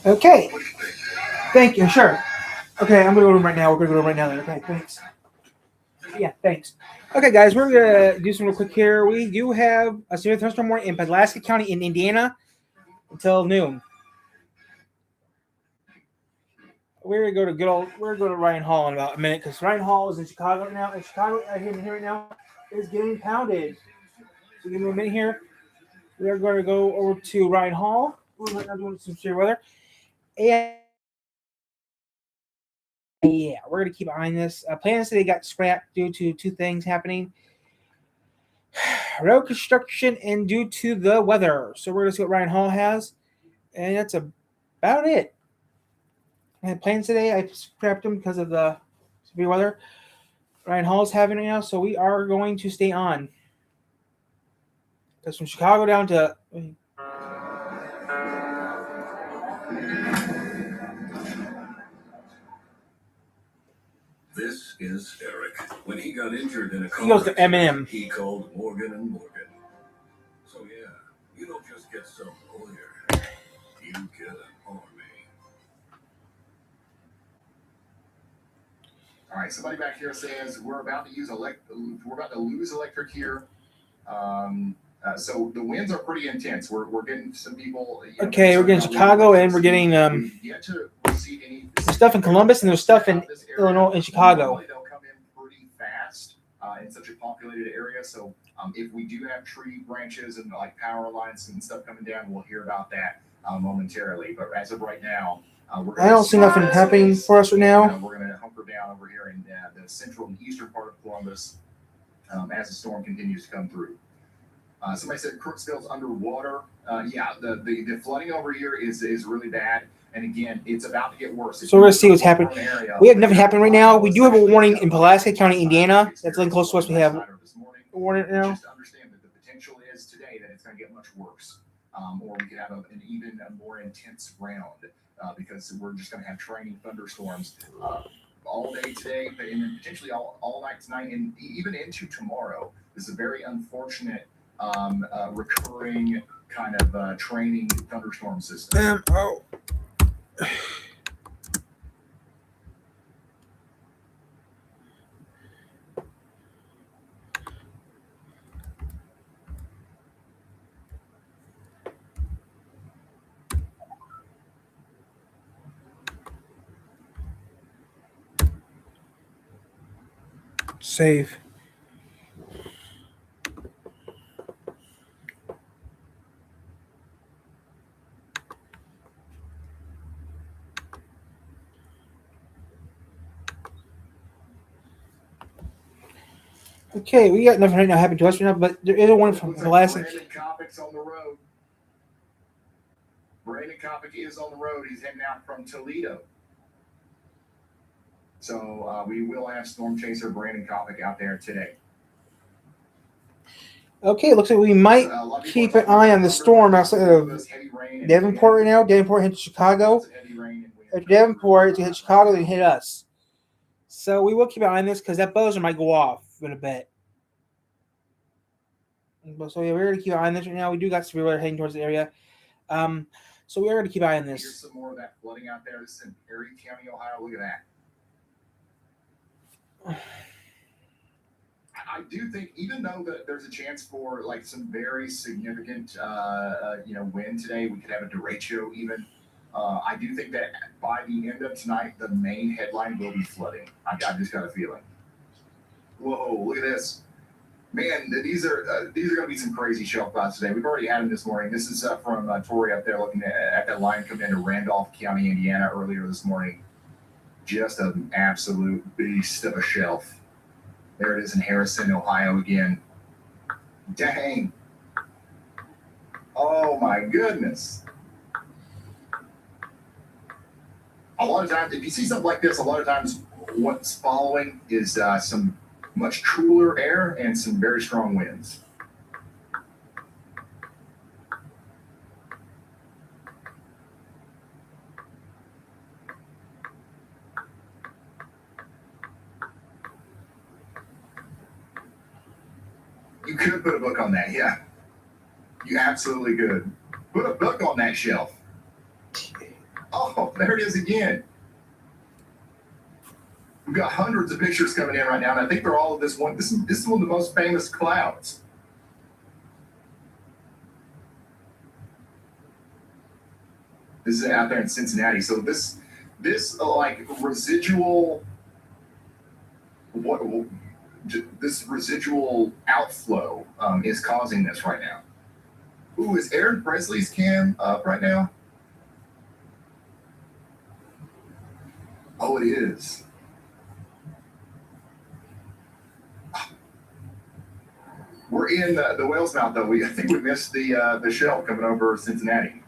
Okay. Thank you. Sure. Okay, I'm gonna go to room right now. We're gonna go to room right now. Then. Okay. Thanks. Yeah. Thanks. Okay, guys, we're gonna do some real quick here. We do have a severe thunderstorm warning in Pulaski County in Indiana until noon. We're gonna go to good old. We're gonna go to Ryan Hall in about a minute because Ryan Hall is in Chicago right now. And Chicago, here right now, is getting pounded. So give me a minute here. We are going to go over to Ryan Hall. We're right now doing some severe weather. And yeah, we're going to keep eyeing this. Plans today got scrapped due to two things happening: road construction and due to the weather. So we're going to see what Ryan Hall has, and that's about it. I had plans today. I scrapped them because of the severe weather Ryan Hall is having right now. So we are going to stay on. Because from Chicago down to This is Eric. When he got injured in a car, he goes to Eminem. He called Morgan and Morgan. So yeah, you don't just get some lawyer. You get an army. All right, somebody back here says we're about to lose electric here. So the winds are pretty intense. We're getting some people. Okay, we're getting Chicago and we're getting yet to receive any. There's stuff in Columbus and there's stuff in Illinois and Chicago. They'll come in pretty fast in such a populated area. So if we do have tree branches and like power lines and stuff coming down, we'll hear about that momentarily. But as of right now, I don't see nothing happening for us right now. We're going to hunker down over here in the central and eastern part of Columbus as the storm continues to come through. Somebody said Crooksville's underwater. Yeah, the flooding over here is really bad. And again, it's about to get worse. So we're going to see what's happening. We have nothing happening right now. We do have a warning in Pulaski County, Indiana. That's linked close to us. We have a warning now. Just understand that the potential is today that it's going to get much worse. Or we could have an even more intense round because we're just going to have training thunderstorms all day today, and then potentially all night tonight, and even into tomorrow. This is a very unfortunate recurring kind of training thunderstorm system. Save. Okay, we got nothing right now happening to us right now, but there is a one from Pulaski. Brandon Kopic's on the road. Brandon Kopic is on the road. He's heading out from Toledo. So we will have storm chaser Brandon Kopic out there today. Okay, looks like we might keep an eye on the storm outside of Davenport right now. Davenport hit Chicago. If Davenport hit Chicago, then hit us. So we will keep an eye on this because that buzzer might go off in a bit. So yeah, we're going to keep an eye on this right now. We do got severe weather heading towards the area. So we are going to keep an eye on this. Here's some more of that flooding out there. This is in Erie County, Ohio. Look at that. I do think, even though that there's a chance for like some very significant, wind today, we could have a derecho even. I do think that by the end of tonight, the main headline will be flooding. I just got a feeling. Whoa! Look at this, man. These are going to be some crazy shelf clouds today. We've already had them this morning. This is from Tori up there looking at that line coming into Randolph County, Indiana, earlier this morning. Just an absolute beast of a shelf. There it is in Harrison, Ohio again. Dang. Oh, my goodness. A lot of times, if you see something like this, a lot of times what's following is some much cooler air and some very strong winds. You could put a book on that, yeah. You absolutely could. Put a book on that shelf. Oh, there it is again. We've got hundreds of pictures coming in right now, and I think they're all of this one. This is one of the most famous clouds. This is out there in Cincinnati. So this like residual this residual outflow is causing this right now. Ooh, is Aaron Presley's cam up right now? Oh, it is. We're in the whale's mouth, though. I think we missed the shell coming over Cincinnati.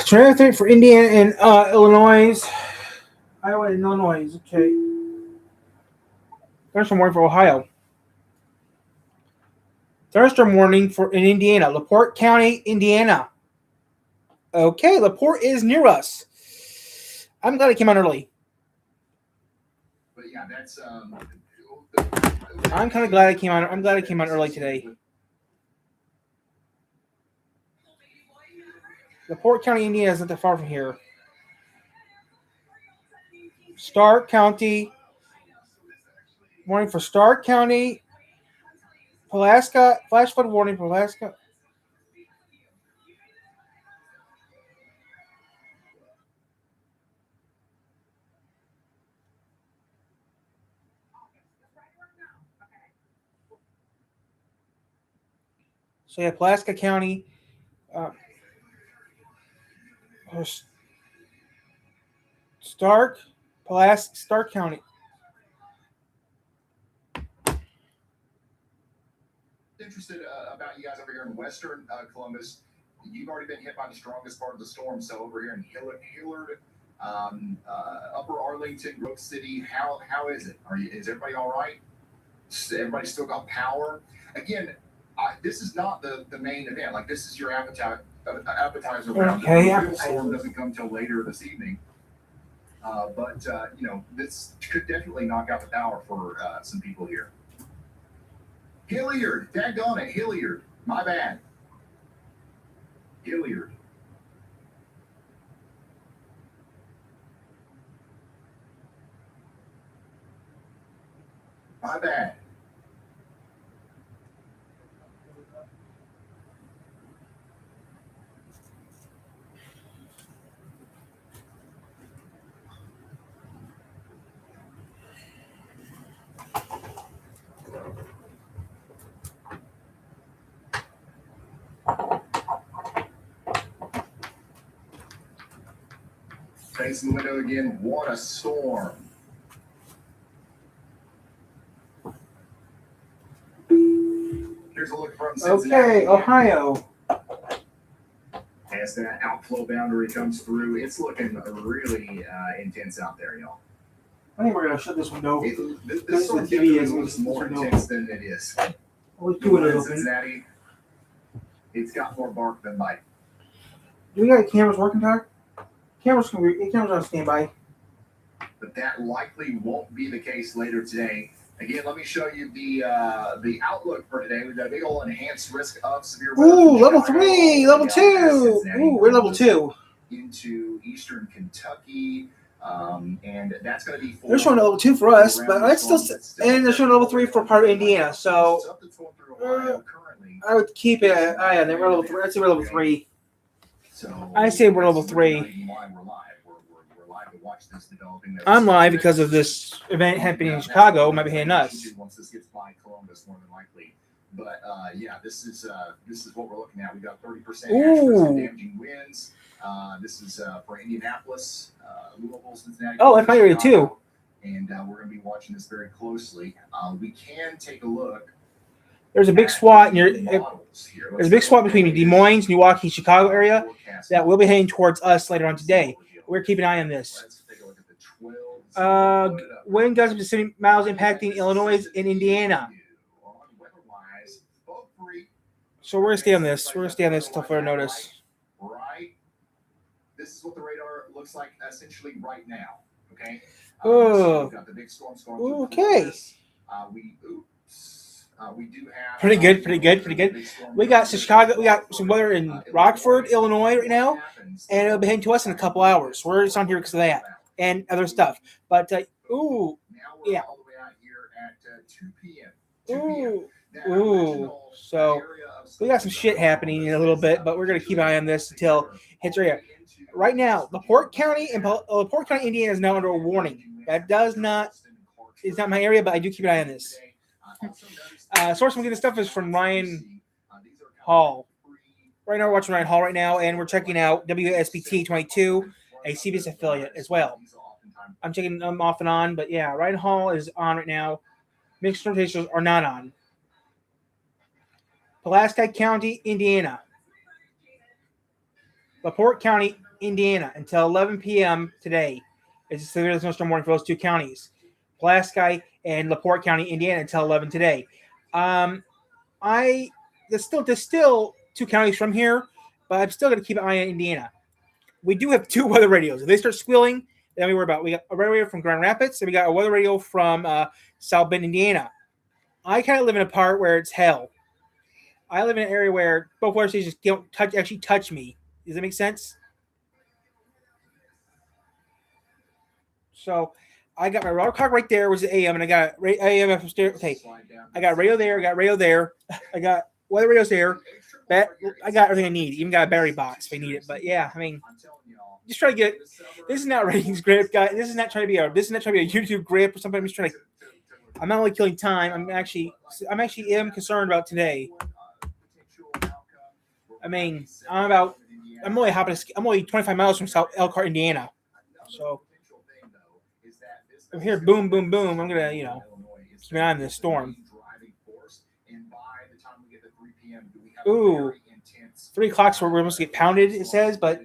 Traffic for Indiana and Illinois. Iowa and Illinois. Okay. Thunderstorm warning for Ohio. Thunderstorm warning in Indiana. LaPorte County, Indiana. Okay, LaPorte is near us. I'm glad it came on early. But yeah, that's. I'm kind of glad it came on. I'm glad it came on early today. LaPorte County, Indiana isn't that far from here. Stark County. Warning for Stark County. Pulaska. Flash flood warning for Pulaska. So yeah, Pulaska County. Stark County. Interested about you guys over here in Western Columbus. You've already been hit by the strongest part of the storm. So over here in Hillard, Upper Arlington, Grove City, how is it? Is everybody all right? Everybody still got power? Again, this is not the main event. Like, this is your appetizer round. Okay, the real storm doesn't come till later this evening. But this could definitely knock out the power for some people here. Hilliard, daggone it, Hilliard. My bad. Hilliard. My bad. Facing the window again. What a storm. Here's a look from Cincinnati. Okay, Ohio. As that outflow boundary comes through, it's looking really intense out there, y'all. I think we're gonna shut this window. This storm is more intense than it is. Let's do it open. Cincinnati, it's got more bark than bite. Do we got cameras working, Tyler? Cameras on standby. But that likely won't be the case later today. Again, let me show you the outlook for today. We've got a big old enhanced risk of severe weather. Ooh, level 3, level 2. Ooh, we're level 2. Into eastern Kentucky, and that's going to be. They're showing level 2 for us, but that's still, and they're showing level 3 for part of Indiana. So I would keep an eye on it. We're level 3. I'd say we're level 3. So I say we're level 3. I'm live because of this event happening in Chicago. Might be hitting us. Once this gets by Columbus, more than likely. But yeah, this is what we're looking at. We got 30% damaging winds. This is for Indianapolis, Louisville, Cincinnati. Oh, that's my area too. And we're going to be watching this very closely. We can take a look. There's a big SWAT there's a big SWAT between Des Moines, Milwaukee, Chicago area that will be heading towards us later on today. We're keeping an eye on this. Let's take a look at the 12. Wind gusts up to 70 miles impacting Illinois and Indiana. So we're gonna stay on this. We're gonna stay on this until further notice. Right. This is what the radar looks like essentially right now. Okay. Oh. We've got the big storms going through Okay. Columbus. We do have Pretty good. We got Chicago. We got some weather in Rockford, Illinois right now, and it'll be heading to us in a couple hours. We're just on here because of that and other stuff. But Now we're yeah. all the way out here at 2 p.m. 2 p.m. Ooh. That Ooh. original So area of we got some shit happening in a little bit, but we're gonna keep an eye on this until it hits right here. Right now, LaPorte County, Indiana is now under a warning. That is not my area, but I do keep an eye on this. Source I'm getting this stuff is from Ryan Hall. Right now, we're watching Ryan Hall right now, and we're checking out WSBT 22, a CBS affiliate as well. I'm checking them off and on, but yeah, Ryan Hall is on right now. Mixed rotations are not on. Pulaski County, Indiana. LaPorte County, Indiana, until 11 p.m. today. It's a severe snowstorm warning for those two counties. Pulaski and LaPorte County, Indiana, until 11 today. There's still two counties from here, but I'm still going to keep an eye on Indiana. We do have two weather radios. If they start squealing, then we worry about. We got a weather radio from Grand Rapids, and we got a weather radio from South Bend, Indiana. I kind of live in a part where it's hell. I live in an area where both weather stations don't actually touch me. Does that make sense? So I got my router clock right there, was the AM, and I got AM upstairs. Okay, I got radio there, I got weather radios there. I got everything I need. Even got a battery box if I need it. But yeah, I mean, just try to get. This is not ratings grip, guys. This is not trying to be a YouTube grip or something. I'm just trying to. I'm not only killing time. I'm actually concerned about today. I mean, I'm only 25 miles from South Elkhart, Indiana. So I'm here, boom, boom, boom. I'm gonna, keep an eye on this storm. Ooh, 3 o'clock's where we're supposed to get pounded. It says, but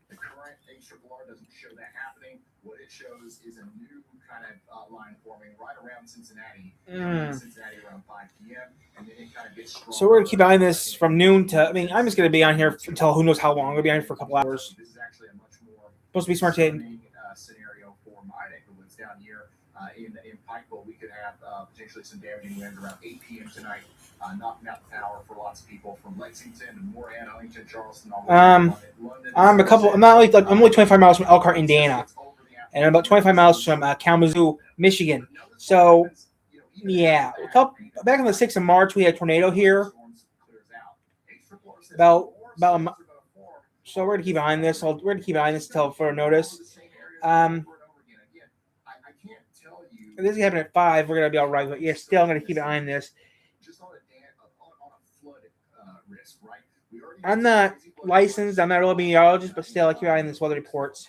the current HRR doesn't show that happening. What it shows is a new kind of line forming right around Cincinnati. Cincinnati around 5 p.m. And then it kind of gets stronger. So we're gonna keep an eye on this from noon to. I mean, I'm just gonna be on here until who knows how long. I'm gonna be on here for a couple hours. This is actually a much more supposed to be smart scenario for my neck of the woods down here in Pikeville. We could have potentially some damaging winds around 8 p.m. tonight, knocking out the power for lots of people from Lexington to Moorhead, Huntington, Charleston, all the way to London. I'm only 25 miles from Elkhart, Indiana, and I'm about 25 miles from Kalamazoo, Michigan. So yeah, back on the 6th of March, we had a tornado here. So we're gonna keep an eye on this. We're gonna keep an eye on this until further notice. This is happening at 5. We're gonna be all right, but yeah, still I'm gonna keep an eye on this. I'm not licensed. I'm not really a meteorologist, but still I keep an eye on this weather reports.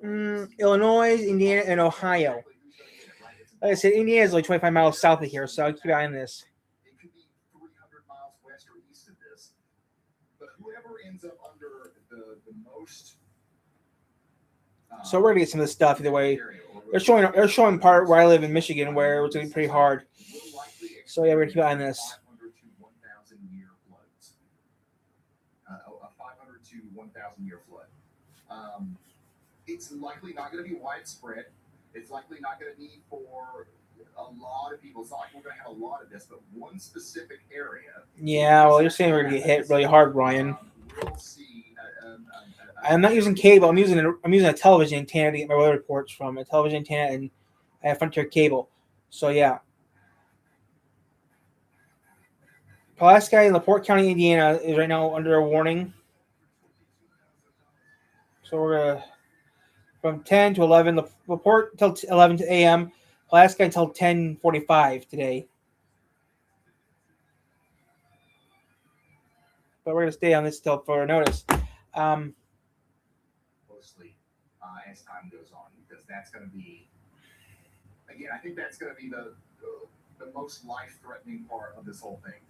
Illinois, Indiana, and Ohio. Like I said, Indiana is like 25 miles south of here, so I keep an eye on this. It could be 300 miles west or east of this. But whoever ends up under the most. So we're gonna get some of this stuff either way. They're showing part where I live in Michigan where it's gonna be pretty hard. So yeah, we're gonna keep an eye on this. 500 to 1,000 year floods. A 500 to 1,000 year flood. It's likely not going to be widespread. It's likely not going to be for a lot of people. It's not like we're going to have a lot of this, but one specific area. Yeah, well, you're saying we're going to get hit really hard, Ryan. We'll see. I'm not using cable. I'm using a television antenna to get my weather reports from. A television antenna, and I have Frontier cable. So yeah. Pulaski and LaPorte County, Indiana, is right now under a warning. So we're gonna. From 10 to 11, LaPorte until 11 a.m., Pulaski until 10:45 today. But we're going to stay on this till further notice. Closely as time goes on, because that's going to be, again, I think that's going to be the most life-threatening part of this whole thing.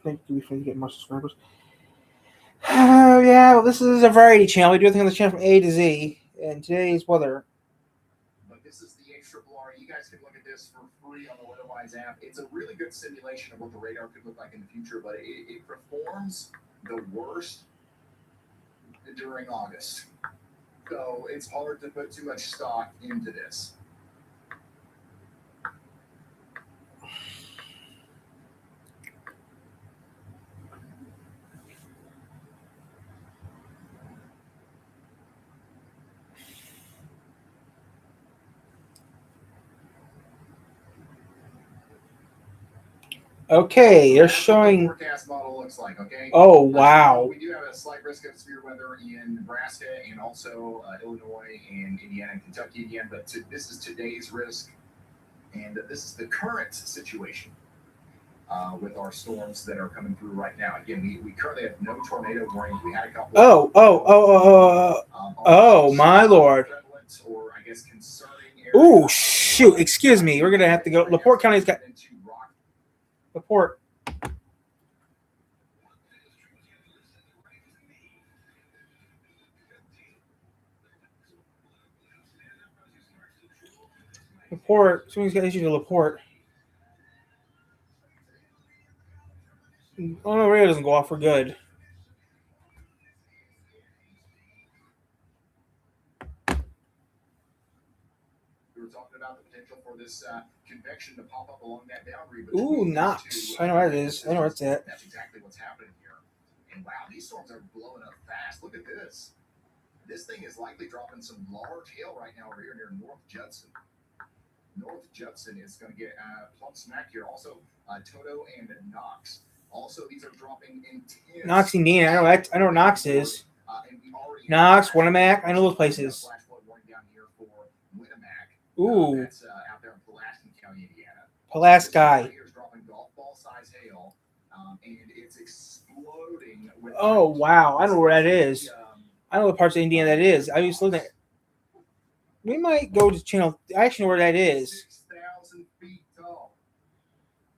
Thank you for getting more subscribers. Oh, yeah, well, this is a variety channel. We do everything on the channel from A to Z, and today's weather. But this is Triple R. You guys can look at this for free on the WeatherWise app. It's a really good simulation of what the radar could look like in the future, but it performs the worst during August. So it's hard to put too much stock into this. Okay, they're That's what the showing. forecast model looks like. Okay. Oh wow! We do have a slight risk of severe weather in Nebraska and also Illinois and Indiana and Kentucky again. But this is today's risk, and this is the current situation with our storms that are coming through right now. Again, we currently have no tornado warnings. We had a couple. Oh my lord! Or I guess concerning. Ooh shoot! Excuse me. We're gonna have to go. LaPorte County's got LaPorte. LaPorte. Someone's got issues with LaPorte. Oh no, radio doesn't go off for good. We were talking about the potential for this convection to pop up along that boundary. Ooh, Knox. I know where it is. I know where it's at. That's exactly what's happening here. And wow, these storms are blowing up fast. Look at this. This thing is likely dropping some large hail right now over here near North Judson. North Judson is going to get plump smack here. Also, Toto and Knox. Also, these are dropping intense. Knox, Indiana. I know where Knox is. Knox, Winnemac. I know those places. Ooh. That's out there in Pulaski County, Indiana. Pulaski. Here's dropping golf ball size hail, and it's exploding. Oh wow! I know where that is. I know the parts of Indiana that is. I used to live there. We might go to channel. I actually know where that is. 6,000 feet tall.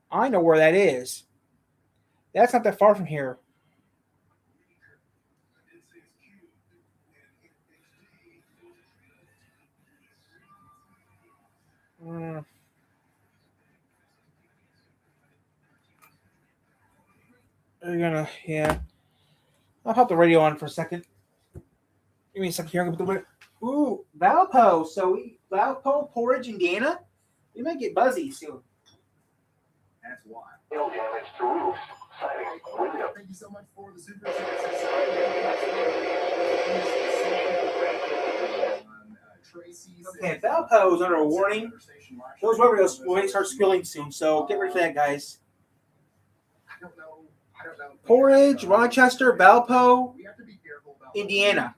I know where that is. That's not that far from here. You're gonna, yeah. I'll pop the radio on for a second. Give me a second here. I'm gonna put the ooh, Valpo. So Valpo, Porridge, Indiana. We might get buzzy soon. That's why. Hail damage to roofs. Siding, window. Thank you so much for the super Okay, Valpo is under a warning. Those rivers will start spilling soon, so get ready for that, guys. I don't know. Porridge, Rochester, Valpo, Indiana.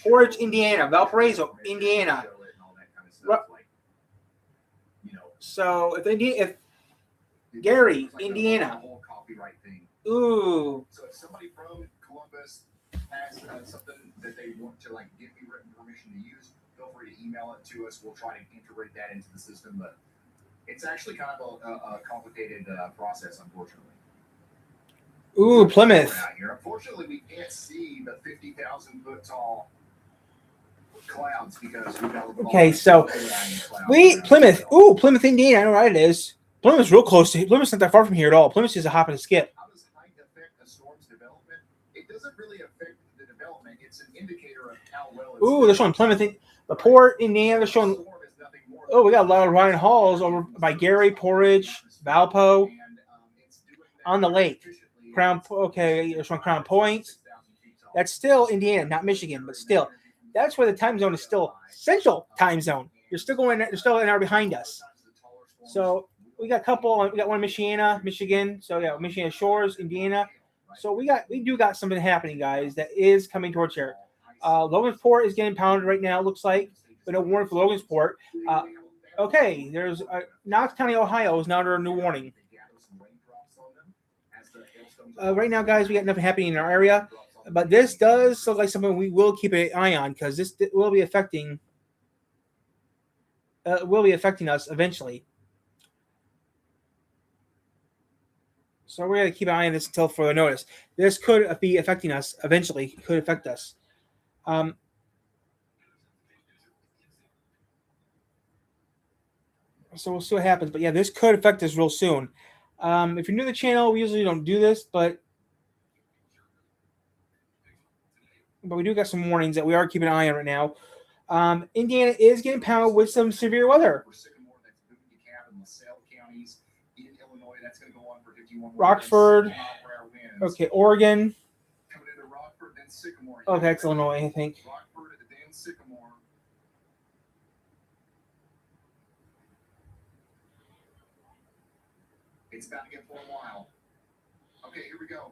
Porridge, Indiana. Valparaiso, Indiana. So if Gary, Indiana. Ooh. So if somebody from Columbus has something that they want to give me written permission to use, feel free to email it to us. We'll try to integrate that into the system, but it's actually kind of a complicated process, unfortunately. Ooh, Plymouth. Unfortunately, we can't see the 50,000 foot tall clouds because we've got. Okay, so Plymouth. Ooh, Plymouth, Indiana. I know where it is. Plymouth's real close to. Plymouth's not that far from here at all. Plymouth is a hop and a skip. How does height affect a storm's development? It doesn't really affect the development. It's an indicator of how well. Ooh, they're showing Plymouth, LaPorte, Indiana. They're showing. Oh, we got a lot of Ryan Halls over by Gary, Porridge, Valpo, on the lake. Crown. Okay, they're showing Crown Point. That's still Indiana, not Michigan, but still, that's where the time zone is still Central Time Zone. You're still going. They're still an hour behind us. So we got a couple. We got one in Michigan. So yeah, Michigan Shores, Indiana. So we do got something happening, guys. That is coming towards here. Logansport is getting pounded right now. It looks like, but no warning for Logansport. Okay, there's Knox County, Ohio is now under a new warning. Right now, guys, we got nothing happening in our area, but this does look like something we will keep an eye on because this will be affecting. Will be affecting us eventually. So we're going to keep an eye on this until further notice. This could be affecting us eventually. It could affect us. So we'll see what happens. But yeah, this could affect us real soon. If you're new to the channel, we usually don't do this, but we do got some warnings that we are keeping an eye on right now. Indiana is getting pounded with some severe weather. Sycamore, that's Boone, DeKalb, and LaSalle counties. In Illinois, that's going to go on for 51 Rockford. winds. Okay, Oregon. Coming into Rockford, then Sycamore. Okay, that's Illinois, I think. Rockford, then Sycamore. It's about to get for a while. Okay, here we go.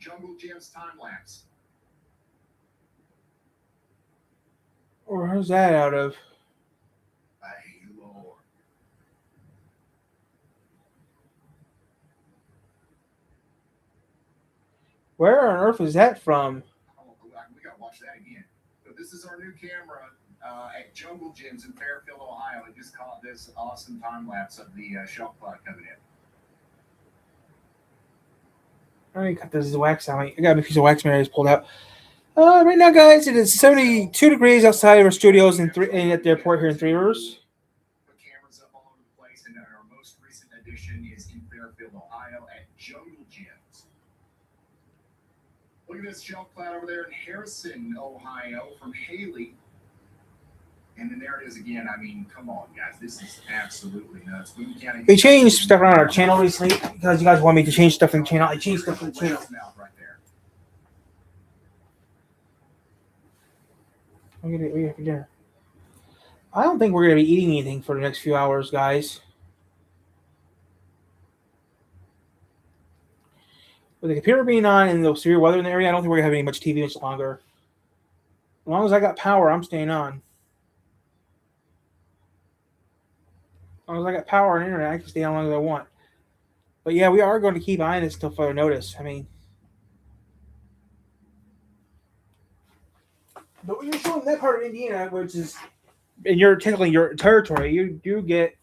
Jungle Jim's time lapse. Or who's that out of? Hey, Lord. Where on earth is that from? Oh, we gotta watch that again. So this is our new camera at Jungle Gyms in Fairfield, Ohio. It just caught this awesome time lapse of the shelf clock coming in. Let me cut this wax out. I got a piece of wax Mary's pulled out. Right now, guys, it is 72 degrees outside of our studios and at the airport here in Three Rivers. Put cameras up all over the place, and our most recent edition is in Fairfield, Ohio at Jungle Gyms. Look at this shelf cloud over there in Harrison, Ohio from Haley. And then there it is again. I mean, come on, guys. This is absolutely nuts. Boone County. We changed stuff around our channel recently because you guys want me to change stuff in the channel. I changed stuff in the channel. Right there. What do you have for dinner? I don't think we're going to be eating anything for the next few hours, guys. With the computer being on and the severe weather in the area, I don't think we're going to have any much TV much longer. As long as I got power, I'm staying on. As long as I got power and internet, I can stay on as long as I want. But yeah, we are going to keep eyeing this until further notice. I mean, but when you're showing that part of Indiana, which is, and you're technically your territory, you do get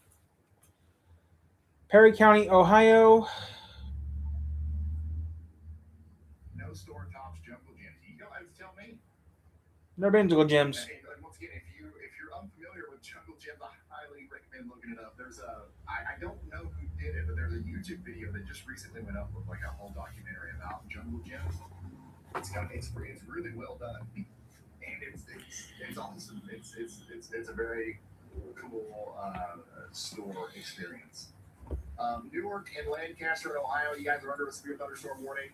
Perry County, Ohio. No store tops Jungle Gyms. You don't have to tell me. Never been to Jungle Gyms. And once again, if you're unfamiliar with Jungle Gyms, I highly recommend looking it up. There's I don't know who did it, but there's a YouTube video that just recently went up with like a whole documentary about Jungle Gyms. It's really well done, and it's awesome. It's a very cool store experience. Newark and Lancaster, Ohio, you guys are under a severe thunderstorm warning.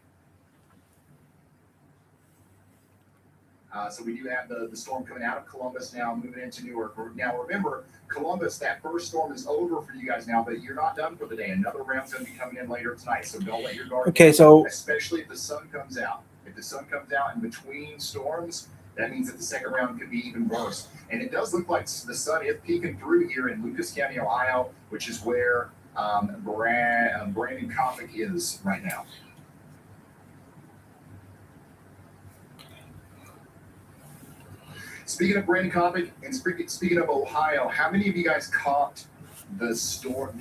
So we do have the storm coming out of Columbus now, moving into Newark. Now remember, Columbus, that first storm is over for you guys now, but you're not done for the day. Another round's going to be coming in later tonight, so don't let your guard down. Okay, so Especially if the sun comes out. If the sun comes out in between storms, that means that the second round could be even worse. And it does look like the sun is peeking through here in Lucas County, Ohio, which is where Brandon Coppock is right now. Speaking of Brandon Coppock and speaking of Ohio, how many of you guys caught the storm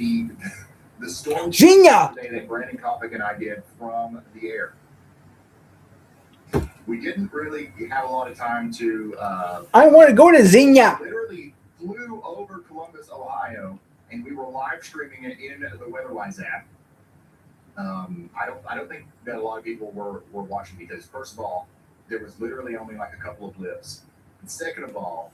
Genia today that Brandon Coppock and I did from the air? We didn't really have a lot of time to. I want to go to Xenia. Literally flew over Columbus, Ohio, and we were live streaming it in the WeatherWise app. I don't think that a lot of people were watching because first of all, there was literally only like a couple of blips. And second of all,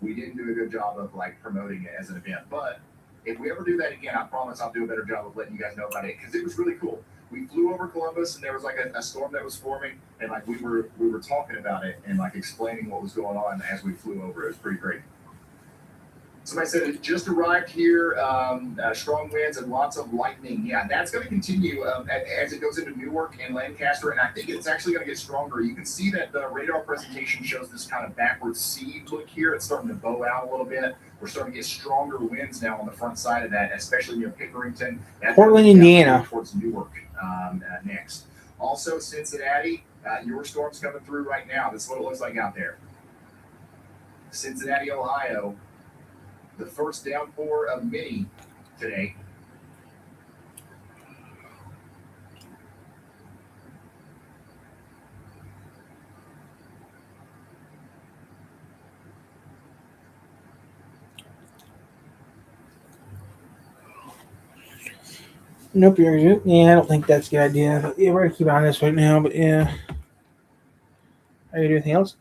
we didn't do a good job of like promoting it as an event. But if we ever do that again, I promise I'll do a better job of letting you guys know about it because it was really cool. We flew over Columbus and there was like a storm that was forming, and like we were talking about it and like explaining what was going on as we flew over. It was pretty great. Somebody said it just arrived here. Strong winds and lots of lightning. Yeah, that's going to continue as it goes into Newark and Lancaster, and I think it's actually going to get stronger. You can see that the radar presentation shows this kind of backward C look here. It's starting to bow out a little bit. We're starting to get stronger winds now on the front side of that, especially near Pickerington. Portland, Indiana. Towards Newark next. Also, Cincinnati, your storm's coming through right now. This is what it looks like out there. Cincinnati, Ohio. The first downpour of many today. Nope, yeah, I don't think that's a good idea. But yeah, we're gonna keep on this right now. But yeah, are you doing anything else?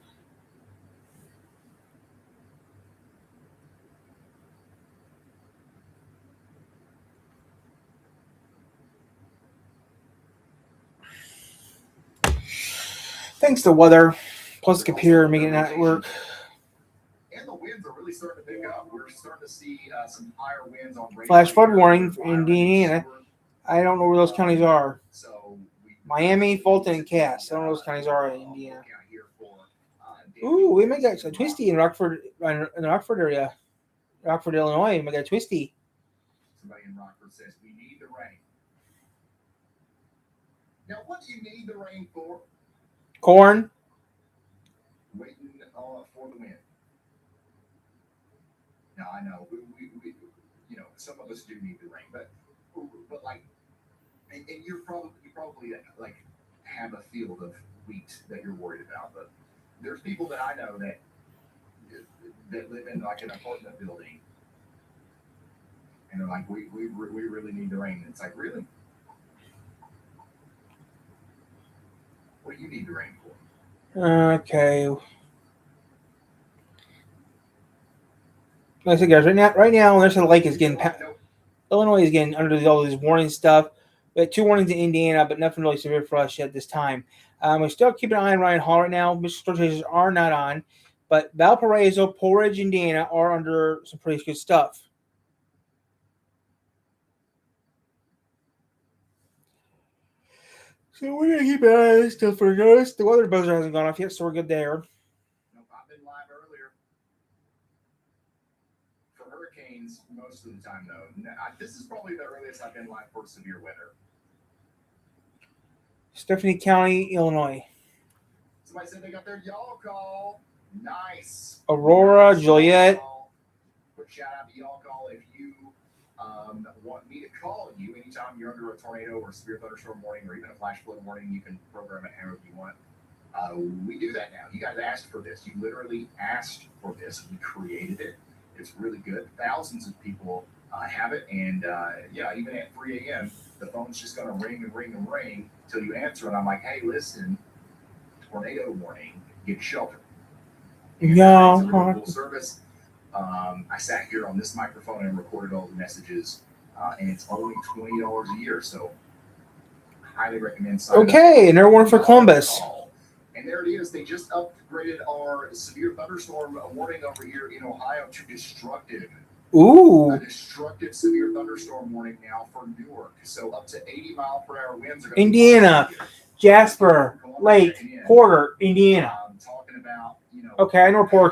Thanks to weather, plus the computer making it not work. And the winds are really starting to pick up. We're starting to see some higher winds on Flash flood warning for Indiana. I don't know where those counties are. So Miami, Fulton, and Cass. I don't know where those counties are in Indiana. Ooh, we might get a twisty in Rockford, in the Rockford area, Rockford, Illinois. We might get a twisty. Somebody in Rockford says we need the rain. Now, what do you need the rain for? Corn. Waiting for the wind. Now I know we some of us do need the rain, but like, and you probably like have a field of wheat that you're worried about, but there's people that I know that live in like an apartment building, and they're like, we really need the rain. And it's like, really? What do you need the rain for? Okay. Like I said, guys, right now, there's a lake is getting. Illinois is getting under all this warning stuff. We had 2 warnings in Indiana, but nothing really severe for us yet this time. We're still keeping an eye on Ryan Hall right now. Mr. Storm Chasers are not on, but Valparaiso, Porridge, Indiana are under some pretty good stuff. So we're gonna keep an eye on this stuff for us. The weather buzzer hasn't gone off yet, so we're good there. Nope, I've been live earlier. For hurricanes, most of the time, though. This is probably the earliest I've been live for severe weather. Stephanie County, Illinois. Somebody said they got their y'all call. Nice. Aurora, nice. Joliet. Quick shout out to y'all call if you want me to call you anytime you're under a tornado or severe thunderstorm warning or even a flash flood warning. You can program it however you want. We do that now. You guys asked for this. You literally asked for this. We created it. It's really good. Thousands of people have it, and even at 3 a.m., the phone's just going to ring and ring and ring until you answer. And I'm like, hey, listen, tornado warning, get shelter. Yeah. It's a really cool service. I sat here on this microphone and recorded all the messages, and it's only $20 a year. So, I highly recommend signing up. Okay, and everyone for Columbus. And there it is. They just upgraded our severe thunderstorm warning over here in Ohio to destructive. Ooh. A destructive severe thunderstorm warning now for Newark. So up to 80-mile-per-hour winds are going Indiana, Jasper, Lake, Porter, Indiana. Talking about, okay, I know Porter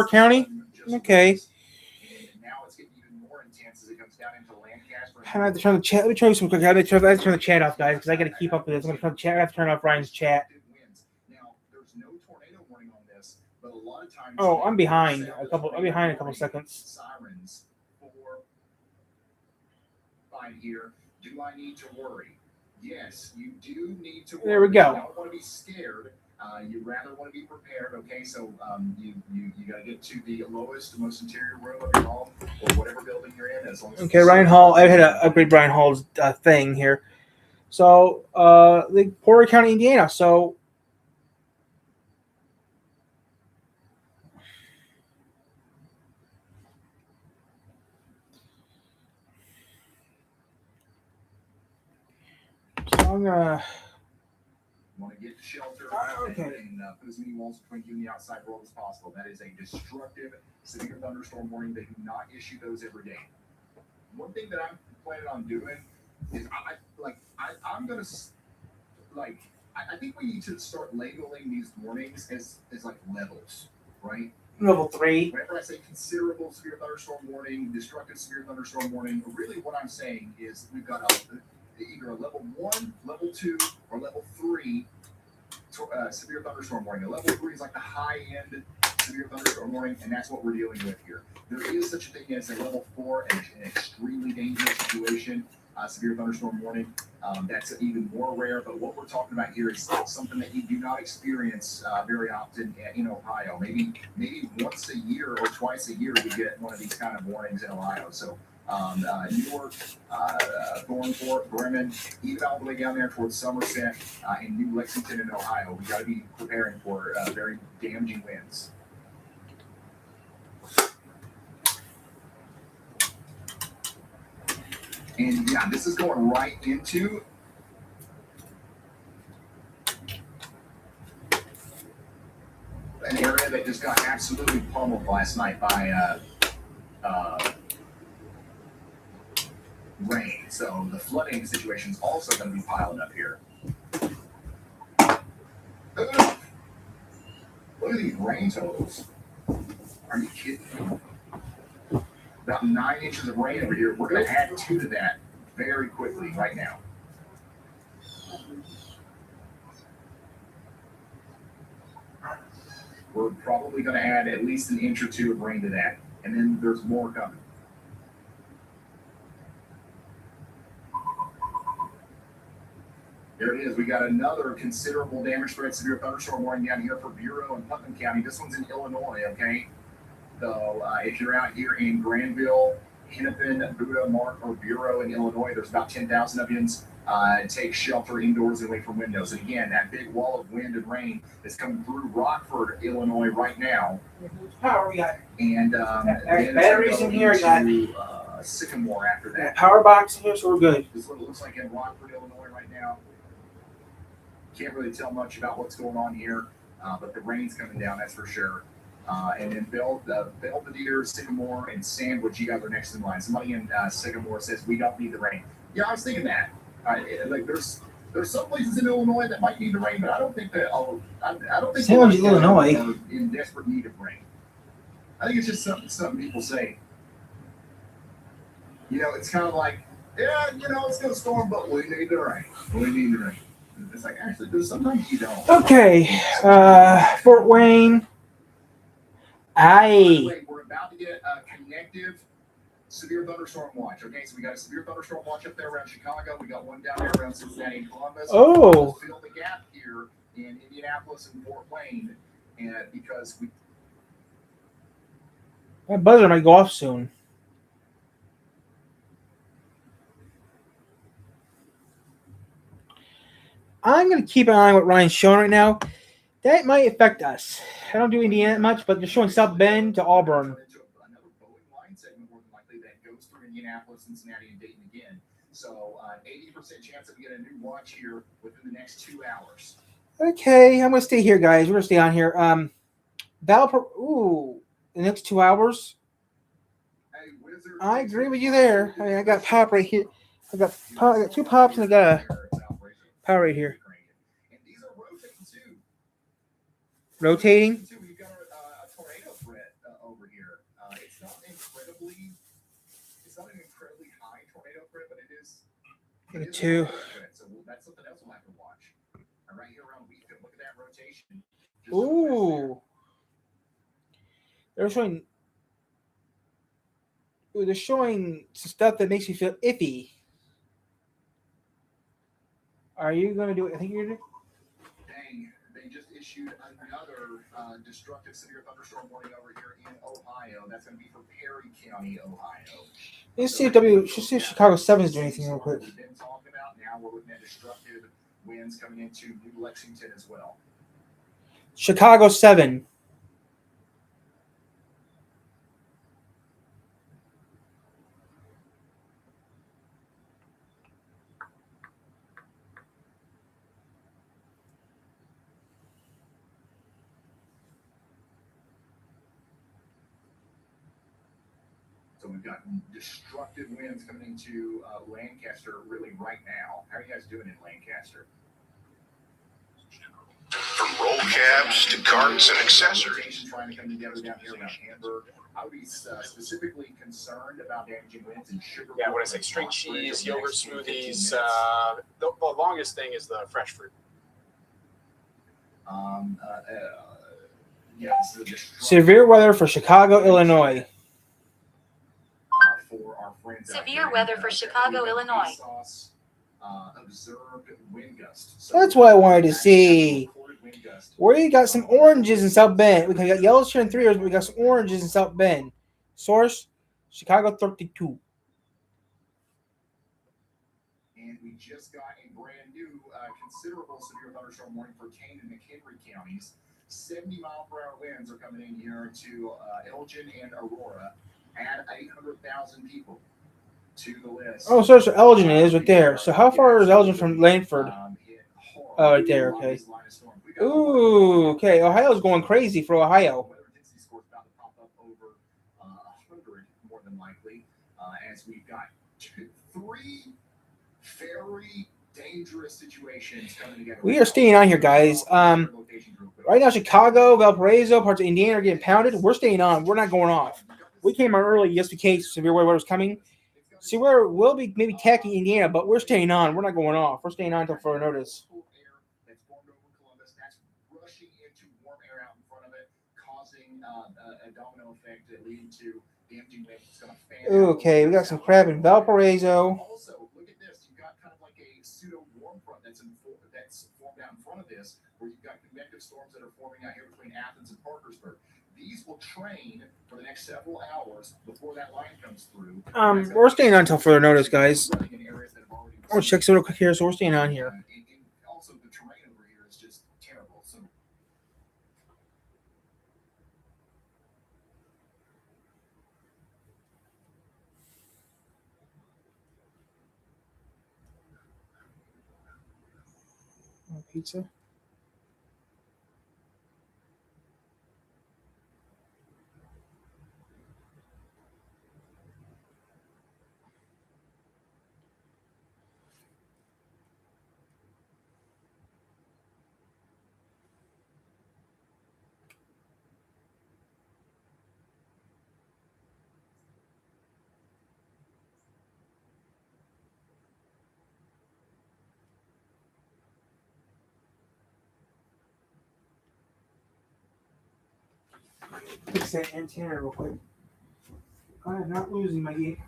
County. Okay. And now it's getting even more intense as it comes down into Lancaster. I have to turn the chat. Let me show you some quick. I have to turn the chat off, guys, because I got to keep up with this. I'm going to turn the chat. I have to turn off Ryan's chat. Now, there's no tornado warning on this, but a lot of times. Oh, I'm behind a couple seconds. Sirens for fine here. Do I need to worry? Yes, you do need to worry. There we go. You don't want to be scared. You rather want to be prepared. Okay, so you got to get to the lowest, most interior room of your home or whatever building you're in. As long as okay, Ryan Hall. I had to upgrade Ryan Hall's thing here. So, the Porter County, Indiana. So. I'm gonna want to get to shelter okay. and put as many walls between you and the outside world as possible. That is a destructive severe thunderstorm warning. They do not issue those every day. One thing that I'm planning on doing is I'm gonna I think we need to start labeling these warnings as like levels, right? Level 3. Whenever I say considerable severe thunderstorm warning, destructive severe thunderstorm warning, really what I'm saying is we've got either a level 1, level 2, or level 3 severe thunderstorm warning. A level 3 is like the high-end severe thunderstorm warning, and that's what we're dealing with here. There is such a thing as a level 4, an extremely dangerous situation, severe thunderstorm warning. That's even more rare, but what we're talking about here is something that you do not experience very often in Ohio. Maybe once a year or twice a year we get one of these kind of warnings in Ohio. So Newark, Thornport, Bremen, even all the way down there towards Somerset and New Lexington in Ohio. We got to be preparing for very damaging winds. And yeah, this is going right into an area that just got absolutely pummeled last night by rain. So the flooding situation is also going to be piling up here. Look at these rain totals. Are you kidding me? About 9 inches of rain over here. We're going to add 2 to that very quickly right now. We're probably going to add at least an inch or 2 of rain to that. And then there's more coming. There it is. We got another considerable damage threat, severe thunderstorm warning down here for Bureau and Putnam County. This one's in Illinois, okay? So if you're out here in Granville, Hennepin, Buda, Mark, or Bureau in Illinois, there's about 10,000 of you. Take shelter indoors and away from windows. And again, that big wall of wind and rain is coming through Rockford, Illinois right now. Power we got. And batteries in here. Got Sycamore after that. Power box in here, so we're good. This is what it looks like in Rockford, Illinois right now. Can't really tell much about what's going on here, but the rain's coming down, that's for sure. And then Belvedere, Sycamore, and Sandwich, you guys are next in line. Somebody in Sycamore says, we don't need the rain. Yeah, I was thinking that. Like there's some places in Illinois that might need the rain, but I don't think that. I don't think Sandwich in Illinois are in desperate need of rain. I think it's just something people say. You know, it's kind of like, yeah, you know, it's gonna storm, but we need the rain. We need the rain. It's like actually, there's sometimes you don't. Okay, Fort Wayne. We're about to get a connective severe thunderstorm watch. Okay, so we got a severe thunderstorm watch up there around Chicago. We got one down there around Cincinnati and Columbus. Oh. We'll fill the gap here in Indianapolis and Fort Wayne, and because my buzzer might go off soon. I'm going to keep an eye on what Ryan's showing right now. That might affect us. I don't do Indiana much, but they're showing South Bend to Auburn. Another Boeing line segment, more than likely, that goes through Indianapolis, Cincinnati, and Dayton again. So, 80% chance that we get a new watch here within the next 2 hours. Okay, I'm going to stay here, guys. We're going to stay on here. The next 2 hours. Hey, Wizard, I agree with you there. I got pop right here. I got 2 pops and I got a power right here. And these are rotating too. Rotating. We've got a tornado threat over here. It's not an incredibly high tornado threat, but it is. Got a 2. So that's something else we'll have to watch. Right here around Wheatfield, look at that rotation. Ooh. They're showing some stuff that makes you feel iffy. Are you going to do it? I think you're going to do it. Dang, they just issued another destructive severe thunderstorm warning over here in Ohio. That's going to be for Perry County, Ohio. Let's see if Chicago 7 is doing anything real quick. We've been talking about now. We're looking at destructive winds coming into New Lexington as well. Chicago 7. So we've got destructive winds coming into Lancaster really right now. How are you guys doing in Lancaster? From roll cabs to carts and accessories. Trying to come together down here around Hamburg. I would be specifically concerned about damaging winds and sugar. Yeah, when I say string cheese, yogurt smoothies, the longest thing is the fresh fruit. Yeah, Severe weather for Chicago, Illinois. For our friends Severe weather for Chicago, Illinois. Observed wind gusts. That's what I wanted to see. We got some oranges in South Bend. We got yellows here in 3 years, but we got some oranges in South Bend. Source, Chicago 32. And we just got a brand new, considerable severe thunderstorm warning for Kane and McHenry counties. 70-mile-per-hour winds are coming in here to Elgin and Aurora. Add 800,000 people to the list. Oh, so Elgin is right there. So how far is Elgin from Langford? Oh, right there. Okay. Ooh, okay. Ohio's going crazy for Ohio. Weather intensity score is about to pop up over 100 more than likely, as we've got three very dangerous situations coming together. We are staying on here, guys. Right now, Chicago, Valparaiso, parts of Indiana are getting pounded. We're staying on. We're not going off. We came on early just in case severe weather was coming. See, we'll be maybe tacking Indiana, but we're staying on. We're not going off. We're staying on until further notice. That's formed over Columbus. That's rushing into warm air out in front of it, causing a domino effect leading to damaging wind. It's going to fan out. Okay, we got some crap in Valparaiso. Also, look at this. You've got kind of like a pseudo warm front that's formed out in front of this, where you've got convective storms that are forming out here between Athens and Parkersburg. These will train for the next several hours before that line comes through. We're staying on until further notice, guys. I'll check some real quick here, so we're staying on here. And also, the terrain over here is just terrible. So Pizza. Fix that antenna real quick. I am not losing my game.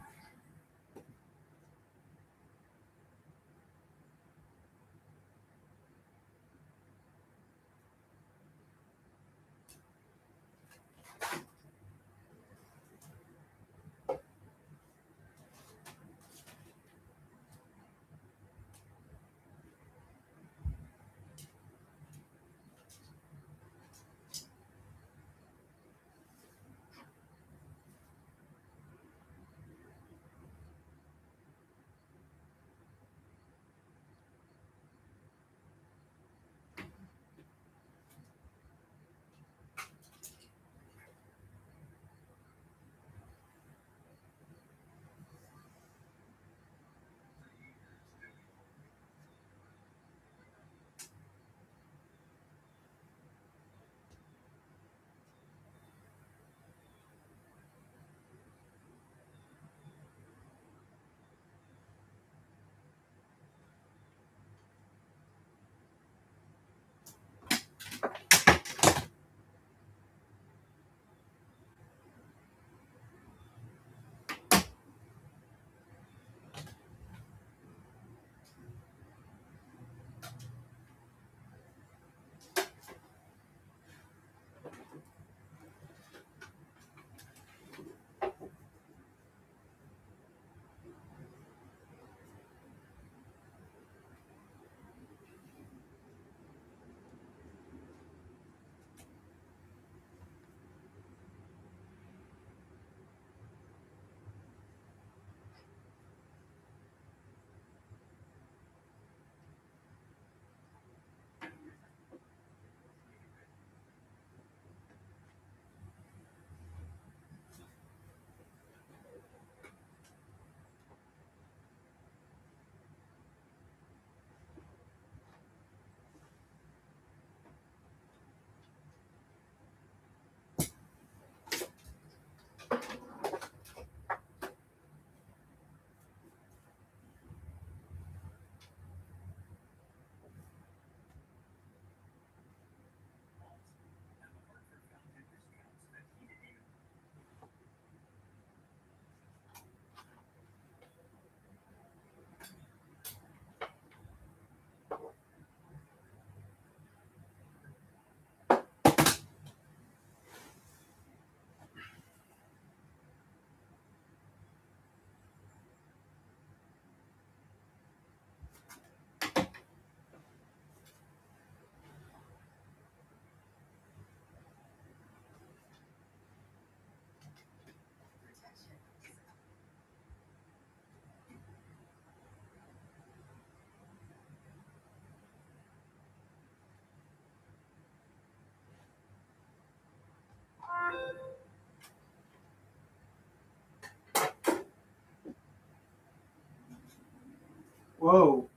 Whoa.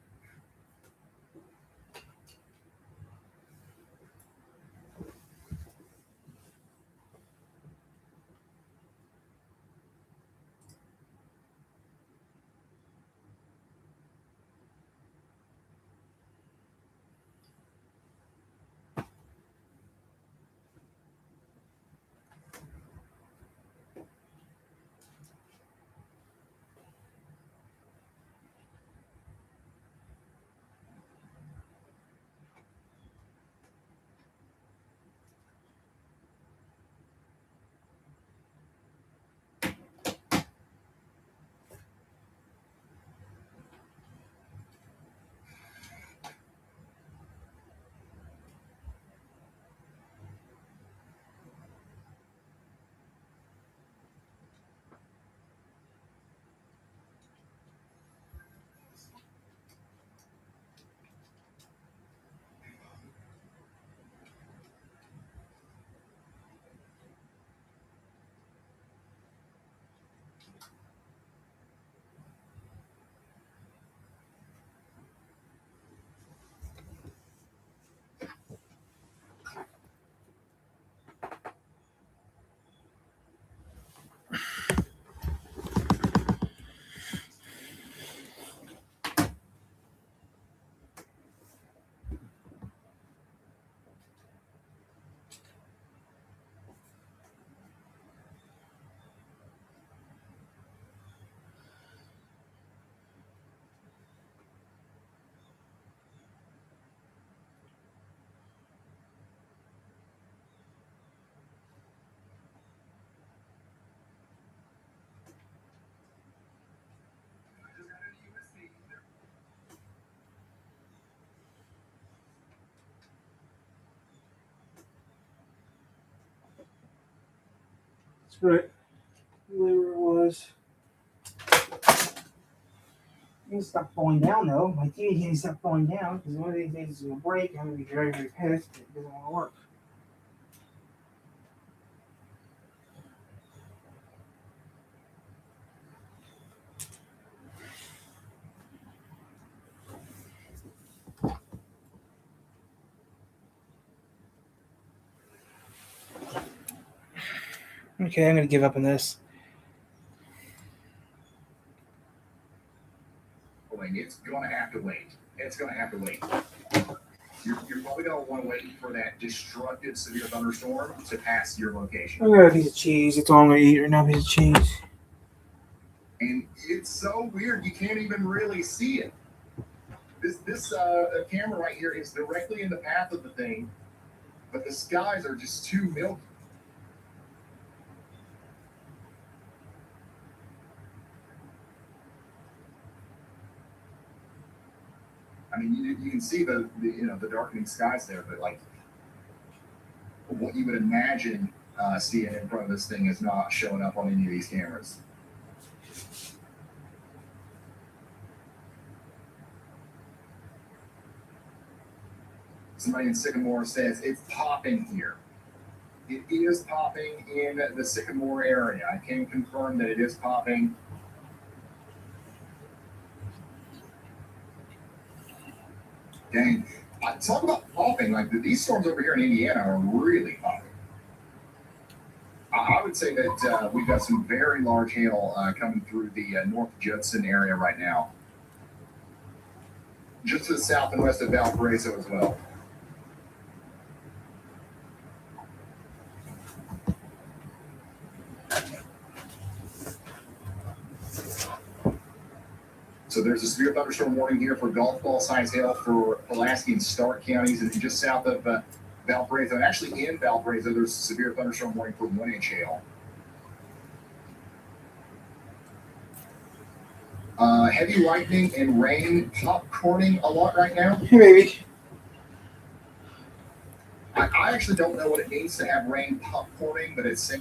Screw it. Where it was. It needs to stop falling down though. My TV needs to stop falling down because one of these days it's going to break. I'm going to be very, very pissed. It doesn't want to work. Okay, I'm going to give up on this. It's going to have to wait. It's going to have to wait. You're probably going to want to wait for that destructive severe thunderstorm to pass your location. I'm going to have a piece of cheese. That's all I'm going to eat right now, a piece of cheese. And it's so weird, you can't even really see it. This camera right here is directly in the path of the thing, but the skies are just too milky. I mean, you can see the darkening skies there, but like what you would imagine seeing in front of this thing is not showing up on any of these cameras. Somebody in Sycamore says it's popping here. It is popping in the Sycamore area. I can confirm that it is popping. Dang. Talk about popping. Like these storms over here in Indiana are really popping. I would say that we've got some very large hail coming through the North Judson area right now. Just to the south and west of Valparaiso as well. So there's a severe thunderstorm warning here for golf ball size hail for Pulaski and Stark counties, and just south of Valparaiso. And actually in Valparaiso, there's a severe thunderstorm warning for 1-inch hail. Heavy lightning and rain popcorning a lot right now. Hey, baby. I actually don't know what it means to have rain popcorning, but it's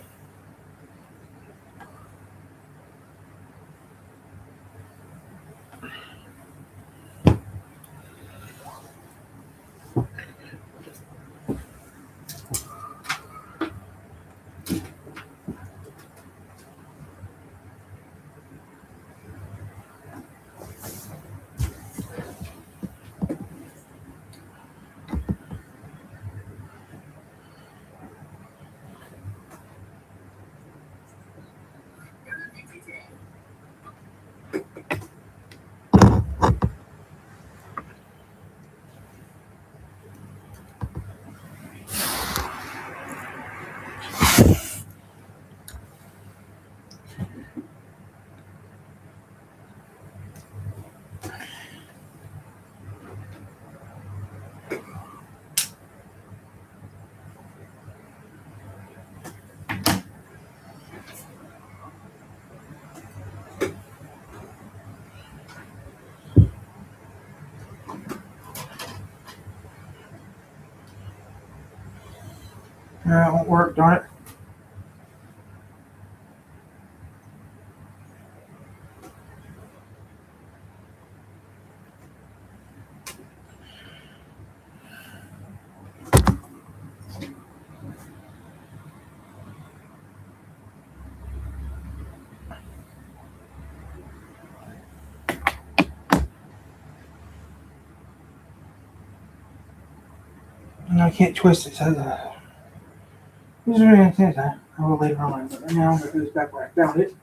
It won't work, darn it. And I can't twist it, so I will later on, but right now I'm going to do this back where I found it.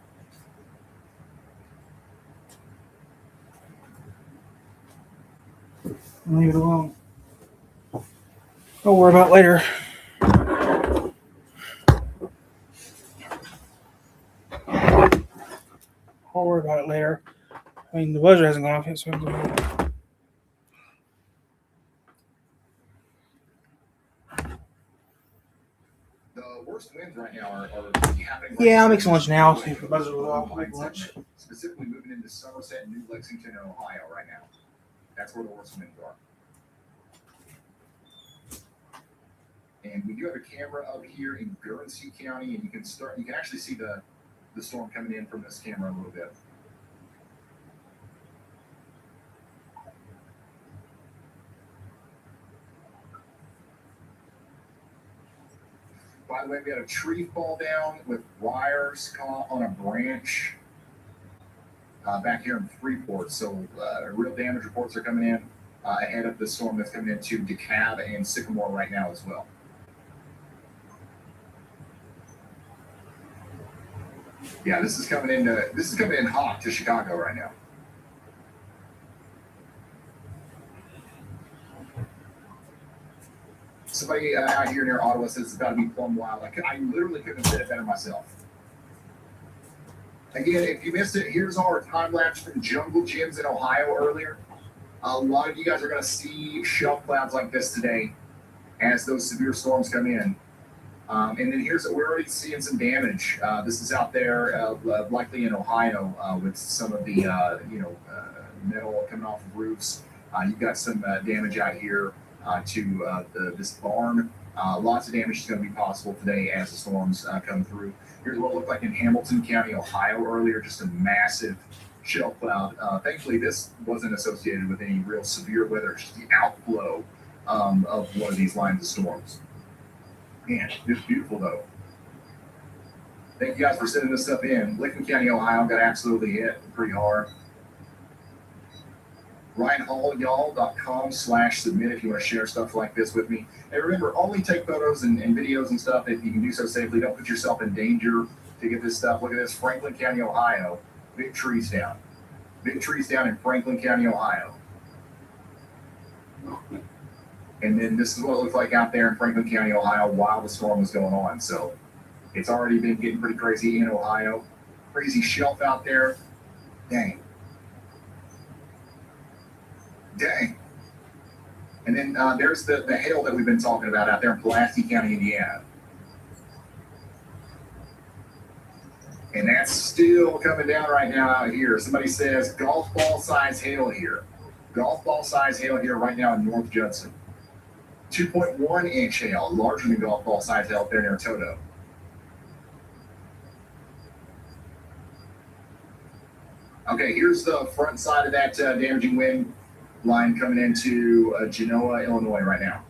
And leave it alone. I'll worry about it later. I'll worry about it later. I mean, the buzzer hasn't gone off yet, so I'm going to. The worst winds right now are happening. Yeah, I'll make some lunch now. See if the buzzer will off. I'll make lunch. Specifically moving into Somerset, New Lexington, and Ohio right now. That's where the worst winds are. And we do have a camera up here in Guernsey County, and you can actually see the storm coming in from this camera a little bit. By the way, we had a tree fall down with wires caught on a branch back here in Freeport. So real damage reports are coming in ahead of the storm that's coming into DeKalb and Sycamore right now as well. Yeah, this is coming in hot to Chicago right now. Somebody out here near Ottawa says it's about to be plumb wild. I literally couldn't have said it better myself. Again, if you missed it, here's our time lapse from Jungle Gyms in Ohio earlier. A lot of you guys are going to see shelf clouds like this today as those severe storms come in. And then we're already seeing some damage. This is out there, likely in Ohio, with some of the metal coming off of roofs. You've got some damage out here to this barn. Lots of damage is going to be possible today as the storms come through. Here's what it looked like in Hamilton County, Ohio earlier, just a massive shelf cloud. Thankfully, this wasn't associated with any real severe weather, just the outflow of one of these lines of storms. Man, it's beautiful though. Thank you guys for sending this stuff in. Lincoln County, Ohio got absolutely hit pretty hard. RyanHallYall.com/submit if you want to share stuff like this with me. And remember, only take photos and videos and stuff if you can do so safely. Don't put yourself in danger to get this stuff. Look at this, Franklin County, Ohio. Big trees down. Big trees down in Franklin County, Ohio. And then this is what it looked like out there in Franklin County, Ohio while the storm was going on. So it's already been getting pretty crazy in Ohio. Crazy shelf out there. Dang. And then there's the hail that we've been talking about out there in Pulaski County, Indiana. And that's still coming down right now out here. Somebody says golf ball size hail here. Golf ball size hail here right now in North Judson. 2.1 inch hail, larger than golf ball size hail up there near Toto. Okay, here's the front side of that damaging wind line coming into Genoa, Illinois right now.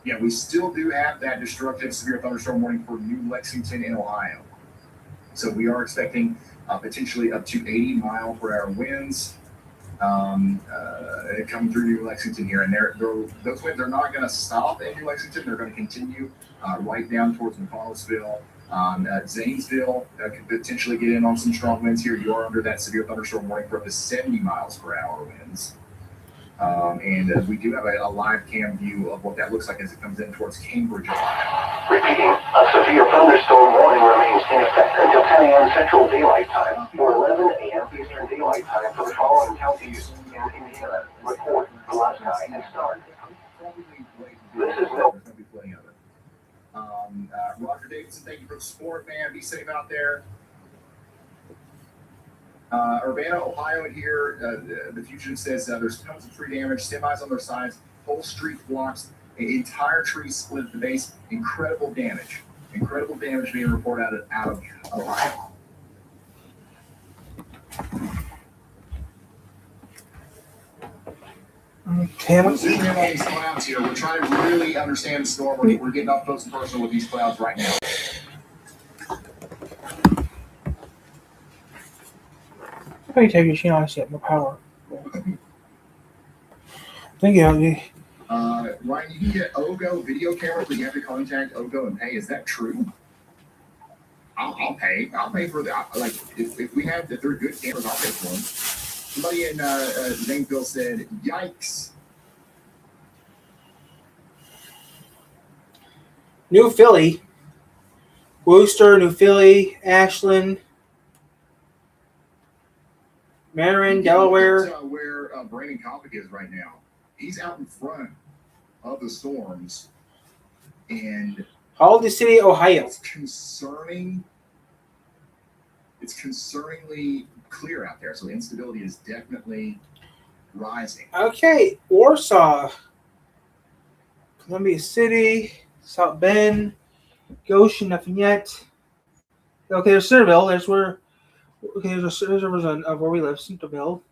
Yeah, we still do have that destructive severe thunderstorm warning for New Lexington in Ohio. So we are expecting potentially up to 80 mile per hour winds Coming through New Lexington here, and those winds are not going to stop in New Lexington. They're going to continue right down towards McConnellsville. Zanesville could potentially get in on some strong winds here. You are under that severe thunderstorm warning for up to 70 miles per hour winds. And we do have a live cam view of what that looks like as it comes in towards Cambridge, Ohio. Repeating, a severe thunderstorm warning remains in effect until 10 a.m. Central Daylight Time or 11 a.m. Eastern Daylight Time for the following counties in Indiana. Report, Alaska, and Stark. This is no. There's going to be plenty of it. Roger Davidson, thank you for the support, man. Be safe out there. Urbana, Ohio, in here, the fugitive says there's tons of tree damage, semis on their sides, whole street blocks, an entire tree split at the base. Incredible damage being reported out of Ohio. Okay, We're zooming in on these clouds here. We're trying to really understand the storm. We're getting up close and personal with these clouds right now. how do you take your machine on set more power? Thank you. Ryan, you can get OGO video cameras, but you have to contact OGO and pay. Is that true? I'll pay. I'll pay for that. Like if they're good cameras, I'll pay for them. Somebody in Zanesville said, "Yikes." New Philly, Worcester, New Philly, Ashland, Marin, Delaware. Look at, where Brandon Kopic is right now. He's out in front of the storms, and Holden City, Ohio. it's concerning. It's concerningly clear out there, so the instability is definitely rising. Okay, Warsaw, Columbia City, South Bend, Goshen, nothing yet. Okay, there's Centerville. There's where. Okay, there's a version of where we live, Centerville.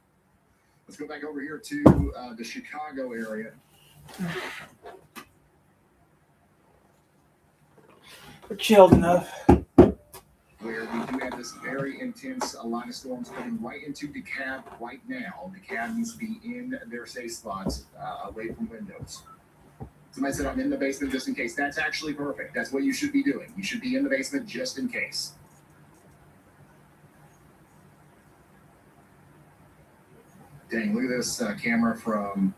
Let's go back over here to the Chicago area. We're chilled enough. Where we do have this very intense line of storms coming right into DeKalb right now. DeKalb needs to be in their safe spots, away from windows. Somebody said, I'm in the basement just in case. That's actually perfect. That's what you should be doing. You should be in the basement just in case. Dang, look at this camera from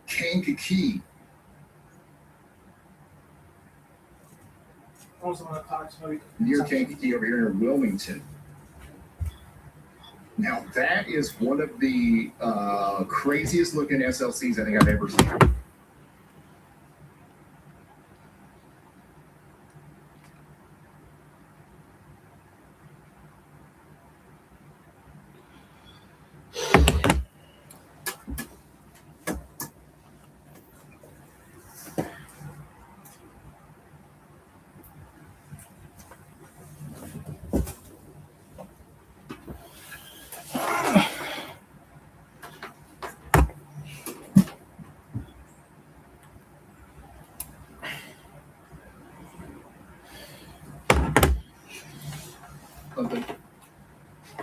Kankakee. Near Kankakee over here in Wilmington. Now, that is one of the craziest looking SLCs I think I've ever seen. Something.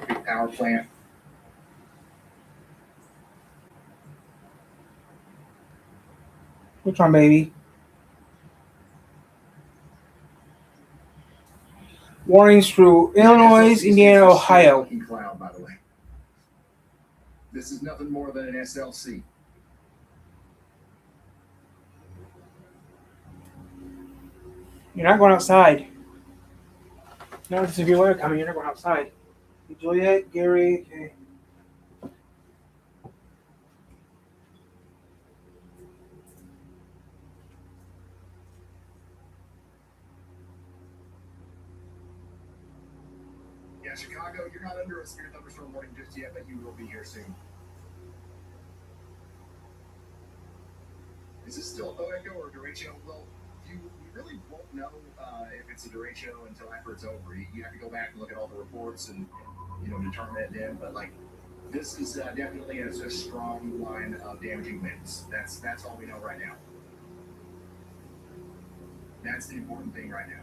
Big power plant. Which one, baby? Warnings through Illinois, Indiana, Ohio. Cloud, by the way. This is nothing more than an SLC. You're not going outside. No, it's severe weather coming. You're not going outside. Juliet, Gary, okay. Yeah, Chicago, you're not under a severe thunderstorm warning just yet, but you will be here soon. Is this still OECO or derecho? Well, you really won't know if it's a derecho until after it's over. You have to go back and look at all the reports and determine it then. But like, this is definitely a strong line of damaging winds. That's all we know right now. That's the important thing right now.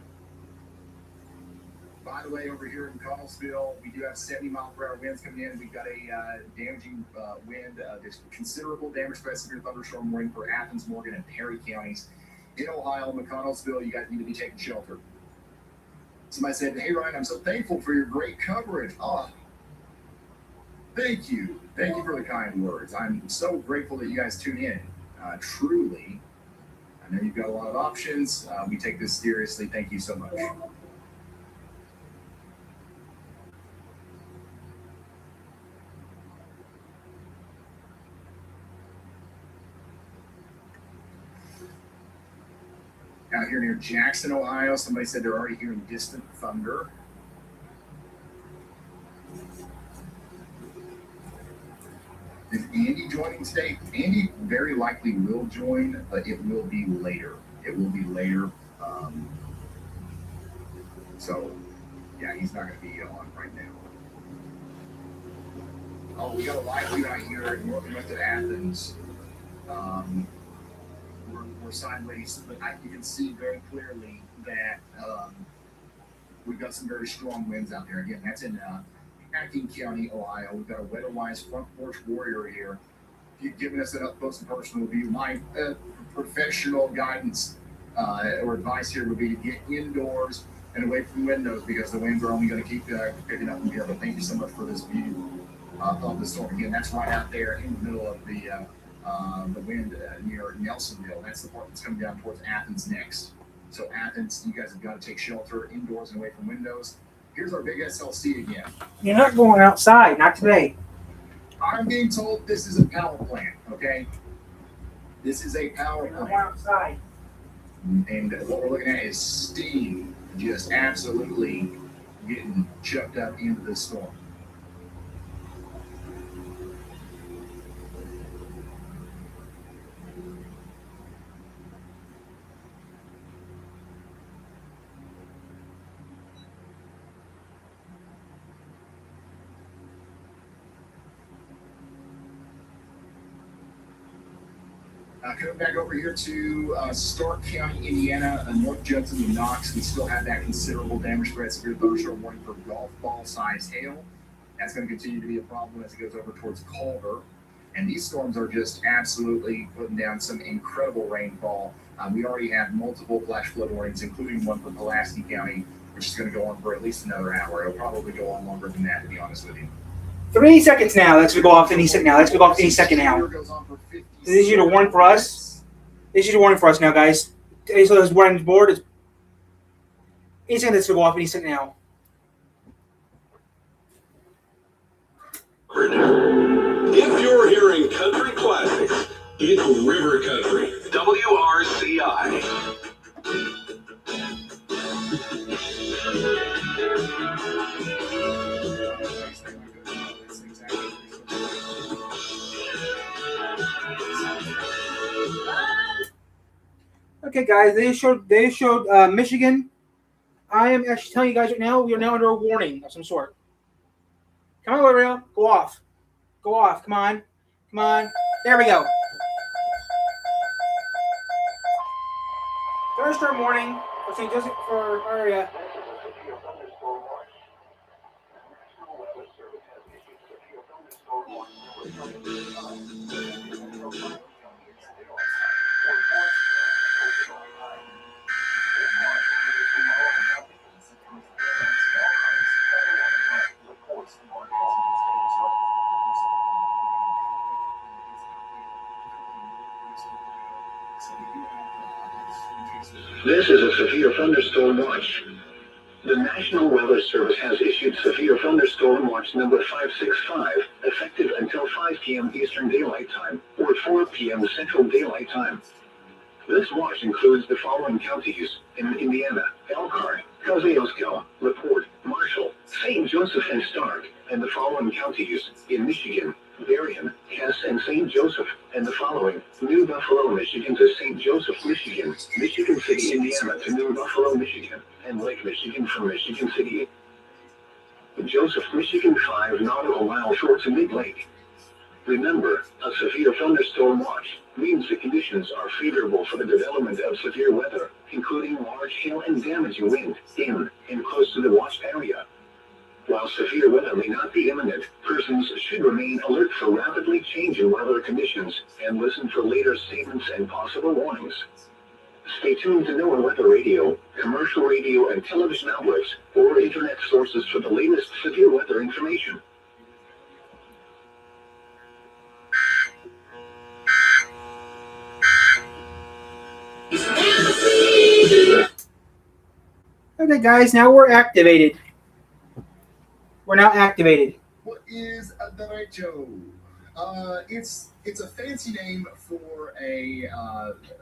By the way, over here in Connellsville, we do have 70-mile-per-hour winds coming in. We've got a damaging wind. There's considerable damage by severe thunderstorm warning for Athens, Morgan, and Perry counties. In Ohio, in Connellsville, you guys need to be taking shelter. Somebody said, "Hey, Ryan, I'm so thankful for your great coverage." Oh, thank you. Thank you for the kind words. I'm so grateful that you guys tune in. Truly. I know you've got a lot of options. We take this seriously. Thank you so much. Out here near Jackson, Ohio, somebody said they're already hearing distant thunder. Is Andy joining today? Andy very likely will join, but it will be later. It will be later. So, yeah, he's not going to be on right now. Oh, we got a live view out here northwest of Athens. We're sideways, but you can see very clearly that we've got some very strong winds out there. Again, that's in Acton County, Ohio. We've got a weather-wise front porch warrior here. You've given us an up-close and personal view. My professional guidance or advice here would be to get indoors and away from windows because the winds are only going to keep picking up and here. But thank you so much for this view of the storm. Again, that's right out there in the middle of the wind near Nelsonville. That's the part that's coming down towards Athens next. So Athens, you guys have got to take shelter indoors and away from windows. Here's our big SLC again. You're not going outside, not today. I'm being told this is a power plant, okay? This is a power You're not going plant. outside. And what we're looking at is steam just absolutely getting chucked up into this storm. Coming back over here to Stark County, Indiana, North Judson and Knox, we still have that considerable damage threat, severe thunderstorm warning for golf ball sized hail. That's going to continue to be a problem as it goes over towards Culver. And these storms are just absolutely putting down some incredible rainfall. We already have multiple flash flood warnings, including one for Pulaski County, which is going to go on for at least another hour. It'll probably go on longer than that, to be honest with you. 3 seconds now. Let's go off any second now. Let's go off any second now. This is you to warn for us. This is a warning for us now, guys. So there's one on the board. Any second that's going to go off any second now. If you're hearing country classics, it's River Country, WRCI. Okay, guys, they showed Michigan. I am actually telling you guys right now, we are now under a warning of some sort. Come on, Gabriel. Go off. Go off. Come on. Come on. There we go. Thunderstorm warning for St. Joseph for our area. This is a severe thunderstorm watch. The National Weather Service has issued severe thunderstorm watch number 565, effective until 5 p.m. Eastern Daylight Time, or 4 p.m. Central Daylight Time. This watch includes the following counties in Indiana: Elkhart, Kosciuszko, LaPorte, Marshall, St. Joseph, and Stark, and the following counties in Michigan: Berrien, Cass, and St. Joseph, and the following: New Buffalo, Michigan to St. Joseph, Michigan, Michigan City, Indiana to New Buffalo, Michigan, and Lake Michigan from Michigan City. Joseph, Michigan 5 nautical miles short to Mid Lake. Remember, a severe thunderstorm watch means the conditions are favorable for the development of severe weather, including large hail and damaging wind in and close to the watched area. While severe weather may not be imminent, persons should remain alert for rapidly changing weather conditions and listen for later statements and possible warnings. Stay tuned to NOAA Weather Radio, commercial radio and television outlets, or internet sources for the latest severe weather information. Okay, guys, now we're activated. We're now activated. What is a derecho? It's a fancy name for a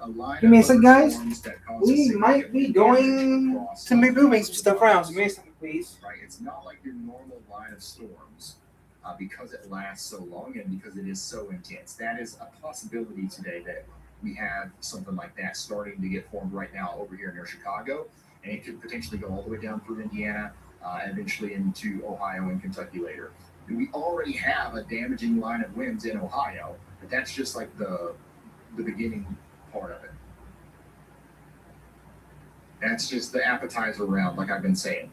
line Give me a of second, guys. thunderstorms that causes We might be significant going damage across to be the moving some stuff around. So give me a second, please. Right, it's not like your normal line of storms because it lasts so long and because it is so intense. That is a possibility today that we have something like that starting to get formed right now over here near Chicago, and it could potentially go all the way down through Indiana, eventually into Ohio and Kentucky later. We already have a damaging line of winds in Ohio, but that's just like the beginning part of it. That's just the appetizer round, like I've been saying.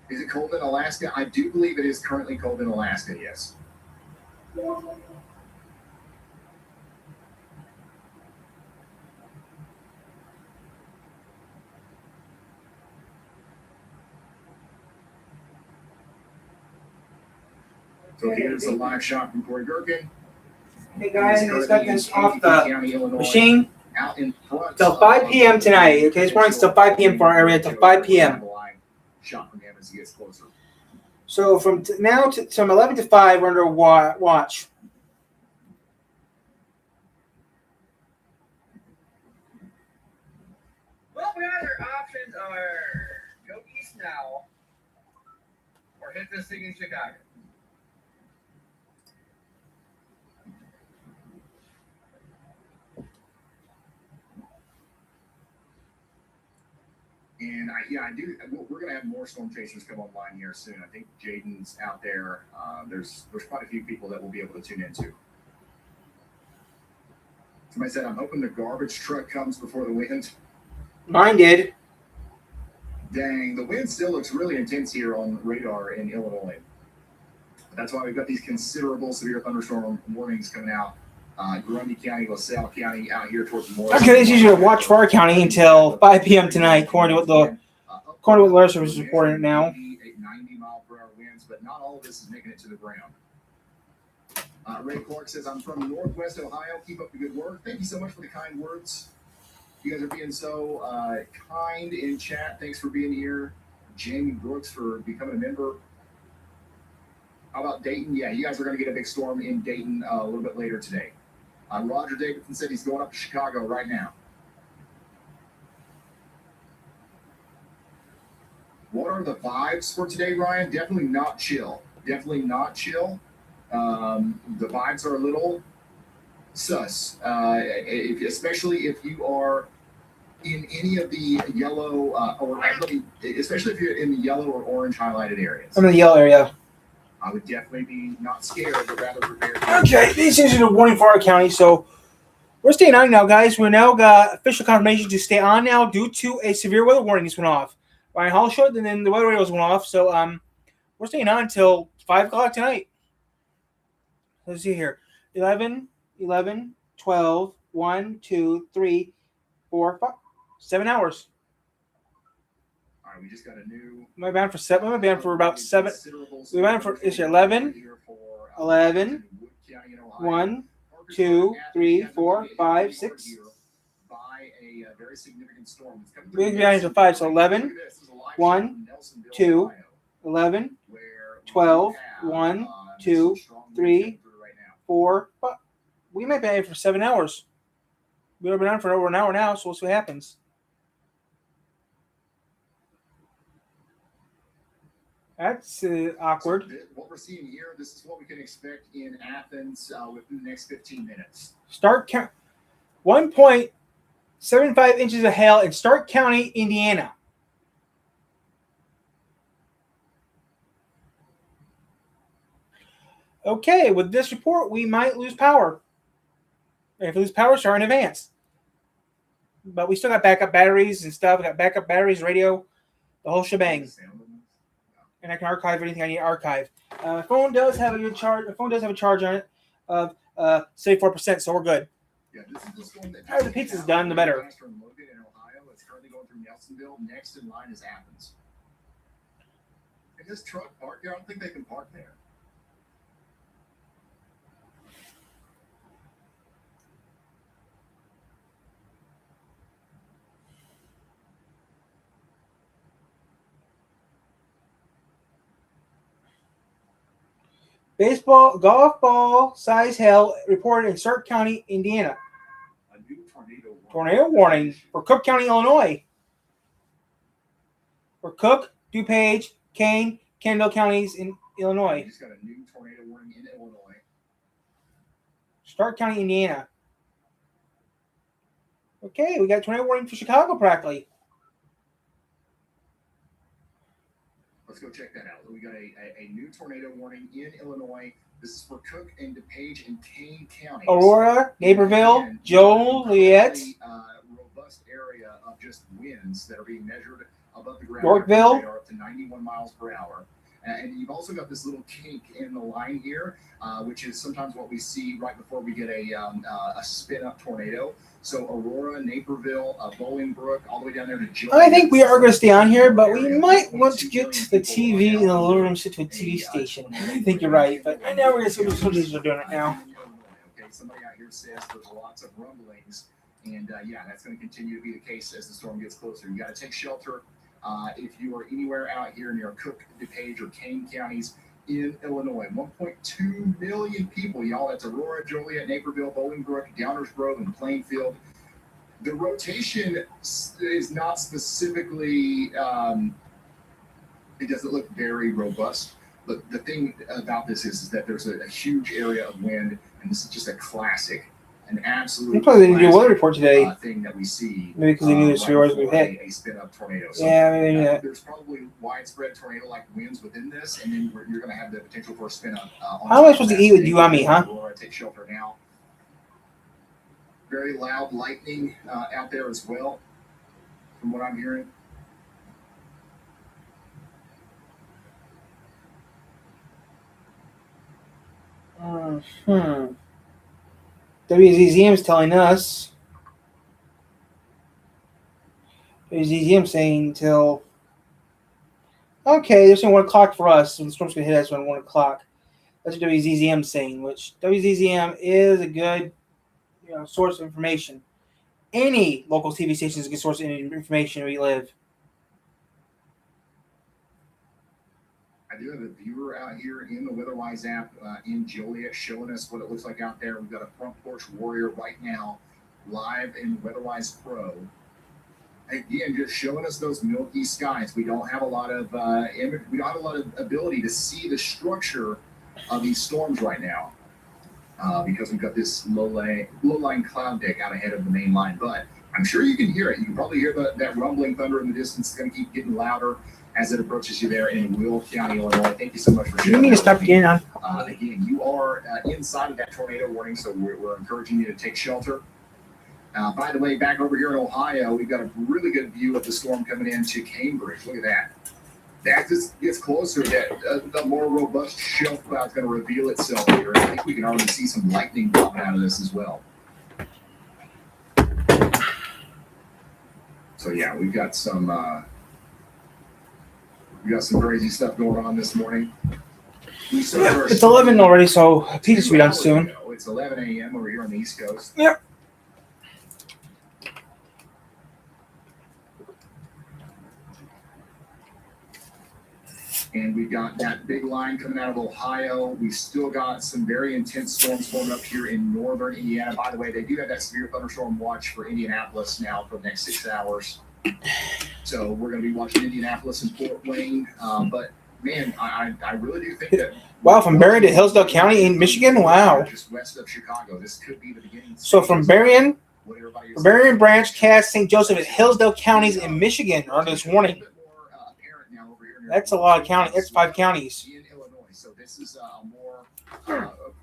Is it cold in Alaska? I do believe it is currently cold in Alaska, yes. So here's a live shot from Corey Gerken. Hey guys, I got this off the County, Illinois, machine out in front till 5 p.m. tonight. Okay, it's running till 5 p.m. for our area till 5 p.m. Shot from him as he gets closer. So from now to from 11 to 5, we're under watch. Well, our options are go east now or hit this thing in Chicago. And I do. We're going to have more storm chasers come online here soon. I think Jaden's out there. There's quite a few people that we'll be able to tune into. Somebody said, "I'm hoping the garbage truck comes before the wind." Mine did. Dang, the wind still looks really intense here on radar in Illinois. That's why we've got these considerable severe thunderstorm warnings coming out. Grundy County, LaSalle County, out here towards Morris. Okay, it's usually a watch for our county until 5 p.m. tonight, according to what the weather service is reporting now. 90-mile-per-hour winds, but not all of this is making it to the ground. Ray Clark says, "I'm from Northwest Ohio. Keep up the good work." Thank you so much for the kind words. You guys are being so kind in chat. Thanks for being here. Jamie Brooks for becoming a member. How about Dayton? Yeah, you guys are going to get a big storm in Dayton a little bit later today. Roger Davidson said he's going up to Chicago right now. What are the vibes for today, Ryan? Definitely not chill. Definitely not chill. The vibes are a little sus, especially if you are in any of the yellow, especially if you're in the yellow or orange highlighted areas. I'm in the yellow area. I would definitely be not scared, but rather prepared. Okay, this is a warning for our county, so we're staying on now, guys. We now got official confirmation to stay on now due to a severe weather warning. This went off. Ryan Hall showed, and then the weather radios went off. So we're staying on until 5 o'clock tonight. Let's see here. 11, 12, 1, 2, 3, 4, 5, 7 hours. All right, we just got a new. My band for 7. My band for about 7. We went for it's 11, 1, 2, 3, 4, 5, 6, a very significant storm. It's coming We'll through be on until 5, so 11, Look at this. This is a live 1, shot from Nelsonville, 2, Ohio, 11, where we 12, have, 1, some 2, strong winds 3, coming through right now. 4. But we might be on for 7 hours. We've been on for over an hour now, so we'll see what happens. That's awkward. So what we're seeing here, this is what we can expect in Athens within the next 15 minutes. Stark County, 1.75 inches of hail in Stark County, Indiana. Okay, with this report, we might lose power. If we lose power, start in advance. But we still got backup batteries and stuff. We got backup batteries, radio, the whole shebang. And I can archive anything I need to archive. My phone does have a good charge. My phone does have a charge on it of 74%, so we're good. Yeah, this is the storm that The pizza's done, the better. Pastor in Logan in Ohio. It's currently going through Nelsonville. Next in line is Athens. And this truck parked there. I don't think they can park there. Golf ball size hail reported in Stark County, Indiana. A new Tornado warning for Cook County, Illinois. For Cook, DuPage, Kane, Kendall counties in Illinois. We just got a new tornado warning in Illinois. Stark County, Indiana. Okay, we got a tornado warning for Chicago practically. Let's go check that out. We got a new tornado warning in Illinois. This is for Cook and DuPage and Kane counties. Aurora, Naperville, Joliet, robust area of just winds that are being measured above the ground. Yorkville. They are up to 91 miles per hour. And you've also got this little kink in the line here, which is sometimes what we see right before we get a spin-up tornado. So Aurora, Naperville, Bolingbrook, all the way down there to Joliet. I think we are going to stay on here, but we might want to get to the TV in the living room, sit to a TV station. I think you're right, but I know we're going to see what soldiers are doing right now. Okay, somebody out here says there's lots of rumblings, and yeah, that's going to continue to be the case as the storm gets closer. You got to take shelter if you are anywhere out here near Cook, DuPage, or Kane counties in Illinois. 1.2 million people, y'all. That's Aurora, Joliet, Naperville, Bolingbrook, Downers Grove, and Plainfield. The rotation is not specifically, it doesn't look very robust. But the thing about this is that there's a huge area of wind, and this is just a classic, an absolute. I thought they didn't do a weather report today. Thing that we see. Maybe because they knew the asteroids would hit. A spin-up tornado. So, yeah, maybe that. There's probably widespread tornado-like winds within this, and then you're going to have the potential for a spin-up. How am I supposed to eat with you on me, huh? Take shelter now. Very loud lightning out there as well, from what I'm hearing. WZZM is telling us. WZZM saying till. Okay, they're saying 1 o'clock for us, so the storm's going to hit us around 1 o'clock. That's what WZZM saying, which WZZM is a good source of information. Any local TV station is a good source of information where you live. I do have a viewer out here in the WeatherWise app in Joliet showing us what it looks like out there. We've got a front porch warrior right now live in WeatherWise Pro. Again, just showing us those milky skies. We don't have a lot of ability to see the structure of these storms right now because we've got this low-lying cloud deck out ahead of the main line. But I'm sure you can hear it. You can probably hear that rumbling thunder in the distance. It's going to keep getting louder as it approaches you there in Will County, Illinois. Thank you so much for sharing. You need to stop getting on. Again, you are inside of that tornado warning, so we're encouraging you to take shelter. By the way, back over here in Ohio, we've got a really good view of the storm coming into Cambridge. Look at that. That just gets closer. That the more robust shelf cloud is going to reveal itself here. I think we can already see some lightning coming out of this as well. So yeah, we've got some crazy stuff going on this morning. It's 11 already, so pizza should be done soon. It's 11 a.m. over here on the East Coast. Yep. And we've got that big line coming out of Ohio. We've still got some very intense storms forming up here in northern Indiana. By the way, they do have that severe thunderstorm watch for Indianapolis now for the next 6 hours. So we're going to be watching Indianapolis and Fort Wayne. But man, I really do think that. Wow, from Berrien to Hillsdale County in Michigan? Wow. Just west of Chicago. This could be the beginning. So from Berrien Branch, Cass, St. Joseph, and Hillsdale counties in Michigan are under this warning. That's a lot of counties. That's 5 counties. In Illinois. So this is a more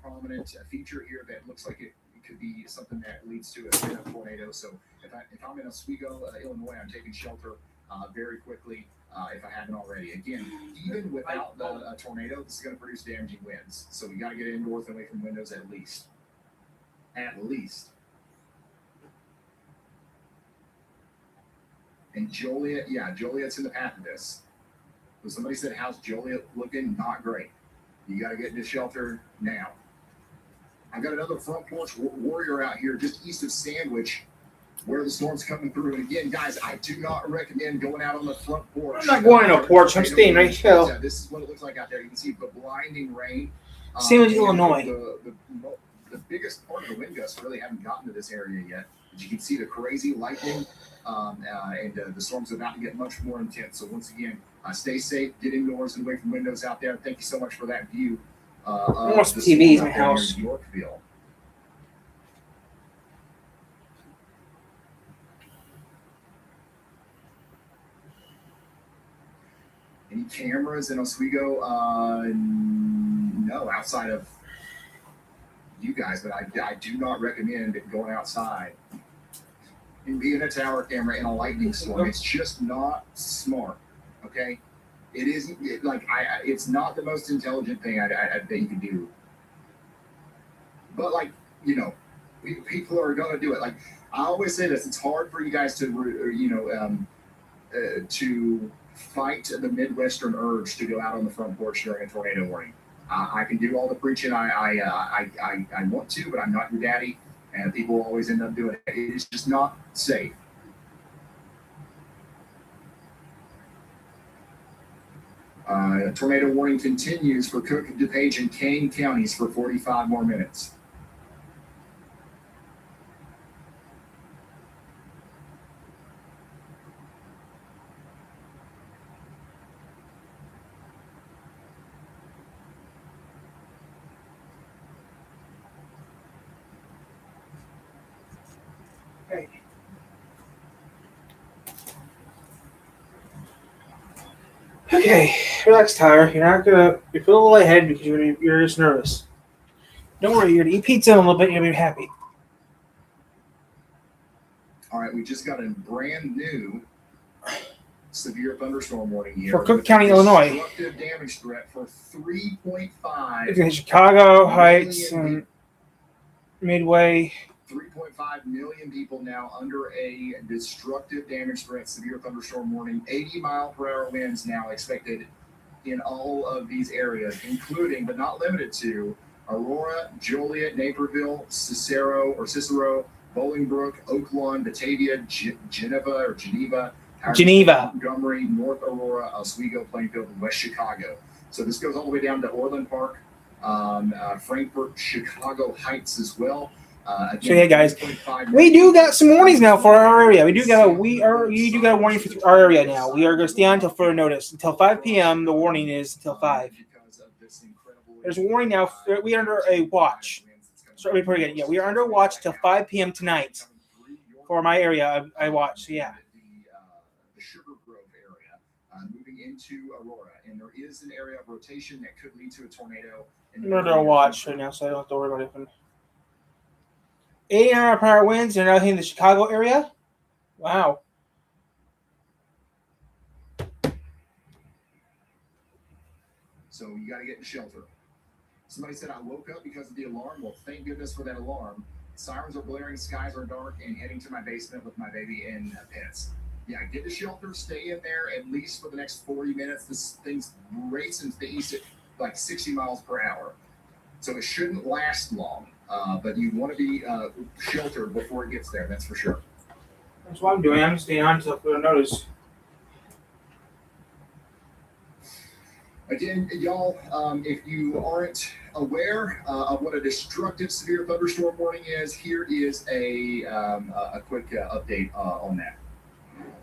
prominent feature here that looks like it could be something that leads to a tornado. So if I'm in Oswego, Illinois, I'm taking shelter very quickly if I haven't already. Again, even without the tornado, this is going to produce damaging winds. So we got to get indoors and away from windows at least. At least. And Joliet, Joliet's in the path of this. So somebody said, how's Joliet looking? Not great. You got to get into shelter now. I've got another front porch warrior out here just east of Sandwich where the storm's coming through. And again, guys, I do not recommend going out on the front porch. I'm not going to a porch. I'm staying right here. This is what it looks like out there. You can see the blinding rain. Sandwich, Illinois. The biggest part of the wind gusts really haven't gotten to this area yet. But you can see the crazy lightning. And the storm's about to get much more intense. So once again, stay safe, get indoors and away from windows out there. Thank you so much for that view. Almost TVs in my house. Yorkville. Any cameras in Oswego? No, outside of you guys, but I do not recommend going outside and being a tower camera in a lightning storm. It's just not smart. Okay, it isn't it's not the most intelligent thing that you can do. But people are gonna do it. Like I always say this, it's hard for you guys to to fight the Midwestern urge to go out on the front porch during a tornado warning. I can do all the preaching I want to, but I'm not your daddy. And people always end up doing it. It's just not safe. Tornado warning continues for Cook, DuPage, and Kane counties for 45 more minutes. Okay, relax, Tyler. You feel a little lightheaded because you're just nervous. Don't worry, you're gonna eat pizza in a little bit. You'll be happy. All right, we just got a brand new severe thunderstorm warning here For Cook County, Illinois. Destructive damage threat for 3.5. It's in Chicago Heights and Midway. 3.5 million people now under a destructive damage threat, severe thunderstorm warning. 80-mile-per-hour winds now expected in all of these areas, including but not limited to Aurora, Joliet, Naperville, Cicero, Bolingbrook, Oak Lawn, Batavia, Geneva, Montgomery, North Aurora, Oswego, Plainfield, and West Chicago. So this goes all the way down to Orland Park, Frankfort, Chicago Heights as well. So yeah, guys, we do got some warnings now for our area. We do got a warning for our area now. We are going to stay on until further notice until 5 p.m. The warning is until 5. There's a warning now. We are under a watch. So let me put it again. Yeah, we are under a watch till 5 p.m. tonight for my area. I watch. So yeah. The Sugar Grove area, moving into Aurora, and there is an area of rotation that could lead to a tornado. I'm under a watch right now, so I don't have to worry about it. 80-mile-per-hour winds and another thing in the Chicago area. Wow. So you got to get in shelter. Somebody said, I woke up because of the alarm. Well, thank goodness for that alarm. Sirens are blaring, skies are dark, and heading to my basement with my baby and pets. Yeah, get to shelter, stay in there at least for the next 40 minutes. This thing's racing to the east at like 60 miles per hour. So it shouldn't last long. But you want to be sheltered before it gets there, that's for sure. That's what I'm doing. I'm staying on until further notice. again, y'all, if you aren't aware of what a destructive severe thunderstorm warning is, here is a quick update on that.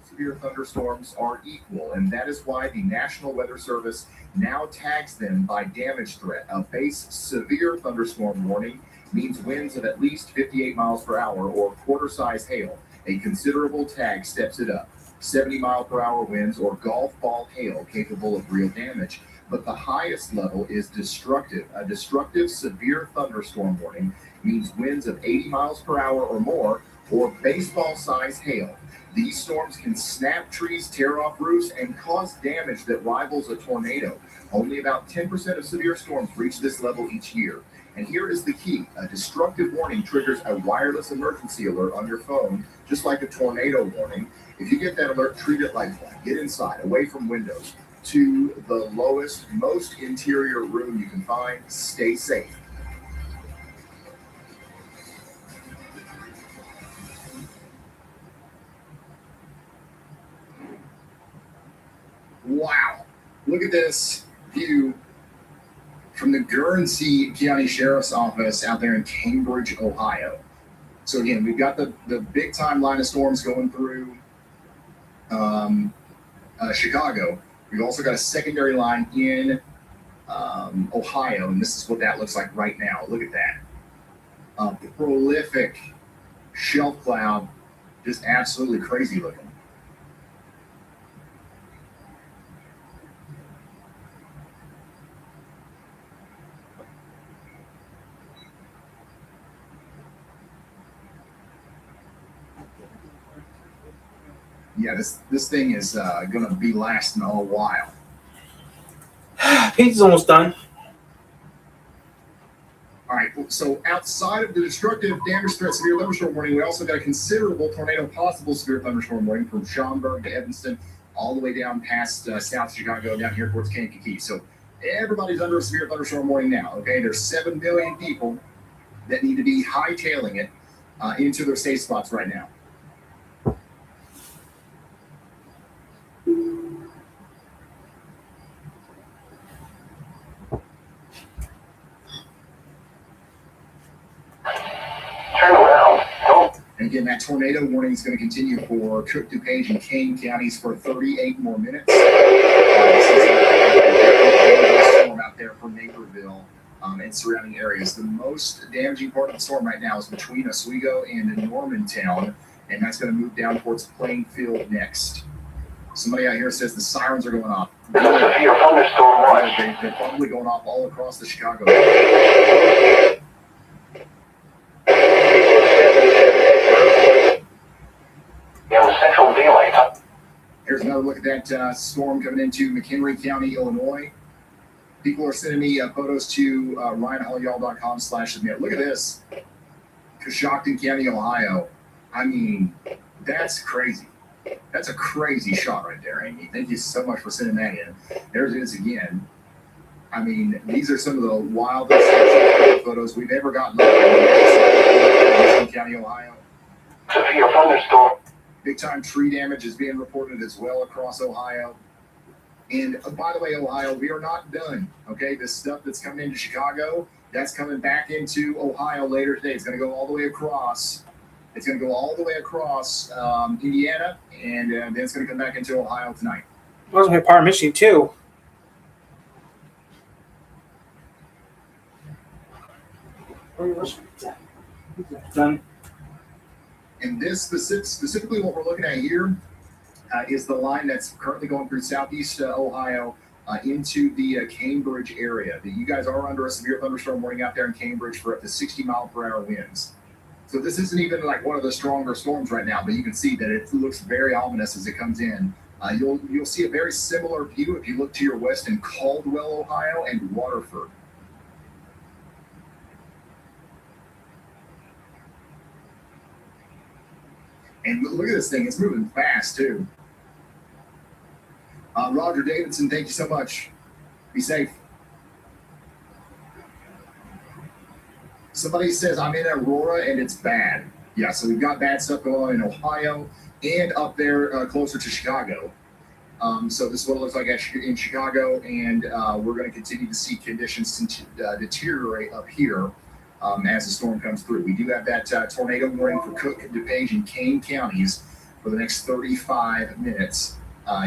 Severe thunderstorms are equal, and that is why the National Weather Service now tags them by damage threat. A base severe thunderstorm warning means winds of at least 58 miles per hour or quarter-size hail. A considerable tag steps it up. 70-mile-per-hour winds or golf ball hail capable of real damage. But the highest level is destructive. A destructive severe thunderstorm warning means winds of 80 miles per hour or more or baseball-sized hail. These storms can snap trees, tear off roofs, and cause damage that rivals a tornado. Only about 10% of severe storms reach this level each year. And here is the key. A destructive warning triggers a wireless emergency alert on your phone, just like a tornado warning. If you get that alert, treat it like one. Get inside, away from windows, to the lowest, most interior room you can find. Stay safe. Wow. Look at this view from the Guernsey County Sheriff's Office out there in Cambridge, Ohio. So again, we've got the big time line of storms going through Chicago. We've also got a secondary line in Ohio, and this is what that looks like right now. Look at that. Prolific shelf cloud, just absolutely crazy looking. Yeah, this thing is going to be lasting a while. Pizza's almost done. All right, so outside of the destructive damage threat severe thunderstorm warning, we also got a considerable tornado possible severe thunderstorm warning from Schaumburg to Evanston, all the way down past South Chicago, down here towards Kankakee. So everybody's under a severe thunderstorm warning now, okay? There's 7 million people that need to be hightailing it into their safe spots right now. Turn around. Don't. And again, that tornado warning is going to continue for Cook, DuPage, and Kane counties for 38 more minutes. This is a storm out there from Naperville and surrounding areas. The most damaging part of the storm right now is between Oswego and Normantown, and that's going to move down towards Plainfield next. Somebody out here says the sirens are going off. This is a severe thunderstorm warning. They're probably going off all across the Chicago area. In the Central Daylight Time. Here's another look at that storm coming into McHenry County, Illinois. People are sending me photos to ryanhollyyall.com/submit. Look at this. Coshocton County, Ohio. I mean, that's crazy. That's a crazy shot right there, Amy. Thank you so much for sending that in. There it is again. I mean, these are some of the wildest photos we've ever gotten in County, Ohio. Severe thunderstorm. Big time tree damage is being reported as well across Ohio. And by the way, Ohio, we are not done. Okay, this stuff that's coming into Chicago, that's coming back into Ohio later today. It's going to go all the way across. It's going to go all the way across Indiana, and then it's going to come back into Ohio tonight. It was my part of Michigan too. Done. And this specifically what we're looking at here is the line that's currently going through southeast Ohio into the Cambridge area. You guys are under a severe thunderstorm warning out there in Cambridge for up to 60-mile-per-hour winds. So this isn't even like one of the stronger storms right now, but you can see that it looks very ominous as it comes in. You'll see a very similar view if you look to your west in Caldwell, Ohio, and Waterford. And look at this thing. It's moving fast, too. Roger Davidson, thank you so much. Be safe. Somebody says, I'm in Aurora, and it's bad. Yeah, so we've got bad stuff going on in Ohio and up there closer to Chicago. So this is what it looks like in Chicago, and we're going to continue to see conditions deteriorate up here as the storm comes through. We do have that tornado warning for Cook, DuPage, and Kane counties for the next 35 minutes.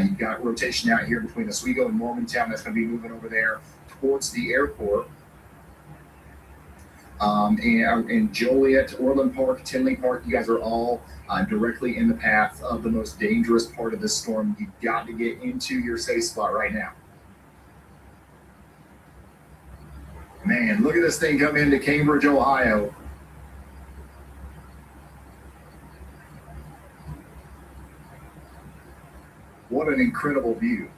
You've got rotation out here between Oswego and Morgantown that's going to be moving over there towards the airport. And Joliet, Orland Park, Tinley Park, you guys are all directly in the path of the most dangerous part of this storm. You've got to get into your safe spot right now. Man, look at this thing come into Cambridge, Ohio. What an incredible view.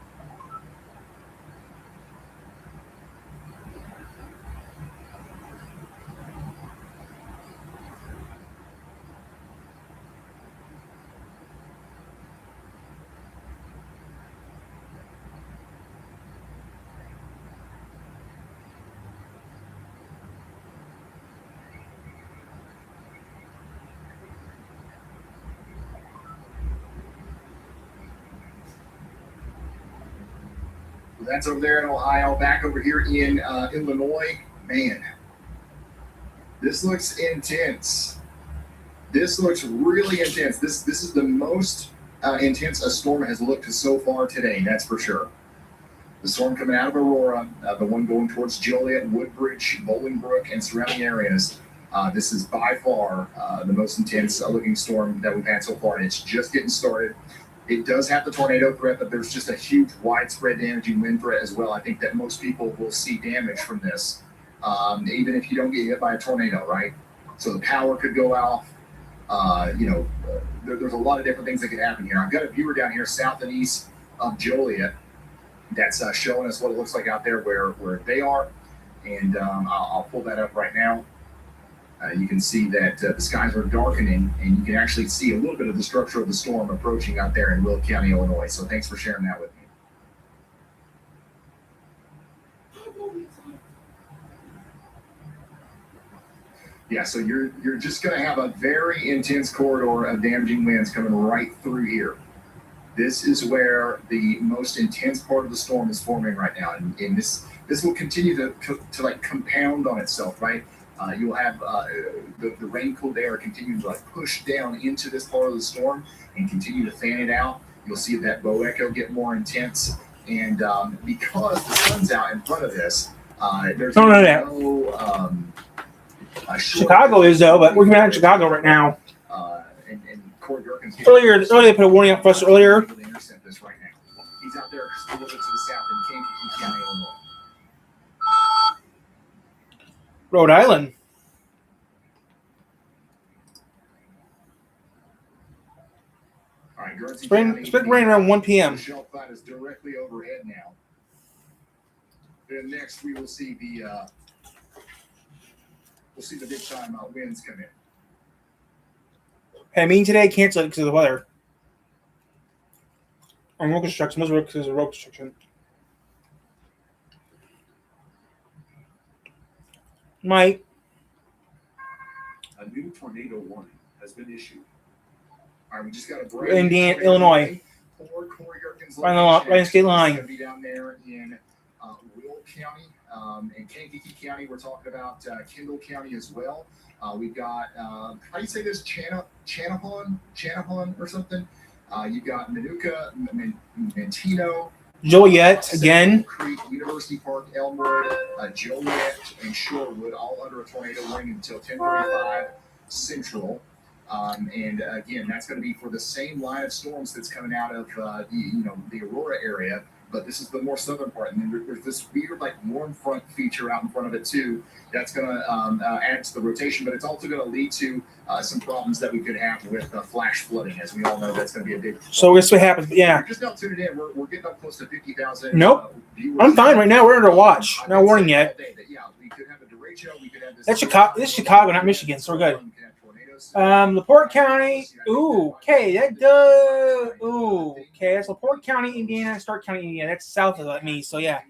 That's over there in Ohio. Back over here in Illinois. Man, this looks intense. This looks really intense. This is the most intense a storm has looked so far today, that's for sure. The storm coming out of Aurora, the one going towards Joliet, Woodbridge, Bolingbrook, and surrounding areas. This is by far the most intense looking storm that we've had so far, and it's just getting started. It does have the tornado threat, but there's just a huge widespread damaging wind threat as well. I think that most people will see damage from this, even if you don't get hit by a tornado, right? So the power could go off. There's a lot of different things that could happen here. I've got a viewer down here south and east of Joliet that's showing us what it looks like out there where they are, and I'll pull that up right now. You can see that the skies are darkening, and you can actually see a little bit of the structure of the storm approaching out there in Will County, Illinois. So thanks for sharing that with me. Yeah, so you're just going to have a very intense corridor of damaging winds coming right through here. This is where the most intense part of the storm is forming right now, and this will continue to like compound on itself, right? You'll have the rain-cooled air continue to like push down into this part of the storm and continue to fan it out. You'll see that bow echo get more intense, and because the sun's out in front of this, there's no Chicago is though, but we're coming out of Chicago right now. Earlier they put a warning out for us earlier. He's out there a little bit to the south in Kankakee County, Illinois. Rhode Island. All right, Expect rain around 1 p.m. The shelf cloud is directly overhead now. Then next we will see the big time winds come in. Hey, meeting today canceled because of the weather. On road construction, most road because of road construction. Mike. A new tornado warning has been issued. All right, we just got a break. Indiana, Illinois. Right in state line. Going to be down there in Will County and Kankakee County. We're talking about Kendall County as well. We've got, how do you say this? Channahon or something. You've got Manuka, Mantino, Joliet again. Creek, University Park, Elmwood, Joliet, and Shorewood, all under a tornado warning until 10:45 Central. And again, that's going to be for the same line of storms that's coming out of the Aurora area. But this is the more southern part, and then there's this weird like warm front feature out in front of it too. That's going to add to the rotation, but it's also going to lead to some problems that we could have with flash flooding, as we all know. That's going to be a big. So this what happens. Yeah. If you're just not tuned in. We're getting up close to 50,000. Nope. Viewers. I'm fine right now. We're under watch. No warning yet. Yeah, we could have a derecho. We could have this. That's Chicago. This is Chicago, not Michigan. So we're good. LaPorte County. Ooh, okay. That does. Ooh, okay. That's LaPorte County, Indiana. Stark County, Indiana. That's south of me. So yeah.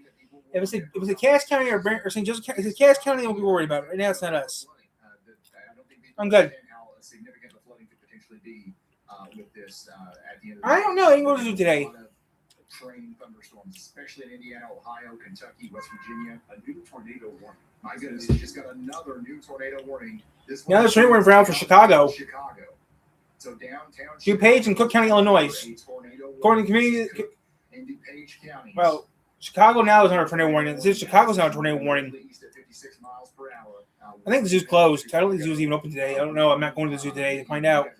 If it's a Cass County or St. Joseph County, if it's Cass County, we'll be worried about it. Right now, it's not us. I'm good. I don't know. I didn't go to do today. train thunderstorms, especially in Indiana, Ohio, Kentucky, West Virginia. A new tornado warning. My goodness, we just got another new tornado warning. This Yeah, there's a tornado warning for Chicago. So downtown DuPage and Cook County, Illinois. According to community, in DuPage County. Well, Chicago now is under a tornado warning. Chicago's now a tornado warning. I think the zoo's closed. I don't think the zoo's even open today. I don't know. I'm not going to the zoo today to find out. I've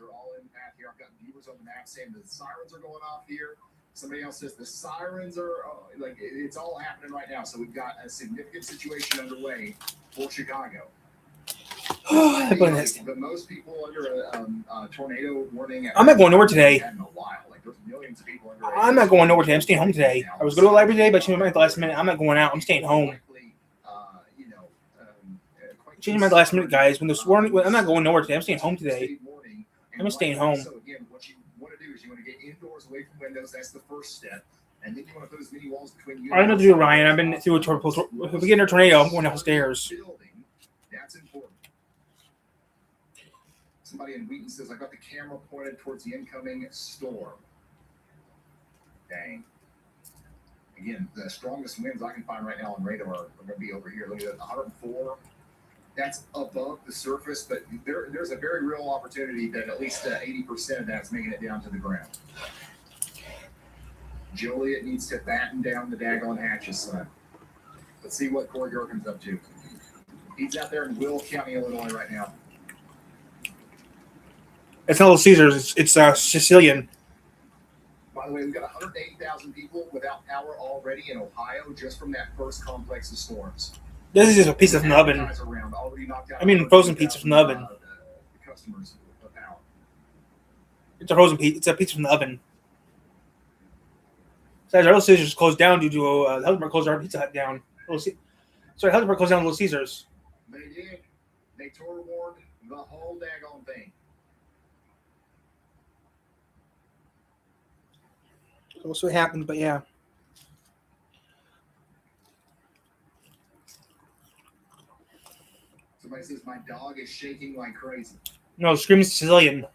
got viewers on the map saying the sirens are going off here. Somebody else says the sirens are like it's all happening right now. So we've got a significant situation underway for Chicago. But most people under a tornado warning. I'm not going nowhere today. Like there's millions of people under. I'm not going nowhere today. I'm staying home today. I was going to the library today, but changed my mind at the last minute. I'm not going out. I'm staying home. Changing my last minute, guys. When this warning, I'm not going nowhere today. I'm staying home today. I'm staying home. So again, what you want to do is you want to get indoors, away from windows. That's the first step, and then you want to put as many walls between you. I don't know what to do, Ryan. I've been through a tornado. If we get in a tornado, I'm going downstairs. That's important. Somebody in Wheaton says, I got the camera pointed towards the incoming storm. Dang. Again, the strongest winds I can find right now on radar are going to be over here. Look at that, 104. That's above the surface, but there's a very real opportunity that at least 80% of that's making it down to the ground. Joliet needs to batten down the daggone hatches, son. Let's see what Corey Gerken's up to. He's out there in Will County, Illinois right now. It's not Little Caesars. It's Sicilian. By the way, we've got 180,000 people without power already in Ohio just from that first complex of storms. This is just a pizza from the oven. I mean, frozen pizza from the oven. It's a frozen pizza. It's a pizza from the oven. Besides, our Little Caesars closed down due to Heldenberg closed our Pizza Hut down. Heldenberg closed down Little Caesars. They did. They warned the whole daggone thing. We'll see what happens, but yeah. Somebody says my dog is shaking like crazy. No, screaming Sicilian.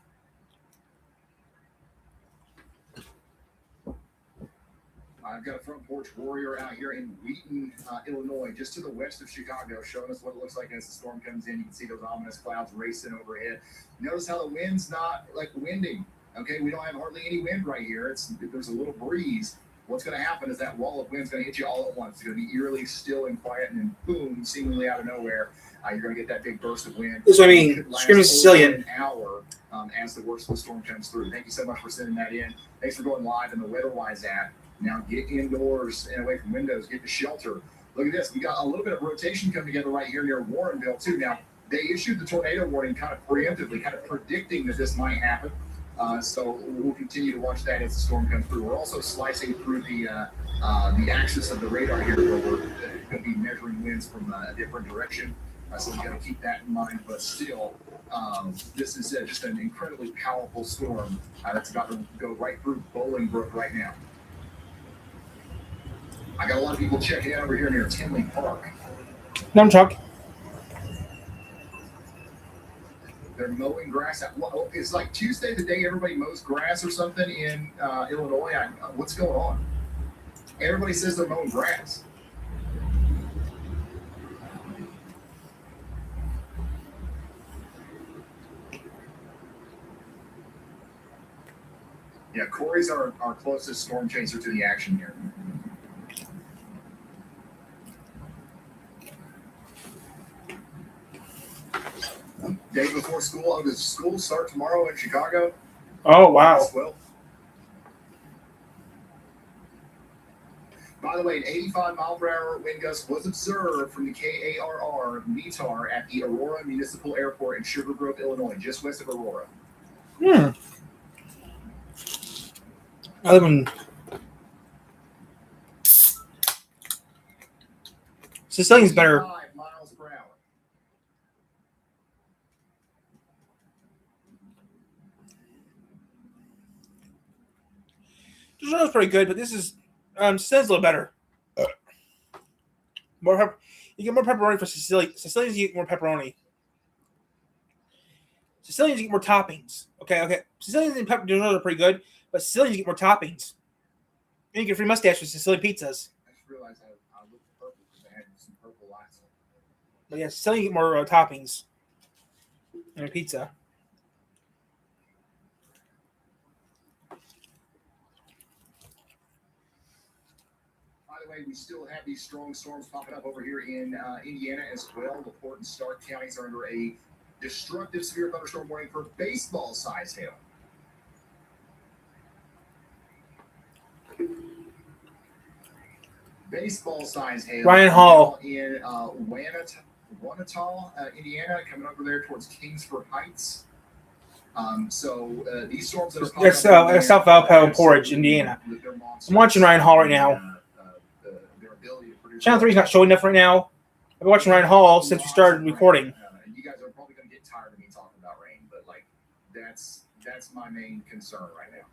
I've got a front porch warrior out here in Wheaton, Illinois, just to the west of Chicago, showing us what it looks like as the storm comes in. You can see those ominous clouds racing overhead. Notice how the wind's not like winding. Okay, we don't have hardly any wind right here. There's a little breeze. What's going to happen is that wall of wind's going to hit you all at once. It's going to be eerily still and quiet, and then boom, seemingly out of nowhere, you're going to get that big burst of wind. That's what I mean. Screaming Sicilian. An hour as the worst of the storm comes through. Thank you so much for sending that in. Thanks for going live in the weather-wise app. Now get indoors and away from windows. Get to shelter. Look at this. We got a little bit of rotation coming together right here near Warrenville, too. Now, they issued the tornado warning kind of preemptively, kind of predicting that this might happen. So we'll continue to watch that as the storm comes through. We're also slicing through the axis of the radar here, where we're going to be measuring winds from a different direction. So we've got to keep that in mind. But still, this is just an incredibly powerful storm that's about to go right through Bolingbrook right now. I got a lot of people checking out over here near Tinley Park. No, Chuck. They're mowing grass. It's like Tuesday, the day everybody mows grass or something in Illinois. What's going on? Everybody says they're mowing grass. Yeah, Corey's our closest storm chaser to the action here. Day before school. Oh, does school start tomorrow in Chicago? Oh, wow. Well, by the way, an 85-mile-per-hour wind gust was observed from the KARR METAR at the Aurora Municipal Airport in Sugar Grove, Illinois, just west of Aurora. I live in Sicilian's better. 5 miles per hour. This one's pretty good, but this is Sicilian's a little better. You get more pepperoni for Sicilian. Sicilians you get more pepperoni. Sicilians you get more toppings. Okay. Sicilians and pepperoni are pretty good, but Sicilians you get more toppings. And you get free mustaches to silly pizzas. I just realized I looked purple because I had some purple lights on. But yeah, Silly get more toppings in a pizza. By the way, we still have these strong storms popping up over here in Indiana as well. LaPorte and Stark counties are under a destructive severe thunderstorm warning for baseball-sized hail. Baseball-sized hail. Ryan Hall in Wanatah, Indiana, coming over there towards Kingsford Heights. These storms that are popping That's up in South Valpo, Porridge, Indiana. I'm watching Ryan Hall right now. Their ability to produce Channel 3 is not showing enough right now. I've been watching Ryan Hall since we started recording. You guys are probably going to get tired of me talking about rain, but like that's my main concern right now.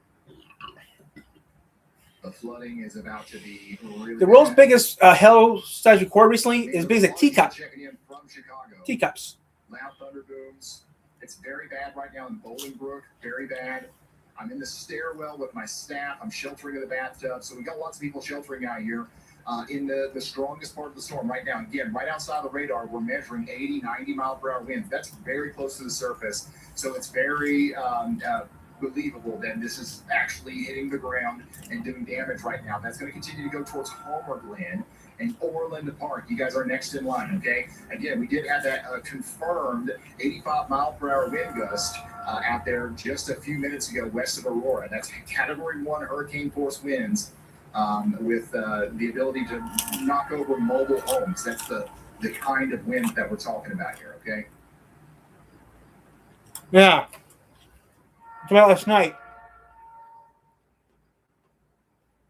The flooding is about to be really The world's bad. biggest hail size recorded recently is as big as a teacup. Checking in from Chicago. Teacups. Loud thunder booms. It's very bad right now in Bolingbrook. Very bad. I'm in the stairwell with my staff. I'm sheltering in the bathtub. So we got lots of people sheltering out here in the strongest part of the storm right now. Again, right outside the radar, we're measuring 80, 90 mile per hour winds. That's very close to the surface. So it's very believable that this is actually hitting the ground and doing damage right now. That's going to continue to go towards Homer Glen and Orland Park. You guys are next in line, okay? Again, we did have that confirmed 85 mile per hour wind gust out there just a few minutes ago west of Aurora. That's Category 1 hurricane force winds with the ability to knock over mobile homes. That's the kind of wind that we're talking about here, okay? Yeah. Tell me about last night.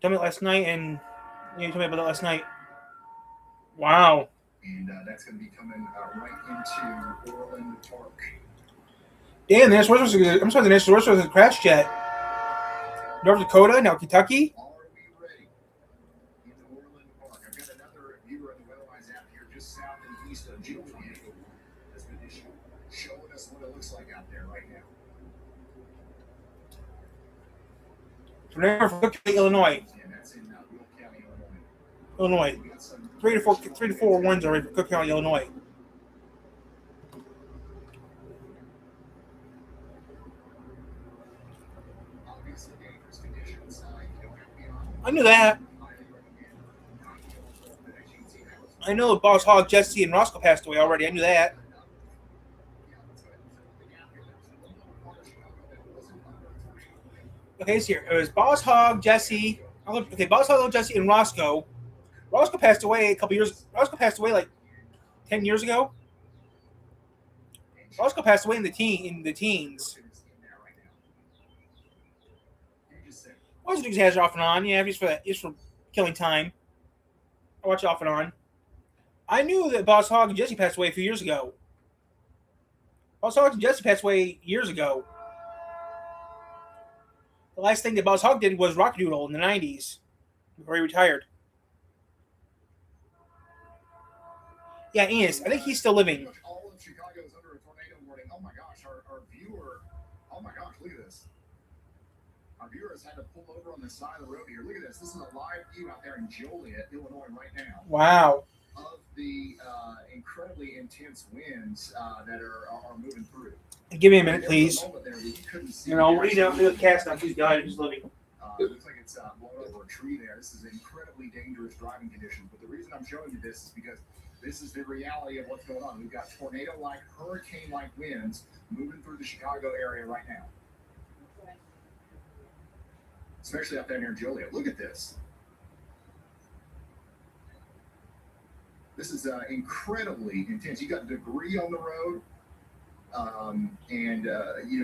Tell me last night, and you told me about that last night. Wow. And that's going to be coming right into Orland Park. Damn, I'm surprised the National Forest was a crash jet. North Dakota, now Kentucky. Are we ready? In Orland Park. I've got another viewer in the Weatherwise app here just south and east of Julian. That's been showing us what it looks like out there right now. From Cook County, Illinois. And that's in Will County, Illinois. Illinois. We got some 3 to 4 winds already for Cook County, Illinois. obviously dangerous conditions. You don't have to be on. I knew that. I know Boss Hog, Jesse, and Roscoe passed away already. I knew that. Okay, it's here. It was Boss Hog, Jesse. Okay, Boss Hog, Jesse, and Roscoe. Roscoe passed away a couple years. Roscoe passed away like 10 years ago. Roscoe passed away in the teens. Watch the has it off and on. Yeah, just for killing time. I watch it off and on. I knew that Boss Hog and Jesse passed away a few years ago. Boss Hog and Jesse passed away years ago. The last thing that Boss Hog did was Rockadoodle in the 90s before he retired. Yeah, Enos. I think he's still living. All of Chicago is under a tornado warning. Oh my gosh, our viewer. Oh my gosh, look at this. Our viewers had to pull over on the side of the road here. Look at this. This is a live view out there in Joliet, Illinois, right now. Wow. Of the incredibly intense winds that are moving through. Give me a minute, please. You know, we don't do the cast on who's died, who's living. It looks like it's blown over a tree there. This is incredibly dangerous driving conditions. But the reason I'm showing you this is because this is the reality of what's going on. We've got tornado-like, hurricane-like winds moving through the Chicago area right now. Especially out there near Joliet. Look at this. This is incredibly intense. You got debris on the road.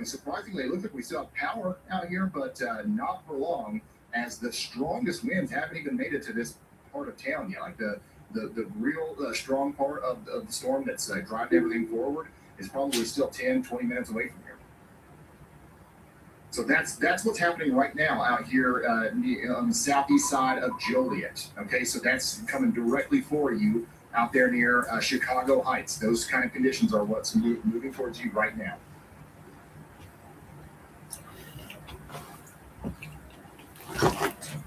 Surprisingly, it looks like we still have power out here, but not for long, as the strongest winds haven't even made it to this part of town yet. Like the real strong part of the storm that's driving everything forward is probably still 10, 20 minutes away from here. So that's what's happening right now out here on the southeast side of Joliet. Okay, so that's coming directly for you out there near Chicago Heights. Those kind of conditions are what's moving towards you right now.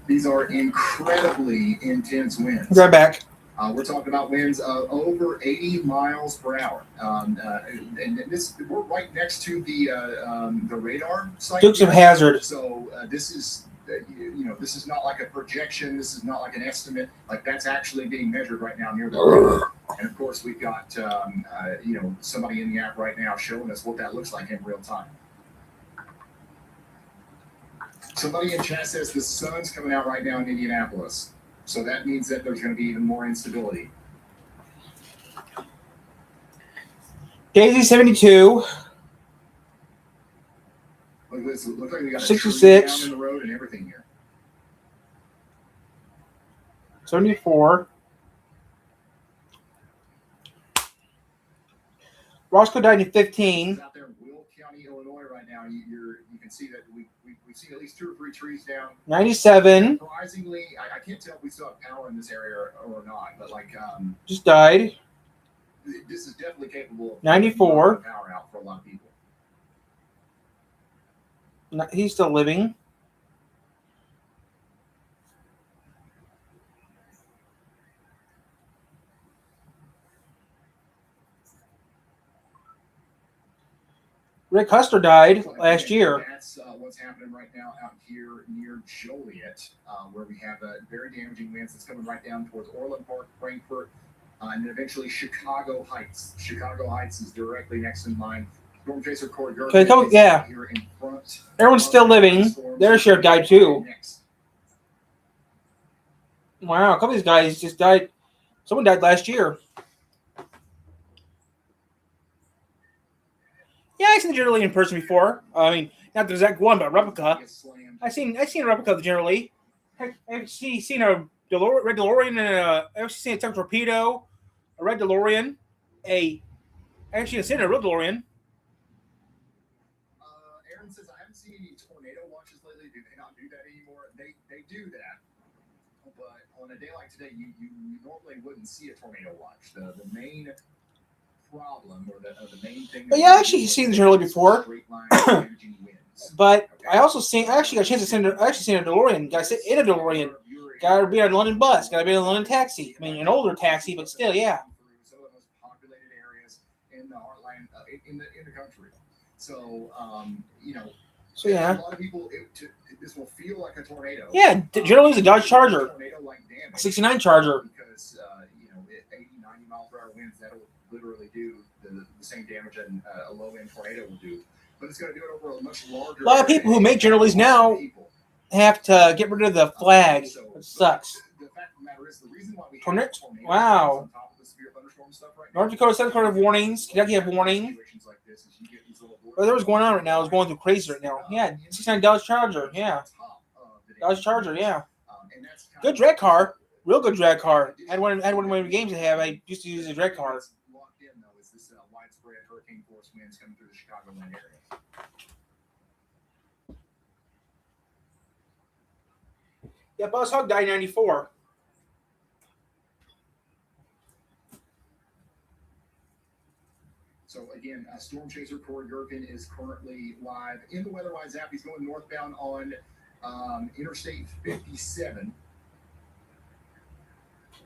These are incredibly intense winds. Right back. We're talking about winds of over 80 miles per hour. And this, we're right next to the radar site. Dukes of Hazzard. So this is, this is not like a projection. This is not like an estimate. Like that's actually being measured right now near the radar. And of course, we've got, somebody in the app right now showing us what that looks like in real time. Somebody in chat says the sun's coming out right now in Indianapolis. So that means that there's going to be even more instability. Daisy 72. Look, looks like we got a 66. tree down in the road and everything here. 74. Roscoe died in 15. Out there in Will County, Illinois, right now, you can see that we've seen at least 2 or 3 trees down. 97. Surprisingly, I can't tell if we still have power in this area or not, but Just died. This is definitely capable of 94. Power out for a lot of people. He's still living. Rick Huster died last year. That's what's happening right now out here near Joliet, where we have very damaging winds that's coming right down towards Orland Park, Frankfurt, and then eventually Chicago Heights. Chicago Heights is directly next in line. Storm Chaser Corey Gergen yeah. here in front. Everyone's still living. Their sheriff died too. Wow, a couple of these guys just died. Someone died last year. Yeah, I've seen the Generally in person before. I mean, not the exact one, but a replica. I've seen a replica of the Generally. I've seen a red DeLorean and I've actually seen a tank torpedo, a red DeLorean, I've actually seen a real DeLorean. Aaron says, I haven't seen any tornado watches lately. Do they not do that anymore? They do that. But on a day like today, you normally wouldn't see a tornado watch. The main problem or the main thing. But yeah, I actually seen the Generally before. But I also got a chance to seen a DeLorean. Got to sit in a DeLorean. Got to be on a London bus. Got to be on a London taxi. I mean, an older taxi, but still, yeah. Some of the most populated areas in the heartland in the country. So So yeah. A lot of people, this will feel like a tornado. Yeah, Generally is a Dodge Charger, 69 Charger. Because 80, 90 mile per hour winds, that'll literally do the same damage that a low end tornado will do. But it's going to do it over a much larger. A lot of people who make Generallys now have to get rid of the flag. It sucks. The fact of the matter is, the reason why we Tornado. Wow. North Dakota, South Dakota have warnings. Kentucky have warning. Whatever was going on right now is going through crazy right now. Yeah, 69 Dodge Charger. Yeah, Dodge Charger. Yeah, good drag car. Real good drag car. I had one of the games I have. I used to use a drag car. Locked in though is this widespread hurricane force winds coming through the Chicagoland area. Yeah, Buzz Hug died in 94. So again, Storm Chaser Corey Gergen is currently live in the WeatherWise app. He's going northbound on Interstate 57.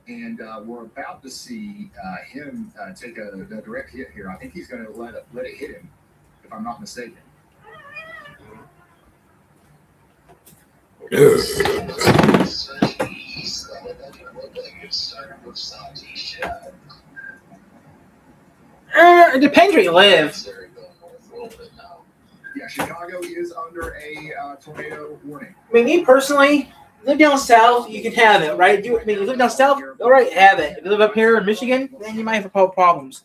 And we're about to see him take a direct hit here. I think he's going to let it hit him, if I'm not mistaken. It depends where you live. Yeah, Chicago is under a tornado warning. I mean, me personally, live down south, you can have it, right? You live down south, all right, have it. If you live up here in Michigan, then you might have problems.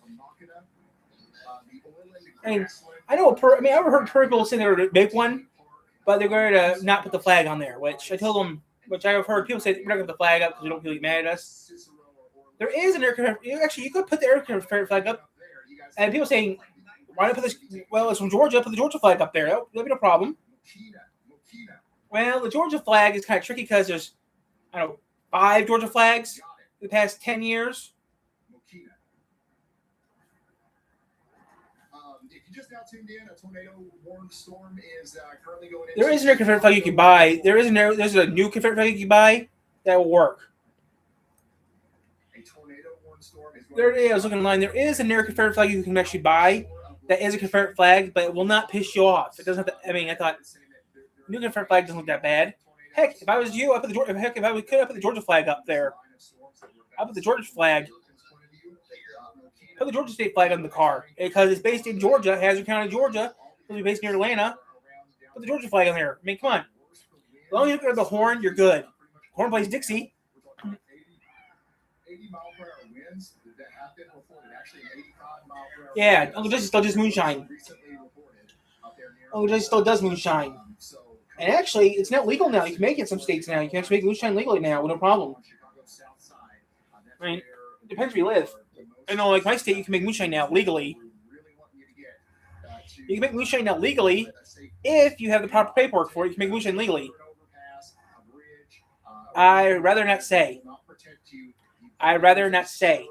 I mean, I've ever heard people say they were to make one, but they're going to not put the flag on there, which I told them, which I've heard people say, we're not going to put the flag up because we don't feel mad at us. There is an aircraft, actually, you could put the aircraft flag up, and people saying, why not put this, well, it's from Georgia, put the Georgia flag up there. That'll be no problem. Well, the Georgia flag is kind of tricky because there's, 5 Georgia flags in the past 10 years. just now tuned in, a tornado warned storm is currently going in. There is a new Confederate flag you can buy. There's a new Confederate flag you can buy that will work. A tornado warned storm is going There it is. I was looking online. There is a new Confederate flag you can actually buy. That is a Confederate flag, but it will not piss you off. It doesn't have to, I mean, I thought new Confederate flag doesn't look that bad. Heck, if I was you, I put the Georgia. Heck, if I could, I put the Georgia flag up there. I put the Georgia flag. Put the Georgia state flag on the car because it's based in Georgia, Hazard County, Georgia. It'll be based near Atlanta. Put the Georgia flag on there. I mean, come on. As long as you get the horn, you're good. Horn plays Dixie. 80 mile per hour winds that have been reported. Actually, 85 mile per hour. Yeah, Uncle Jesse still does moonshine. Uncle Jesse still does moonshine. And actually, it's not legal now. You can make it in some states now. You can actually make moonshine legally now with no problem. I mean, it depends where you live. I know, like my state, you can make moonshine now legally. You can make moonshine now legally if you have the proper paperwork for it. You can make moonshine legally. I'd rather not say. I'd rather not say.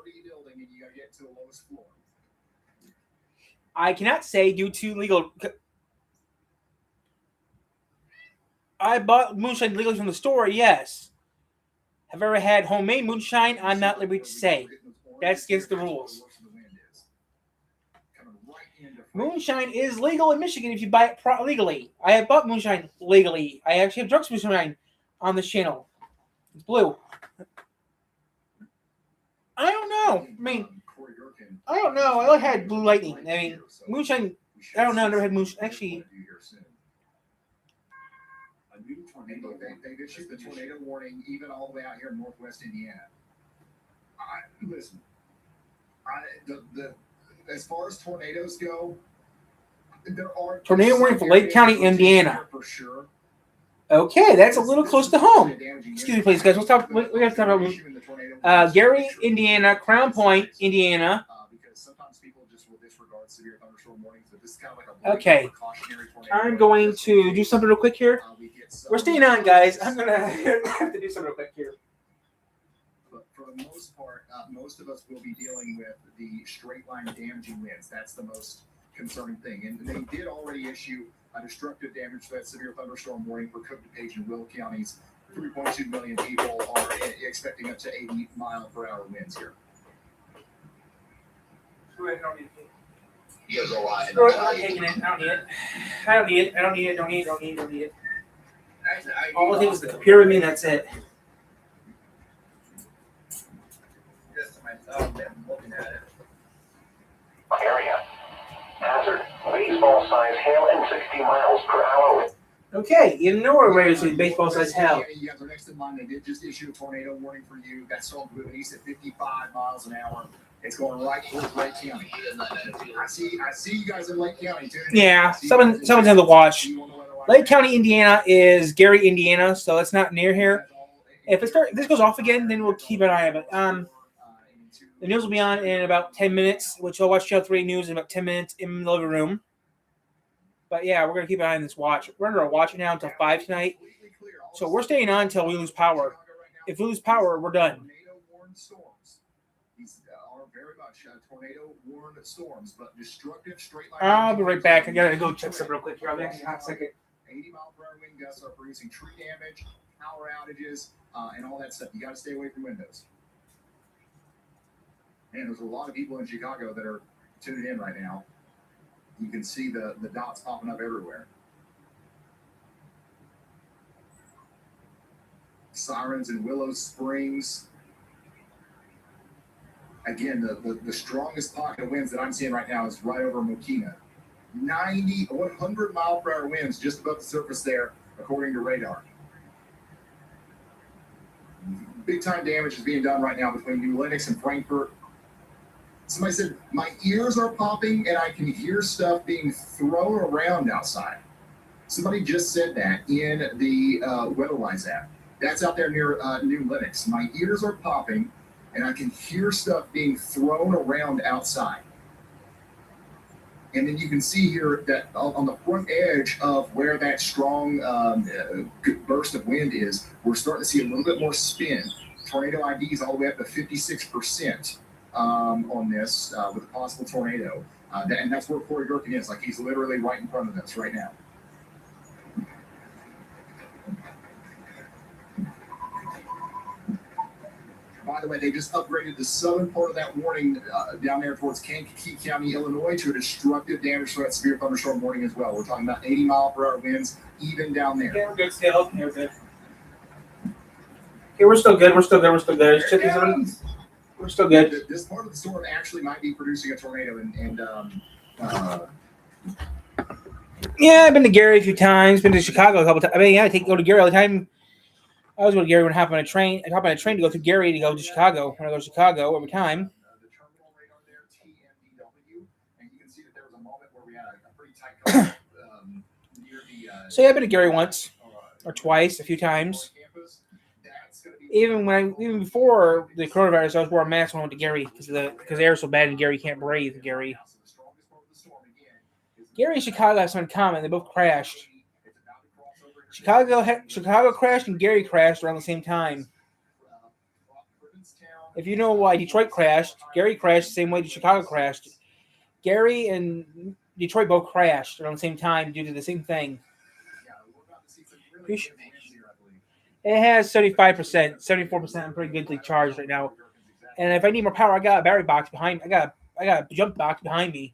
I cannot say due to legal. I bought moonshine legally from the store, yes. Have I ever had homemade moonshine? I'm not liberty to say. That's against the rules. Moonshine is legal in Michigan if you buy it legally. I have bought moonshine legally. I actually have drunk moonshine on this channel. It's blue. I don't know. I mean, I don't know. I had Blue Lightning. I mean, moonshine. I don't know. I never had moonshine. Actually, they've issued the tornado warning even all the way out here in northwest Indiana. Listen, as far as tornadoes go, there are tornado warning for Lake County, Indiana. For sure. Okay, that's a little close to home. Excuse me, please, guys. We have to talk about Gary, Indiana, Crown Point, Indiana. Because sometimes people just will disregard severe thunderstorm warnings, but this is kind of like a okay. I'm going to do something real quick here. We're staying on, guys. I'm gonna have to do something real quick here. But for the most part, most of us will be dealing with the straight line damaging winds. That's the most concerning thing. And they did already issue a destructive damage to that severe thunderstorm warning for Cook, DuPage, and Will counties. 3.2 million people are expecting up to 80 mile per hour winds here. He has a lot. I'm not taking it. I don't need it. Don't need it. All I think is the computer with me, and that's it. Just to myself, I'm looking at it. Area. Hazard. Baseball size hail and 60 miles per hour. Okay, you know where we're to baseball size hail. You guys are next in line. They did just issue a tornado warning for you. That storm moving east at 55 miles an hour. It's going right towards Lake County. I see you guys in Lake County too. Yeah, someone's in the watch. Lake County, Indiana is Gary, Indiana, so it's not near here. If this goes off again, then we'll keep an eye on it. The news will be on in about 10 minutes, which I'll watch Channel 3 news in about 10 minutes in the living room. But yeah, we're going to keep an eye on this watch. We're under a watch now until 5 tonight. So we're staying on until we lose power. If we lose power, we're done. These are very much tornado-warned storms, but destructive straight-line. I'll be right back. I got to go check something real quick here. I'll be back in a hot second. 80 mile per hour wind gusts are producing tree damage, power outages, and all that stuff. You got to stay away from windows. And there's a lot of people in Chicago that are tuning in right now. You can see the dots popping up everywhere. Sirens in Willow Springs. Again, the strongest pocket of winds that I'm seeing right now is right over Mokina. 100 mile per hour winds just above the surface there, according to radar. Big time damage is being done right now between New Lenox and Frankfort. Somebody said, my ears are popping and I can hear stuff being thrown around outside. Somebody just said that in the WeatherWise app. That's out there near New Lenox. My ears are popping and I can hear stuff being thrown around outside. And then you can see here that on the front edge of where that strong burst of wind is, we're starting to see a little bit more spin. Tornado IDs all the way up to 56%. On this with a possible tornado. And that's where Corey Gherkin is. Like, he's literally right in front of us right now. By the way, they just upgraded the southern part of that warning down there towards Kankakee County, Illinois, to a destructive damage threat severe thunderstorm warning as well. We're talking about 80-mile-per-hour winds even down there. Yeah, we're good still. Yeah, we're good. Okay, we're still good. We're still good. We're still good. We're still good. This part of the storm actually might be producing a tornado, Yeah, I've been to Gary a few times. Been to Chicago a couple times. I mean, yeah, I go to Gary all the time. I always go to Gary when I hop on a train. I hop on a train to go to Gary to go to Chicago. When I go to Chicago every time. The terminal radar there, TMDW, and you can see that there was a moment where we had a pretty tight cover near the. So yeah, I've been to Gary once or twice, a few times. Even before the coronavirus, I was wearing a mask when I went to Gary because the air is so bad in Gary, you can't breathe in Gary. Gary and Chicago have something in common. They both crashed. Chicago crashed and Gary crashed around the same time. If you know why Detroit crashed, Gary crashed the same way that Chicago crashed. Gary and Detroit both crashed around the same time due to the same thing. It has 75%, 74%. I'm pretty goodly charged right now. And if I need more power, I got a battery box behind. I got a jump box behind me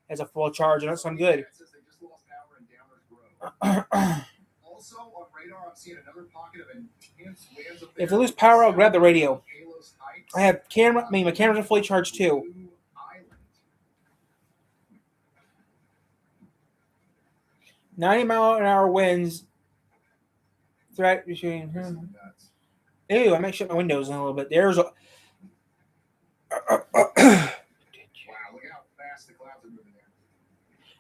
as a full charge, and that's I'm good. Also on radar, I'm seeing another pocket of intense winds. If I lose power, I'll grab the radio. I have camera. I mean, my cameras are fully charged too. 90-mile-an-hour winds. Threat between. Ew! I might shut my windows in a little bit. There's a. Wow! Look how fast the clouds are moving there.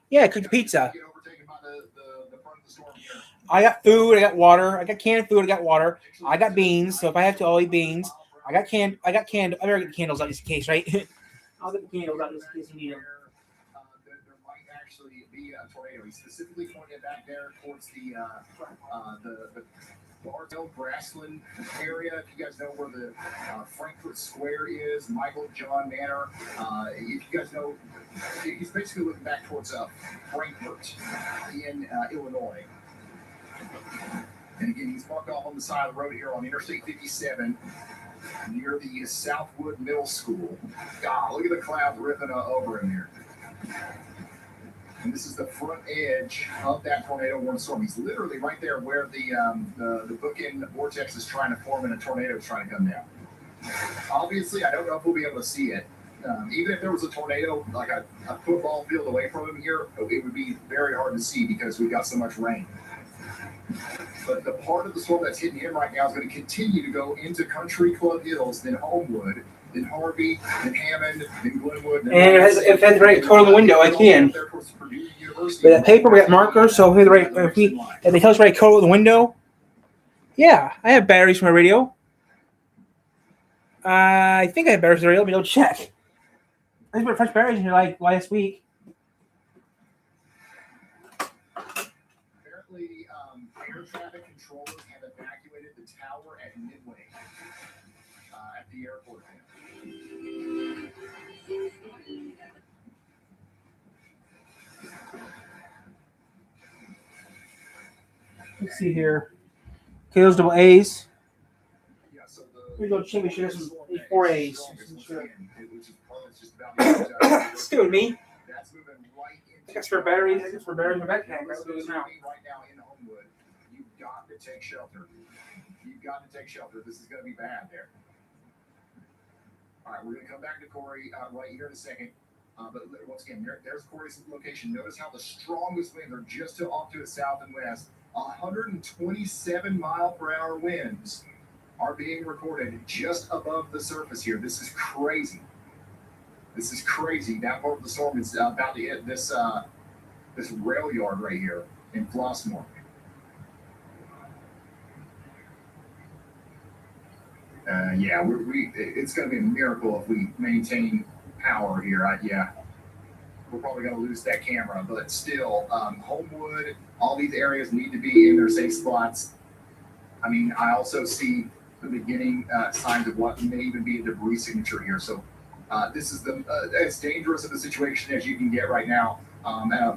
Yeah, I cooked pizza. Get overtaken by the front of the storm here. I got food. I got water. I got canned food. I got water. I got beans. So if I have to, I'll eat beans. I got canned. I better get the candles out just in case, right? I'll get the candles out just in case you need them. There might actually be a tornado. He specifically pointed back there towards the Bartow Grassland area. If you guys know where the Frankfurt Square is, Michael John Manor. If you guys know, he's basically looking back towards Frankfurt in Illinois. And again, he's parked off on the side of the road here on Interstate 57 near the Southwood Middle School. God, look at the clouds ripping over him here. And this is the front edge of that tornado warning storm. He's literally right there where the bookend vortex is trying to form and a tornado is trying to come down. Obviously, I don't know if we'll be able to see it. Even if there was a tornado, like a football field away from him here, it would be very hard to see because we've got so much rain. But the part of the storm that's hitting him right now is going to continue to go into Country Club Hills, then Homewood, then Harvey, then Hammond, then Glenwood. Then And if it has the right color on the window, I can. With that paper, we got markers, so if they tell us the right color on the window, yeah, I have batteries for my radio. I think I have batteries for the radio. Let me go check. I just put fresh batteries in here like last week. Apparently, air traffic controllers have evacuated the tower at Midway at the airport. Let's see here. Okay, those double A's. Yeah, so Let me go check. We should have some 4 A's. Excuse me. I got spare batteries. I got spare batteries in my backpack. I'll do this now. Right now in Homewood, you've got to take shelter. You've got to take shelter. This is going to be bad there. All right, we're going to come back to Corey right here in a second. But once again, there's Corey's location. Notice how the strongest winds are just off to the south and west. 127 mile per hour winds are being recorded just above the surface here. This is crazy. This is crazy. That part of the storm is about to hit this rail yard right here in Flossmoor. Yeah, it's going to be a miracle if we maintain power here. We're probably going to lose that camera, but still, Homewood, all these areas need to be in their safe spots. I mean, I also see the beginning signs of what may even be a debris signature here. So This is as dangerous of a situation as you can get right now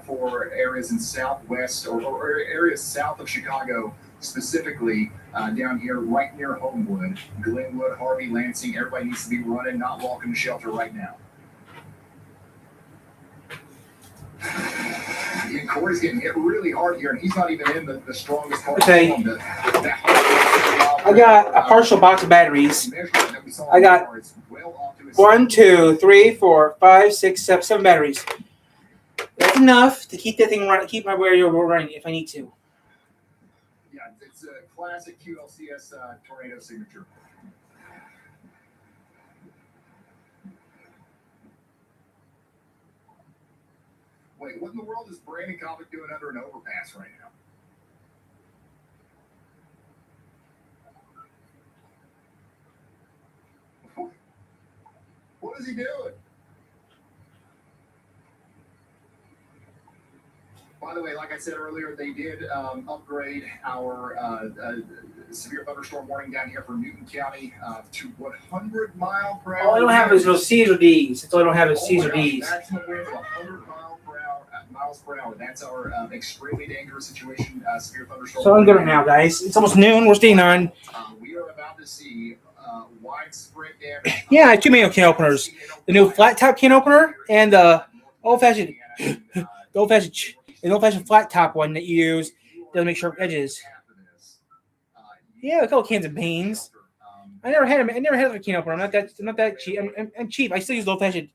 for areas in southwest or areas south of Chicago, specifically down here right near Homewood, Glenwood, Harvey, Lansing. Everybody needs to be running, not walking to shelter right now. And Corey's getting hit really hard here, and he's not even in the strongest part Okay. of the storm. I got a partial box of batteries. I got 1, 2, 3, 4, 5, 6, 7 batteries. That's enough to keep that thing running, keep my radio running if I need to. Yeah, it's a classic QLCS tornado signature. Wait, what in the world is Brandon Comic doing under an overpass right now? What is he doing? By the way, like I said earlier, they did upgrade our severe thunderstorm warning down here for Newton County to 100 mile per hour. All I don't have is those C's or D's. That's all I don't have is C's or D's. Maximum wind of 100 miles per hour. That's our extremely dangerous situation. Severe thunderstorm. So I'm good right now, guys. It's almost noon. We're staying on. We are about to see widespread damage. Yeah, I have 2 manual can openers. The new flat top can opener and the old-fashioned flat top one that you use to make sharp edges. Yeah, a couple cans of beans. I never had a can opener. I'm not that cheap. I'm cheap. I still use the old-fashioned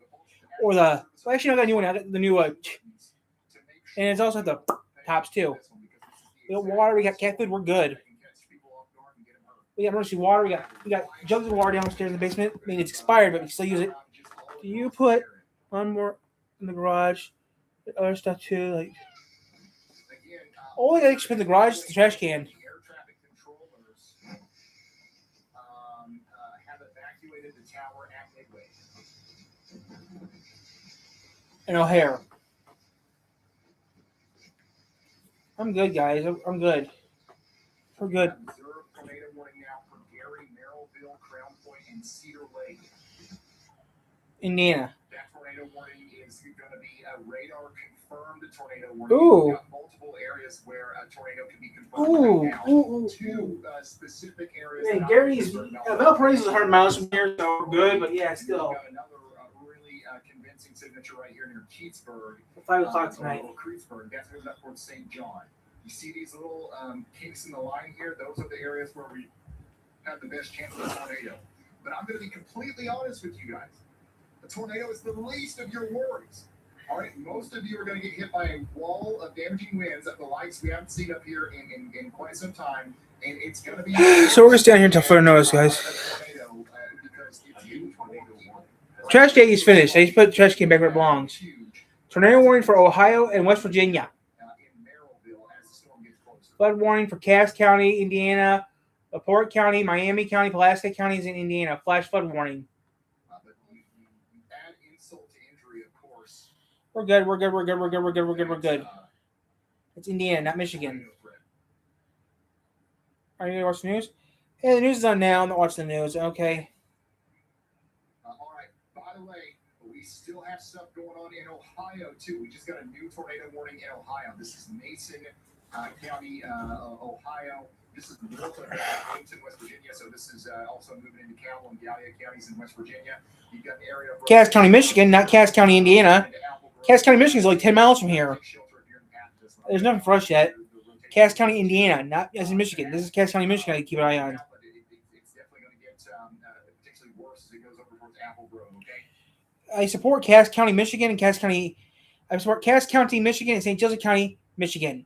or the. Well, actually, I got a new one. I got the new one, and it's also the tops too. We got water. We got cat food. We're good. We got emergency water. We got jugs of water downstairs in the basement. I mean, it's expired, but we still use it. Do you put one more in the garage? The other stuff too, like. Oh, I actually put in the garage is the trash can. Air traffic controllers have evacuated the tower at Midway. And O'Hare. I'm good, guys. I'm good. We're good. Observe tornado warning now for Gary, Merrillville, Crown Point, and Cedar Lake. Indiana. That tornado warning is going to be a radar confirmed tornado warning. Ooh. We've got multiple areas where a tornado can be confirmed right now. Two specific areas. Yeah, Gary's Valparaiso is 100 miles from here, so we're good. But yeah, still. We've got another really convincing signature right here near Keatsburg. 5 o'clock tonight. Keatsburg. That's moving up towards St. John. You see these little kinks in the line here? Those are the areas where we have the best chance of a tornado. But I'm going to be completely honest with you guys. A tornado is the least of your worries. All right, most of you are going to get hit by a wall of damaging winds at the likes we haven't seen up here in quite some time, and it's going to be. So we're going to stay down here until further notice, guys. Trash day is finished. I just put the trash can back where it belongs. Tornado warning for Ohio and West Virginia. Flood warning for Cass County, Indiana, LaPorte County, Miami County, Pulaski counties in Indiana. Flash flood warning. We're good. We're good. It's Indiana, not Michigan. Are you going to watch the news? Yeah, the news is on now. I'm not watching the news. Okay. All right. By the way, we still have stuff going on in Ohio, too. We just got a new tornado warning in Ohio. This is Mason County, Ohio. This is north of Washington, West Virginia. So this is also moving into Campbell and Gallia counties in West Virginia. You've got an area of Cass County, Michigan, not Cass County, Indiana. Cass County, Michigan is only 10 miles from here. There's nothing for us yet. Cass County, Indiana, not as in Michigan. This is Cass County, Michigan. I keep an eye on. It's definitely going to get potentially worse as it goes over towards Apple Grove. Okay. I support Cass County, Michigan, and Cass County. I support Cass County, Michigan, and St. Joseph County, Michigan.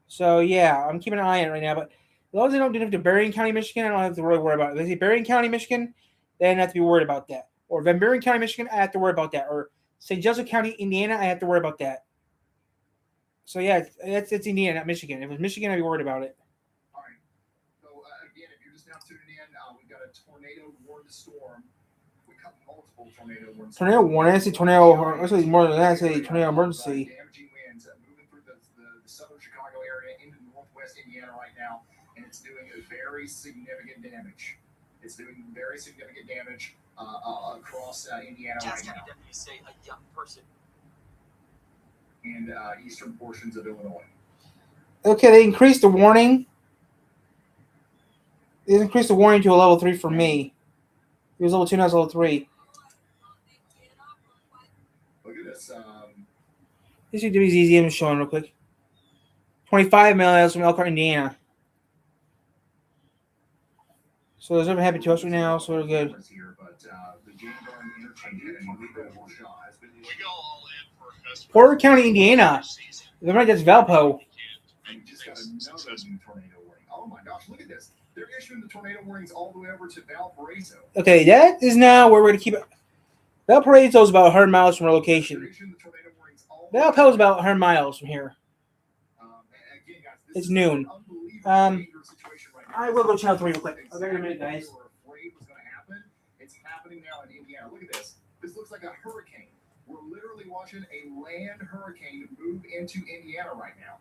So yeah, I'm keeping an eye on it right now. But as long as they don't do it to Berrien County, Michigan, I don't have to really worry about it. If they say Berrien County, Michigan, then I have to be worried about that. Or Van Buren County, Michigan, I have to worry about that. Or St. Joseph County, Indiana, I have to worry about that. So yeah, it's Indiana, not Michigan. If it was Michigan, I'd be worried about it. All right. So again, if you're just now tuning in, we've got a tornado warning storm. We got multiple tornado warnings. Tornado warning. I say tornado. I say more than that. I say tornado emergency. Damaging winds moving through the southern Chicago area into northwest Indiana right now, and it's doing a very significant damage. It's doing very significant damage. across Indiana right now. Say a young person. And eastern portions of Illinois. Okay, they increased the warning. They increased the warning to a level 3 for me. It was level 2, now it's level 3. Look at this. This WZZM is showing real quick. 25 miles from Elkhart, Indiana. So there's nothing happened to us right now, so we're good. Here, but, the Janeburn interchange and Louisville shot has been Porter County, Indiana. They're right, that's Valpo. and just got another new tornado warning. Oh my gosh, look at this. They're issuing the tornado warnings all the way over to Valparaiso. Okay, that is now where we're going to keep it. Valparaiso is about 100 miles from our location. They're issuing the tornado warnings all the way Valpo is about 100 miles from here. and again, guys, this It's is noon. an unbelievable dangerous situation right now. I will go channel 3 real quick. I'll be Exactly in a minute, guys. what we were afraid was going to happen. It's happening now in Indiana. Look at this. This looks like a hurricane. We're literally watching a land hurricane move into Indiana right now.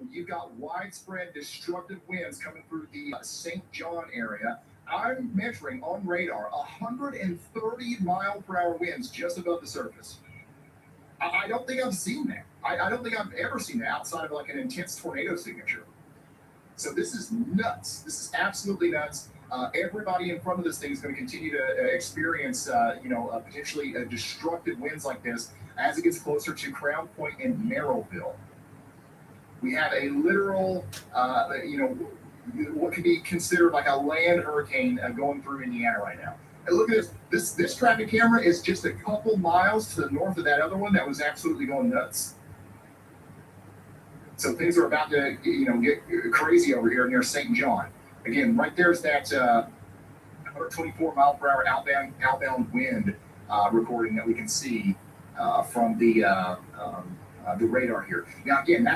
You've got widespread destructive winds coming through the St. John area. I'm measuring on radar 130 mile per hour winds just above the surface. I don't think I've seen that. I don't think I've ever seen that outside of like an intense tornado signature. So this is nuts. This is absolutely nuts. Everybody in front of this thing is going to continue to experience, potentially destructive winds like this as it gets closer to Crown Point and Merrillville. We have a literal, what could be considered like a land hurricane going through Indiana right now. And look at this. This traffic camera is just a couple miles to the north of that other one that was absolutely going nuts. So things are about to, get crazy over here near St. John. Again, right there's that 124 mile per hour outbound wind recording that we can see from the radar here. Now, again,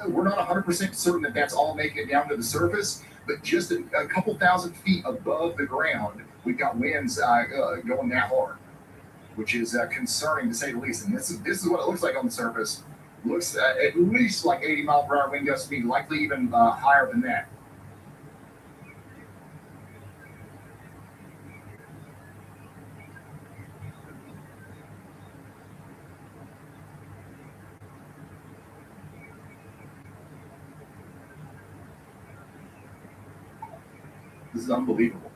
we're not 100% certain that that's all making it down to the surface, but just a couple thousand feet above the ground, we've got winds going that hard, which is concerning to say the least. And this is what it looks like on the surface. Looks at least like 80 mile per hour wind gust speed, likely even higher than that. This is unbelievable.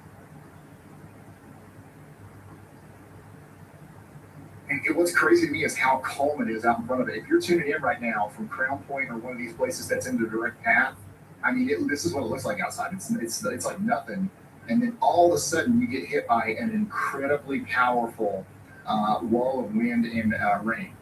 And what's crazy to me is how calm it is out in front of it. If you're tuning in right now from Crown Point or one of these places that's in the direct path, I mean, this is what it looks like outside. It's like nothing. And then all of a sudden you get hit by an incredibly powerful wall of wind and rain.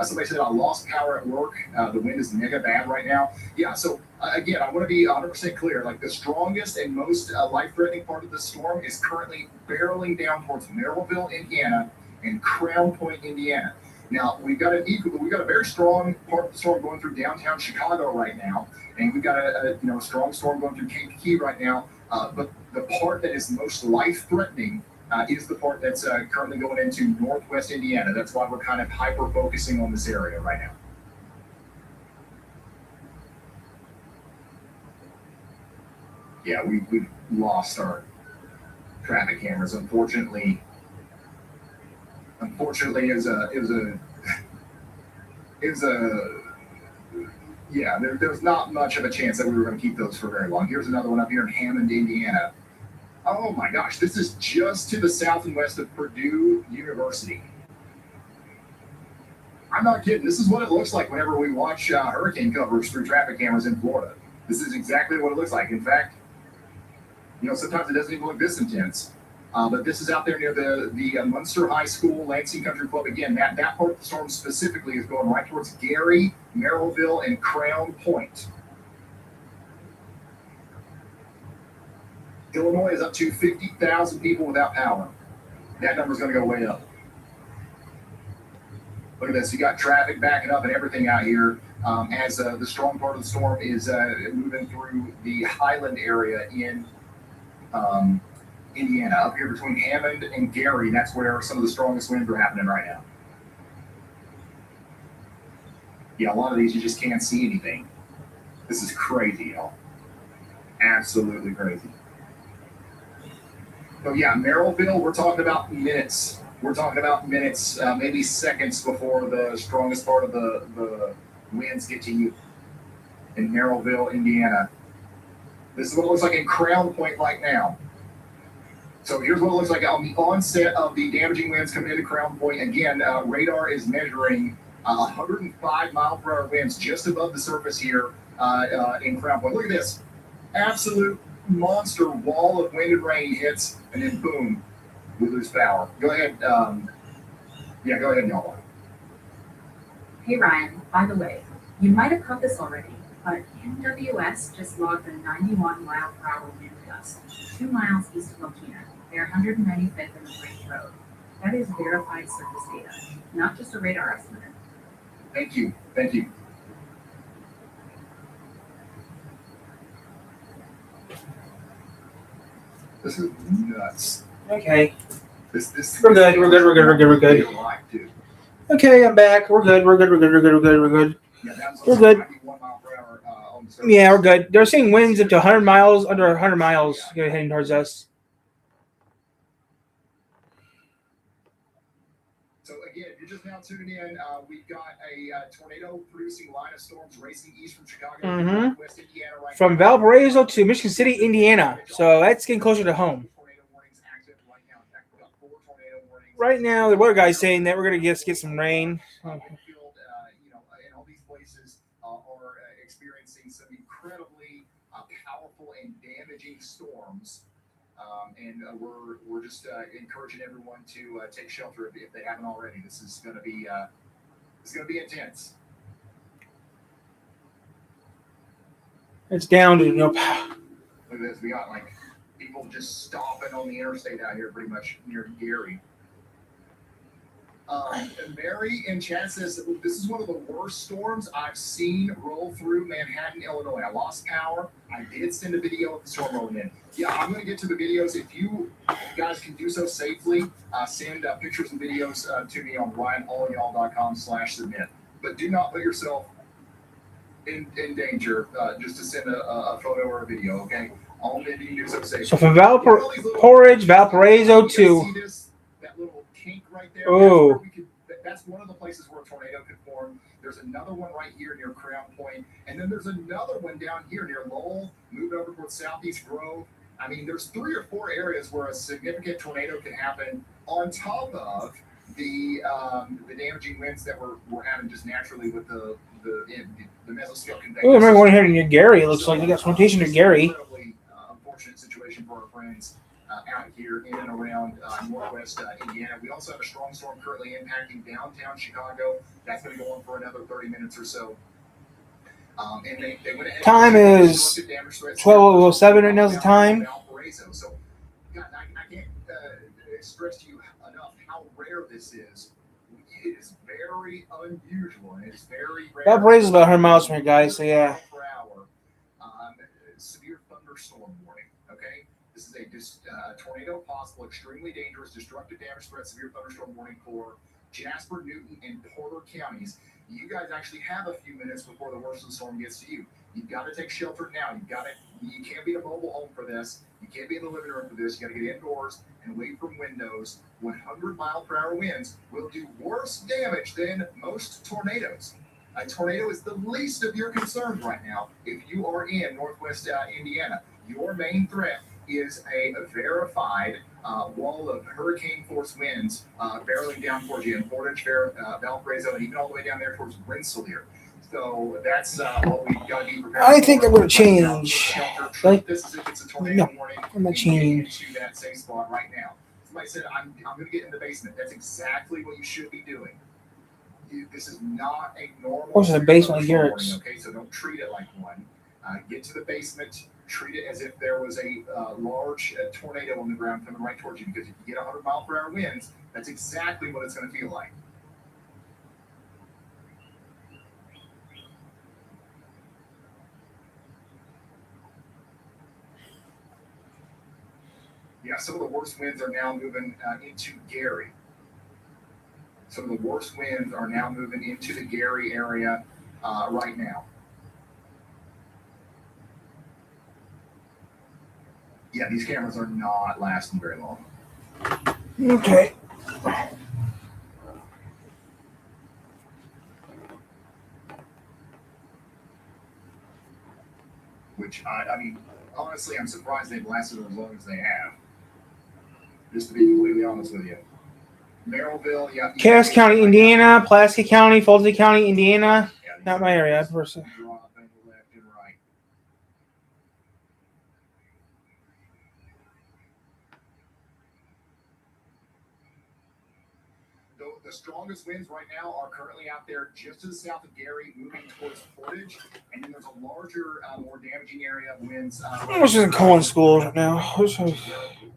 Somebody said, I lost power at work. The wind is mega bad right now. Yeah, so again, I want to be 100% clear. Like the strongest and most life-threatening part of the storm is currently barreling down towards Merrillville, Indiana, and Crown Point, Indiana. Now we've got a very strong part of the storm going through downtown Chicago right now, and we've got a strong storm going through Kankakee right now. But the part that is most life-threatening is the part that's currently going into northwest Indiana. That's why we're kind of hyper-focusing on this area right now. Yeah, we've lost our traffic cameras. Unfortunately, there's not much of a chance that we were going to keep those for very long. Here's another one up here in Hammond, Indiana. Oh my gosh, this is just to the south and west of Purdue University. I'm not kidding. This is what it looks like whenever we watch hurricane coverage through traffic cameras in Florida. This is exactly what it looks like. In fact, sometimes it doesn't even look this intense. But this is out there near the Munster High School, Lansing Country Club. Again, that part of the storm specifically is going right towards Gary, Merrillville, and Crown Point. Illinois is up to 50,000 people without power. That number's going to go way up. Look at this. You got traffic backing up and everything out here as the strong part of the storm is moving through the Highland area in Indiana, up here between Hammond and Gary. That's where some of the strongest winds are happening right now. Yeah, a lot of these you just can't see anything. This is crazy, y'all. Absolutely crazy. So yeah, Merrillville, we're talking about minutes. We're talking about minutes, maybe seconds before the strongest part of the winds get to you in Merrillville, Indiana. This is what it looks like in Crown Point right now. So here's what it looks like on the onset of the damaging winds coming into Crown Point. Again, radar is measuring 105 mile per hour winds just above the surface here in Crown Point. Look at this. Absolute monster wall of wind and rain hits, and then boom, we lose power. Go ahead. Yeah, go ahead, y'all. Hey Ryan, by the way, you might have caught this already, but NWS just logged a 91 mile per hour wind gust 2 miles east of Mokina. They're 195th in the Branch Road. That is verified surface data, not just a radar estimate. Thank you. Thank you. This is nuts. Okay. This We're good. Okay, I'm back. We're good. We're good. Yeah, we're good. They're seeing winds up to 100 miles, under 100 miles heading towards us. So again, if you're just now tuning in, we've got a tornado-producing line of storms racing east from Chicago, west Indiana, right from Valparaiso to Michigan City, Indiana. So that's getting closer to home. Right now, the weather guy's saying that we're going to get some rain. And all these places are experiencing some incredibly powerful and damaging storms. And we're just encouraging everyone to take shelter if they haven't already. This is going to be intense. It's down to no power. Look at this. We got like people just stomping on the interstate out here, pretty much near Gary. Mary in chat says this is one of the worst storms I've seen roll through Manhattan, Illinois. I lost power. I did send a video of the storm rolling in. Yeah, I'm going to get to the videos. If you guys can do so safely, send pictures and videos to me on ryanallyall.com/submit. But do not put yourself in danger just to send a photo or a video, okay? Only if you can do so safely. So from Valparaiso to... That little kink right there. Oh. That's one of the places where a tornado could form. There's another one right here near Crown Point, and then there's another one down here near Lowell, moved over towards Southeast Grove. I mean, there's 3 or 4 areas where a significant tornado can happen on top of the damaging winds that we're having just naturally with the mesoscale convection. Oh, I remember one here near Gary. It looks like they got some rotation near Gary. Incredibly unfortunate situation for our friends out here in and around northwest Indiana. We also have a strong storm currently impacting downtown Chicago. That's going to go on for another 30 minutes or so. And they went ahead. Time is 12:07 right now. Is the time. So, God, I can't stress to you enough how rare this is. It is very unusual, and it's very rare. Valparaiso is about 100 miles from here, guys. So yeah. Per hour, severe thunderstorm warning. Okay. This is a tornado possible, extremely dangerous, destructive damage threat, severe thunderstorm warning for Jasper, Newton, and Porter counties. You guys actually have a few minutes before the worst of the storm gets to you. You've got to take shelter now. You can't be in a mobile home for this. You can't be in the living room for this. You got to get indoors and away from windows. 100 mile per hour winds will do worse damage than most tornadoes. A tornado is the least of your concerns right now if you are in northwest Indiana. Your main threat is a verified wall of hurricane force winds barreling down towards you in Portage, Valparaiso, and even all the way down there towards Rensselaer. So that's what we've got to be prepared for. I think I'm going to change. This is if it's a tornado warning. I'm going to change. Into that same spot right now. Somebody said, I'm going to get in the basement. That's exactly what you should be doing. This is not a normal. Of course, it's a basement here. Okay, so don't treat it like one. Get to the basement. Treat it as if there was a large tornado on the ground coming right towards you. Because if you get 100 mile per hour winds, that's exactly what it's going to feel like. Yeah, some of the worst winds are now moving into Gary. Some of the worst winds are now moving into the Gary area right now. Yeah, these cameras are not lasting very long. Okay. Which, I mean, honestly, I'm surprised they've lasted as long as they have. Just to be completely honest with you. Merrillville, yeah. Cass County, Indiana. Pulaski County, Fulton County, Indiana. Yeah, these Not my area. I cameras prefer. drop and left and right. The strongest winds right now are currently out there just to the south of Gary, moving towards Portage, and then there's a larger, more damaging area of winds. Which is in Cohen School right now. Which We're is,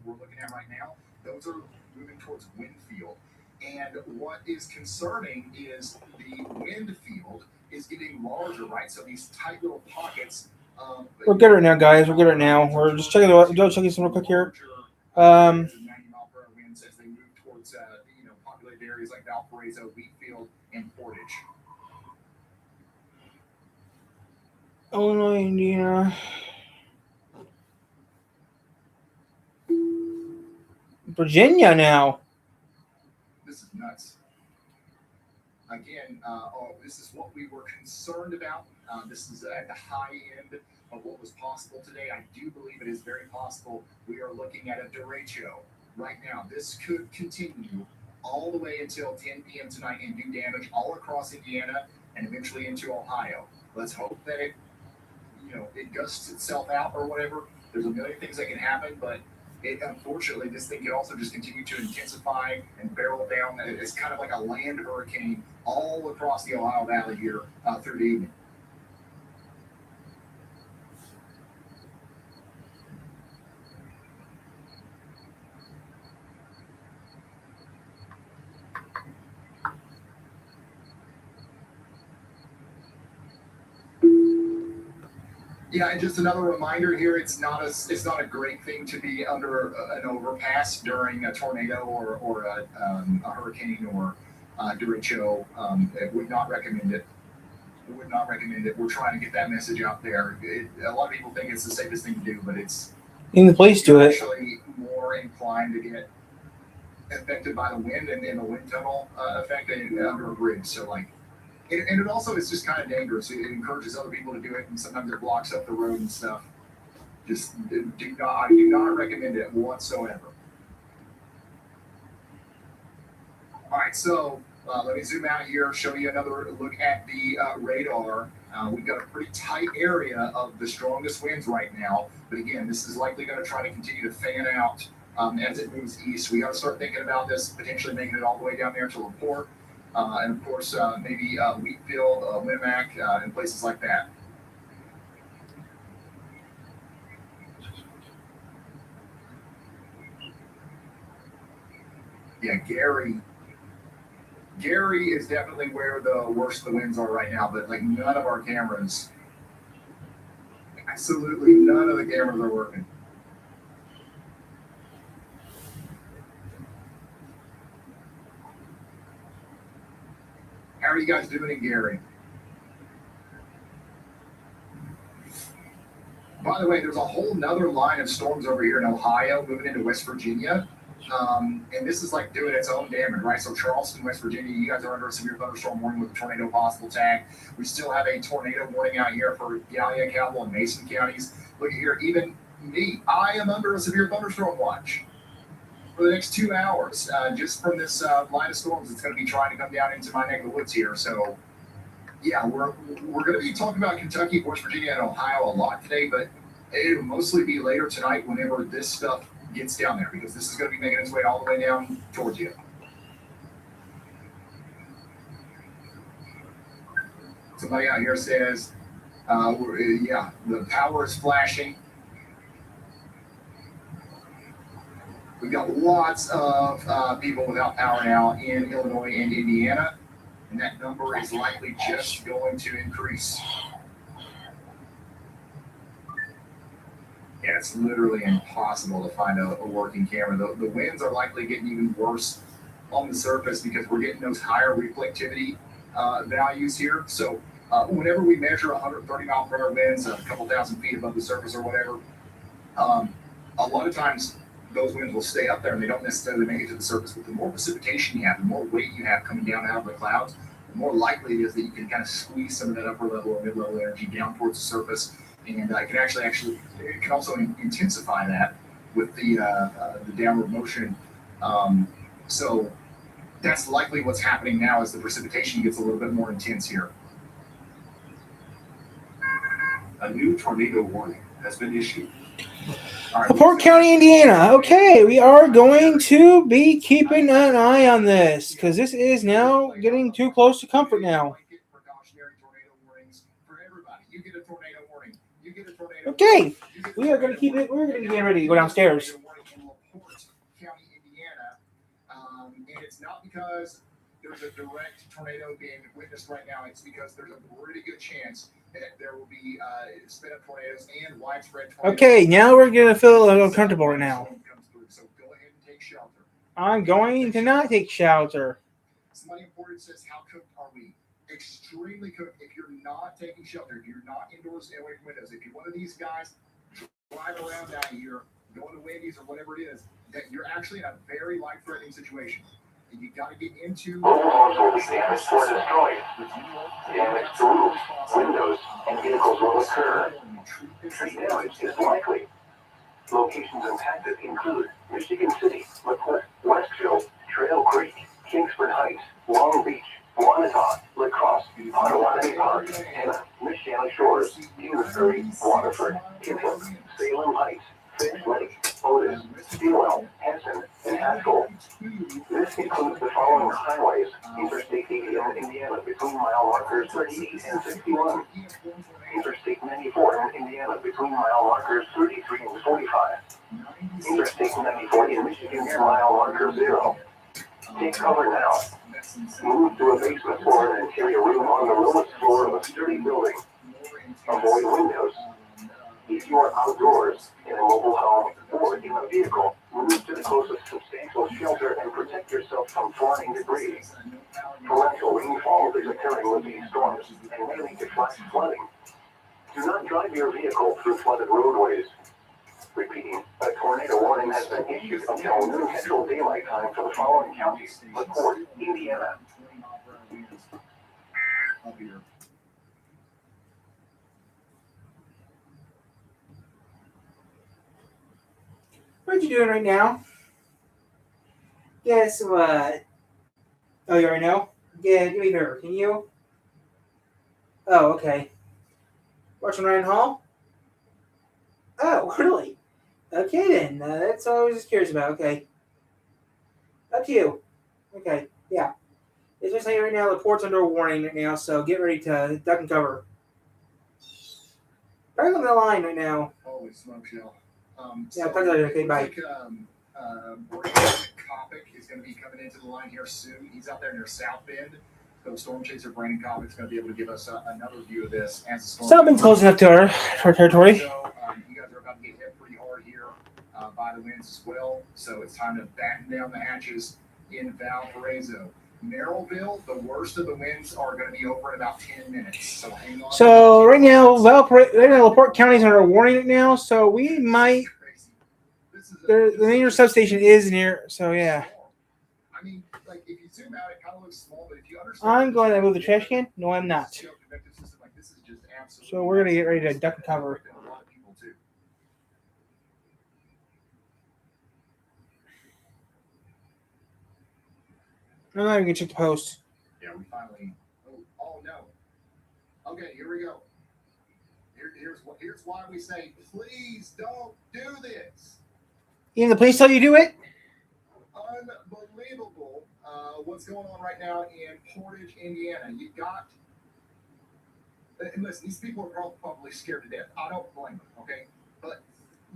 looking at right now. Those are moving towards wind field, and what is concerning is the wind field is getting larger, right? So these tight little pockets. we're good right now, guys. We're good right now. We're just checking some real quick here. 90 mile per hour winds as they move towards populated areas like Valparaiso, Wheatfield, and Portage. Illinois, Indiana. Virginia now. This is nuts. Again, this is what we were concerned about. This is at the high end of what was possible today. I do believe it is very possible. We are looking at a derecho right now. This could continue all the way until 10 p.m. tonight and do damage all across Indiana and eventually into Ohio. Let's hope that it gusts itself out or whatever. There's a million things that can happen, but unfortunately, this thing could also just continue to intensify and barrel down. It's kind of like a land hurricane all across the Ohio Valley here through the evening. Yeah, and just another reminder here: it's not a great thing to be under an overpass during a tornado or a hurricane or derecho. I would not recommend it. Would not recommend it. We're trying to get that message out there. A lot of people think it's the safest thing to do, but it's In the police do it. actually more inclined to get affected by the wind and the wind tunnel effect under a bridge. So like. And it also is just kind of dangerous. It encourages other people to do it, and sometimes it blocks up the road and stuff. I do not recommend it whatsoever. All right, so let me zoom out here, show you another look at the radar. We've got a pretty tight area of the strongest winds right now, but again, this is likely going to try to continue to fan out as it moves east. We got to start thinking about this, potentially making it all the way down there to LaPorte. And of course, maybe Wheatfield, Winamac, and places like that. Yeah, Gary is definitely where the worst the winds are right now, but like none of our cameras, absolutely none of the cameras are working. How are you guys doing in Gary? By the way, there's a whole nother line of storms over here in Ohio moving into West Virginia. And this is like doing its own damage, right? So Charleston, West Virginia, you guys are under a severe thunderstorm warning with a tornado possible tag. We still have a tornado warning out here for Gallia, Cowell, and Mason counties. Look at here, even me, I am under a severe thunderstorm watch for the next 2 hours, just from this line of storms that's going to be trying to come down into my neck of the woods here. So, yeah, we're going to be talking about Kentucky, West Virginia, and Ohio a lot today, but it'll mostly be later tonight whenever this stuff gets down there, because this is going to be making its way all the way down towards you. Somebody out here says, yeah, the power is flashing. We've got lots of people without power now in Illinois and Indiana, and that number is likely just going to increase. Yeah, it's literally impossible to find a working camera. The winds are likely getting even worse on the surface because we're getting those higher reflectivity values here. So whenever we measure 130 mile per hour winds a couple thousand feet above the surface or whatever, a lot of times those winds will stay up there and they don't necessarily make it to the surface. But the more precipitation you have, the more weight you have coming down out of the clouds, the more likely it is that you can kind of squeeze some of that upper level or mid-level energy down towards the surface, and it can actually it can also intensify that with the downward motion. So that's likely what's happening now as the precipitation gets a little bit more intense here. A new tornado warning has been issued. LaPorte County, Indiana. Okay, we are going to be keeping an eye on this because this is now getting too close to comfort now. Okay, we are going to keep it. We're going to get ready to go downstairs. And it's not because there's a direct tornado being witnessed right now. It's because there's a pretty good chance that there will be spin-up tornadoes and widespread tornadoes. Okay, now we're going to feel a little comfortable right now. So go ahead and take shelter. I'm going to not take shelter. Somebody important says, how cooked are we? Extremely cooked. If you're not taking shelter, if you're not indoors, stay away from windows. If you're one of these guys, drive around out here, going to Wendy's or whatever it is, that you're actually in a very life-threatening situation. And you got to get into. Mobile homes will be damaged or destroyed. Damage to roofs, windows, and vehicles will occur. Tree damage is likely. Locations impacted include Michigan City, LaPorte, Westville, Trail Creek, Kingsford Heights, Long Beach, Wanata, La Crosse, Potawatomi Park, Hannah, Michiana Shores, Kingsbury, Waterford, Kinfolk, Salem Heights, Finch Lake, Otis, Stillwell, Hanson, and Haskell. This includes the following highways: Interstate 80 in Indiana between mile markers 38 and 61. Interstate 94 in Indiana between mile markers 33 and 45. Interstate 94 in Michigan near mile marker 0. Take cover now. Move to a basement or an interior room on the lowest floor of a sturdy building. Avoid windows. If you are outdoors, in a mobile home, or in a vehicle, move to the closest substantial shelter and protect yourself from flying debris. Torrential rainfall is occurring with these storms and may lead to flash flooding. Do not drive your vehicle through flooded roadways. Repeating, a tornado warning has been issued until noon Central Daylight Time for the following counties: LaPorte, Indiana. What you doing right now? Guess what? Oh, you already know? Yeah, give me her. Can you? Oh, okay. Watching Ryan Hall? Oh, really? Okay then. That's all I was just curious about. Okay. Up to you. Okay. Yeah. It's just saying right now the port's under a warning right now, so get ready to duck and cover. Right on the line right now. Holy smokes, y'all. Yeah, talk about it. Okay, bye. Kopic is going to be coming into the line here soon. He's out there near South Bend. So Storm Chaser Brandon Kopic's going to be able to give us another view of this as the storm. South Bend's close enough to our territory. So you guys are about to get hit pretty hard here by the winds as well. So it's time to batten down the hatches in Valparaiso. Merrillville, the worst of the winds are going to be over in about 10 minutes. So hang on. So right now, LaPorte County's under a warning right now, so we might. The major substation is near, so yeah. I mean, like if you zoom out, it kind of looks small, but if you understand, I'm going to move the trash can. No, I'm not. So we're going to get ready to duck and cover. I'm not even going to check the post. Yeah, we finally. Oh no. Okay, here we go. Here's why we say, please don't do this. Even the police tell you to do it? Unbelievable what's going on right now in Portage, Indiana. You got, and listen, these people are probably scared to death. I don't blame them, okay? But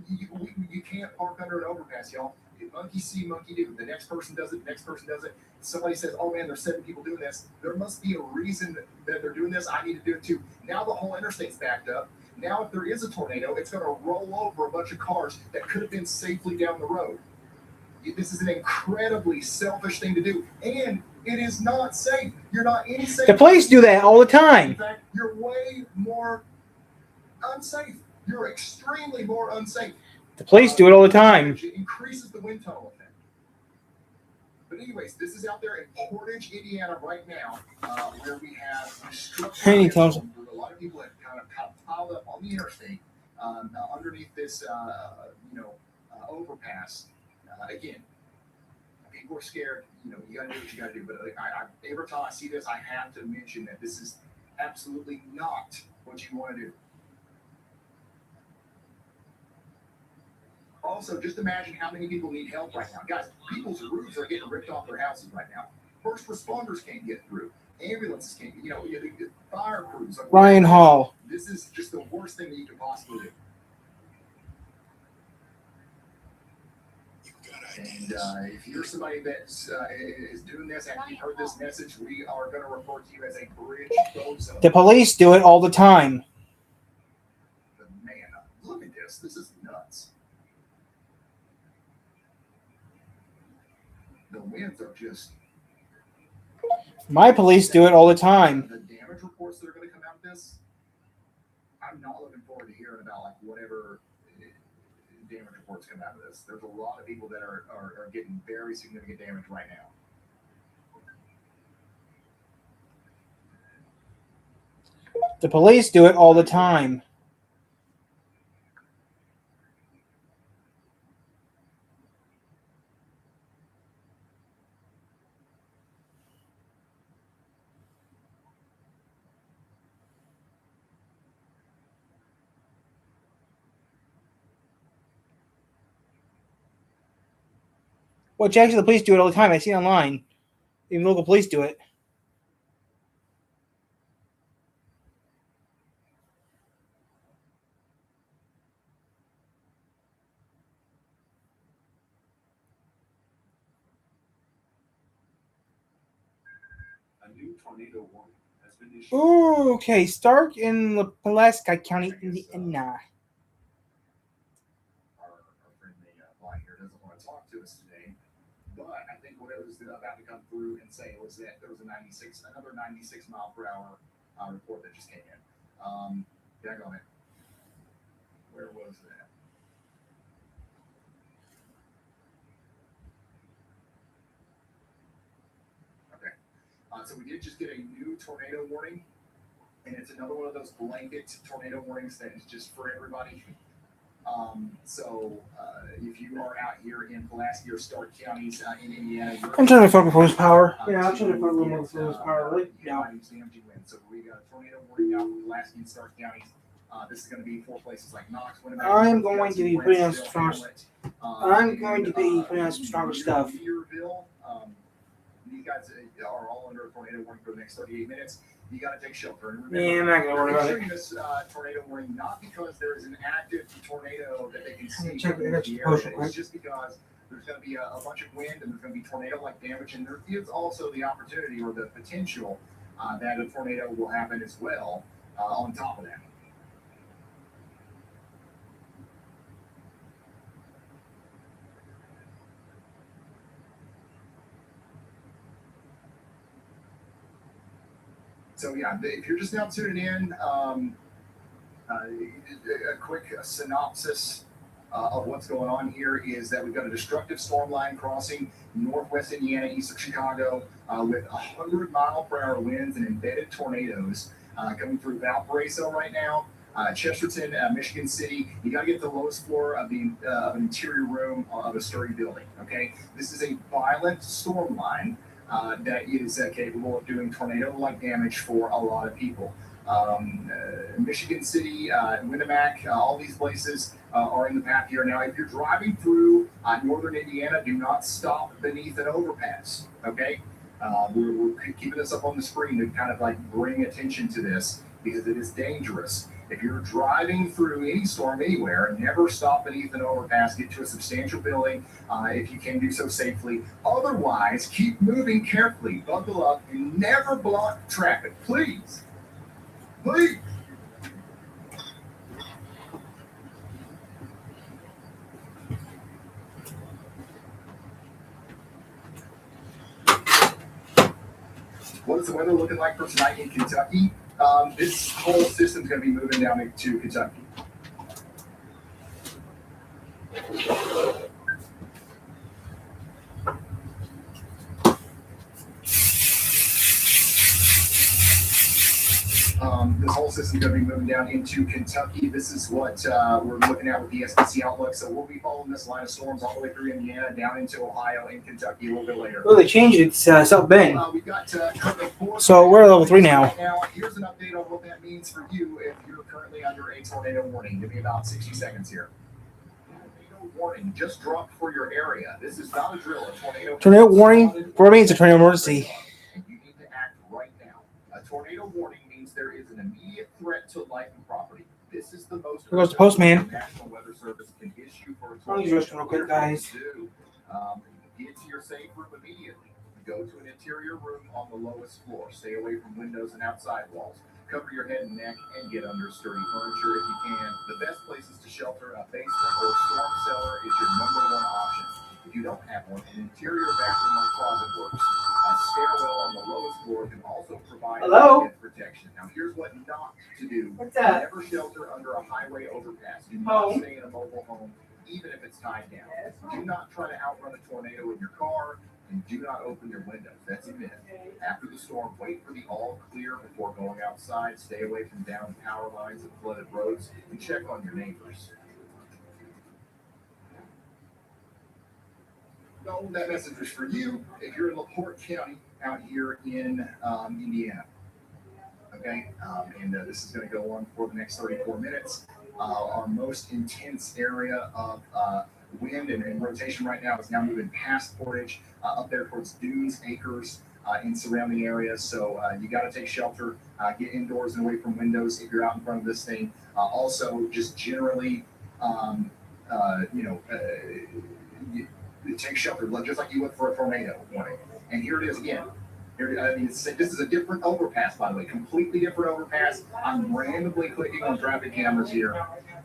you can't park under an overpass, y'all. Monkey see, monkey do. The next person does it, the next person does it. Somebody says, oh man, there's 7 people doing this. There must be a reason that they're doing this. I need to do it too. Now the whole interstate's backed up. Now, if there is a tornado, it's going to roll over a bunch of cars that could have been safely down the road. This is an incredibly selfish thing to do, and it is not safe. You're not any safe. The police do that all the time. In fact, you're way more unsafe. You're extremely more unsafe. The police do it all the time. It increases the wind tunnel effect. But anyways, this is out there in Portage, Indiana right now, where we have structural He tells where a lot of people have kind of piled up on the interstate underneath this, overpass. Again, people are scared. You got to do what you got to do. But every time I see this, I have to mention that this is absolutely not what you want to do. Also, just imagine how many people need help right now. Guys, people's roofs are getting ripped off their houses right now. First responders can't get through. Ambulances can't, fire crews. Ryan Hall. This is just the worst thing that you could possibly do. And if you're somebody that is doing this after you've heard this message, we are going to report to you as a bridge bozo. The police do it all the time. But man, look at this. This is nuts. The winds are just... My police do it all the time. The damage reports that are going to come out of this, I'm not looking forward to hearing about whatever damage reports come out of this. There's a lot of people that are getting very significant damage right now. The police do it all the time. Well, actually, the police do it all the time. I see it online. Even local police do it. A new tornado warning has been issued. Ooh, okay. Stark in Pulaski County, Indiana. Our friend Mike here doesn't want to talk to us today, but I think what it was about to come through and say was that there was another 96 mile per hour report that just came in. Daggone it. Where was that? Okay. So we did just get a new tornado warning, and it's another one of those blanket tornado warnings that is just for everybody. If you are out here in Pulaski or Stark counties in Indiana, I'm trying to focus on power. Yeah, I'm trying to focus on power right now. So we got a tornado warning now for Pulaski and Stark counties. This is going to be for places like Knox. I'm going to be putting out some stronger. I'm going to be putting out some stronger stuff. These guys are all under a tornado warning for the next 38 minutes. You got to take shelter. And Yeah, I'm not going to worry about it. This tornado warning not because there is an active tornado that they can see. Check it. It's just because there's going to be a bunch of wind and there's going to be tornado-like damage, and there is also the opportunity or the potential that a tornado will happen as well on top of that. So yeah, if you're just now tuning in, a quick synopsis of what's going on here is that we've got a destructive storm line crossing northwest Indiana, east of Chicago, with 100-mile-per-hour winds and embedded tornadoes coming through Valparaiso right now. Chesterton, Michigan City. You got to get to the lowest floor of the of an interior room of a sturdy building. Okay, this is a violent storm line that is capable of doing tornado-like damage for a lot of people. Michigan City, Winnemac, all these places are in the path here. Now, if you're driving through northern Indiana, do not stop beneath an overpass, okay? We're keeping this up on the screen to kind of like bring attention to this because it is dangerous. If you're driving through any storm anywhere, never stop beneath an overpass. Get to a substantial building if you can do so safely. Otherwise, keep moving carefully. Buckle up and never block traffic, please. Please. What is the weather looking like for tonight in Kentucky? This whole system's going to be moving down to Kentucky. system going to be moving down into Kentucky. This is what we're looking at with the SPC outlook. So we'll be following this line of storms all the way through Indiana, down into Ohio and Kentucky a little bit later. Oh, they changed it. It's South Bend. We've got So we're at level 3 now. Right now. Here's an update on what that means for you if you're currently under a tornado warning. Give me about 60 seconds here. Tornado warning just dropped for your area. This is not a drill. A Tornado warning for me. It's a tornado emergency. And you need to act right now. A tornado warning means there is an immediate threat to life and property. This is the most. Here goes the postman. The National Weather Service can issue for a I'll use tornado. this real quick, guys. Get to your safe room immediately. Go to an interior room on the lowest floor. Stay away from windows and outside walls. Cover your head and neck and get under sturdy furniture if you can. The best places to shelter, a basement or storm cellar, is your #1 option. If you don't have one, an interior bathroom or closet works. A stairwell on the lowest floor can also provide protection. Now, here's what not to do. What's that? Never shelter under a highway overpass. Do not stay in a mobile home, even if it's tied down. Do not try to outrun a tornado in your car, and do not open your windows. That's a myth. After the storm, wait for the all clear before going outside. Stay away from downed power lines and flooded roads, and check on your neighbors. So that message is for you if you're in LaPorte County out here in Indiana. Okay, and this is going to go on for the next 34 minutes. Our most intense area of wind and rotation right now is now moving past Portage, up there towards Dunes, Acres, in surrounding areas. So you got to take shelter, get indoors and away from windows if you're out in front of this thing. Also, just generally, take shelter, just like you would for a tornado warning. And here it is again. This is a different overpass, by the way, completely different overpass. I'm randomly clicking on traffic cameras here,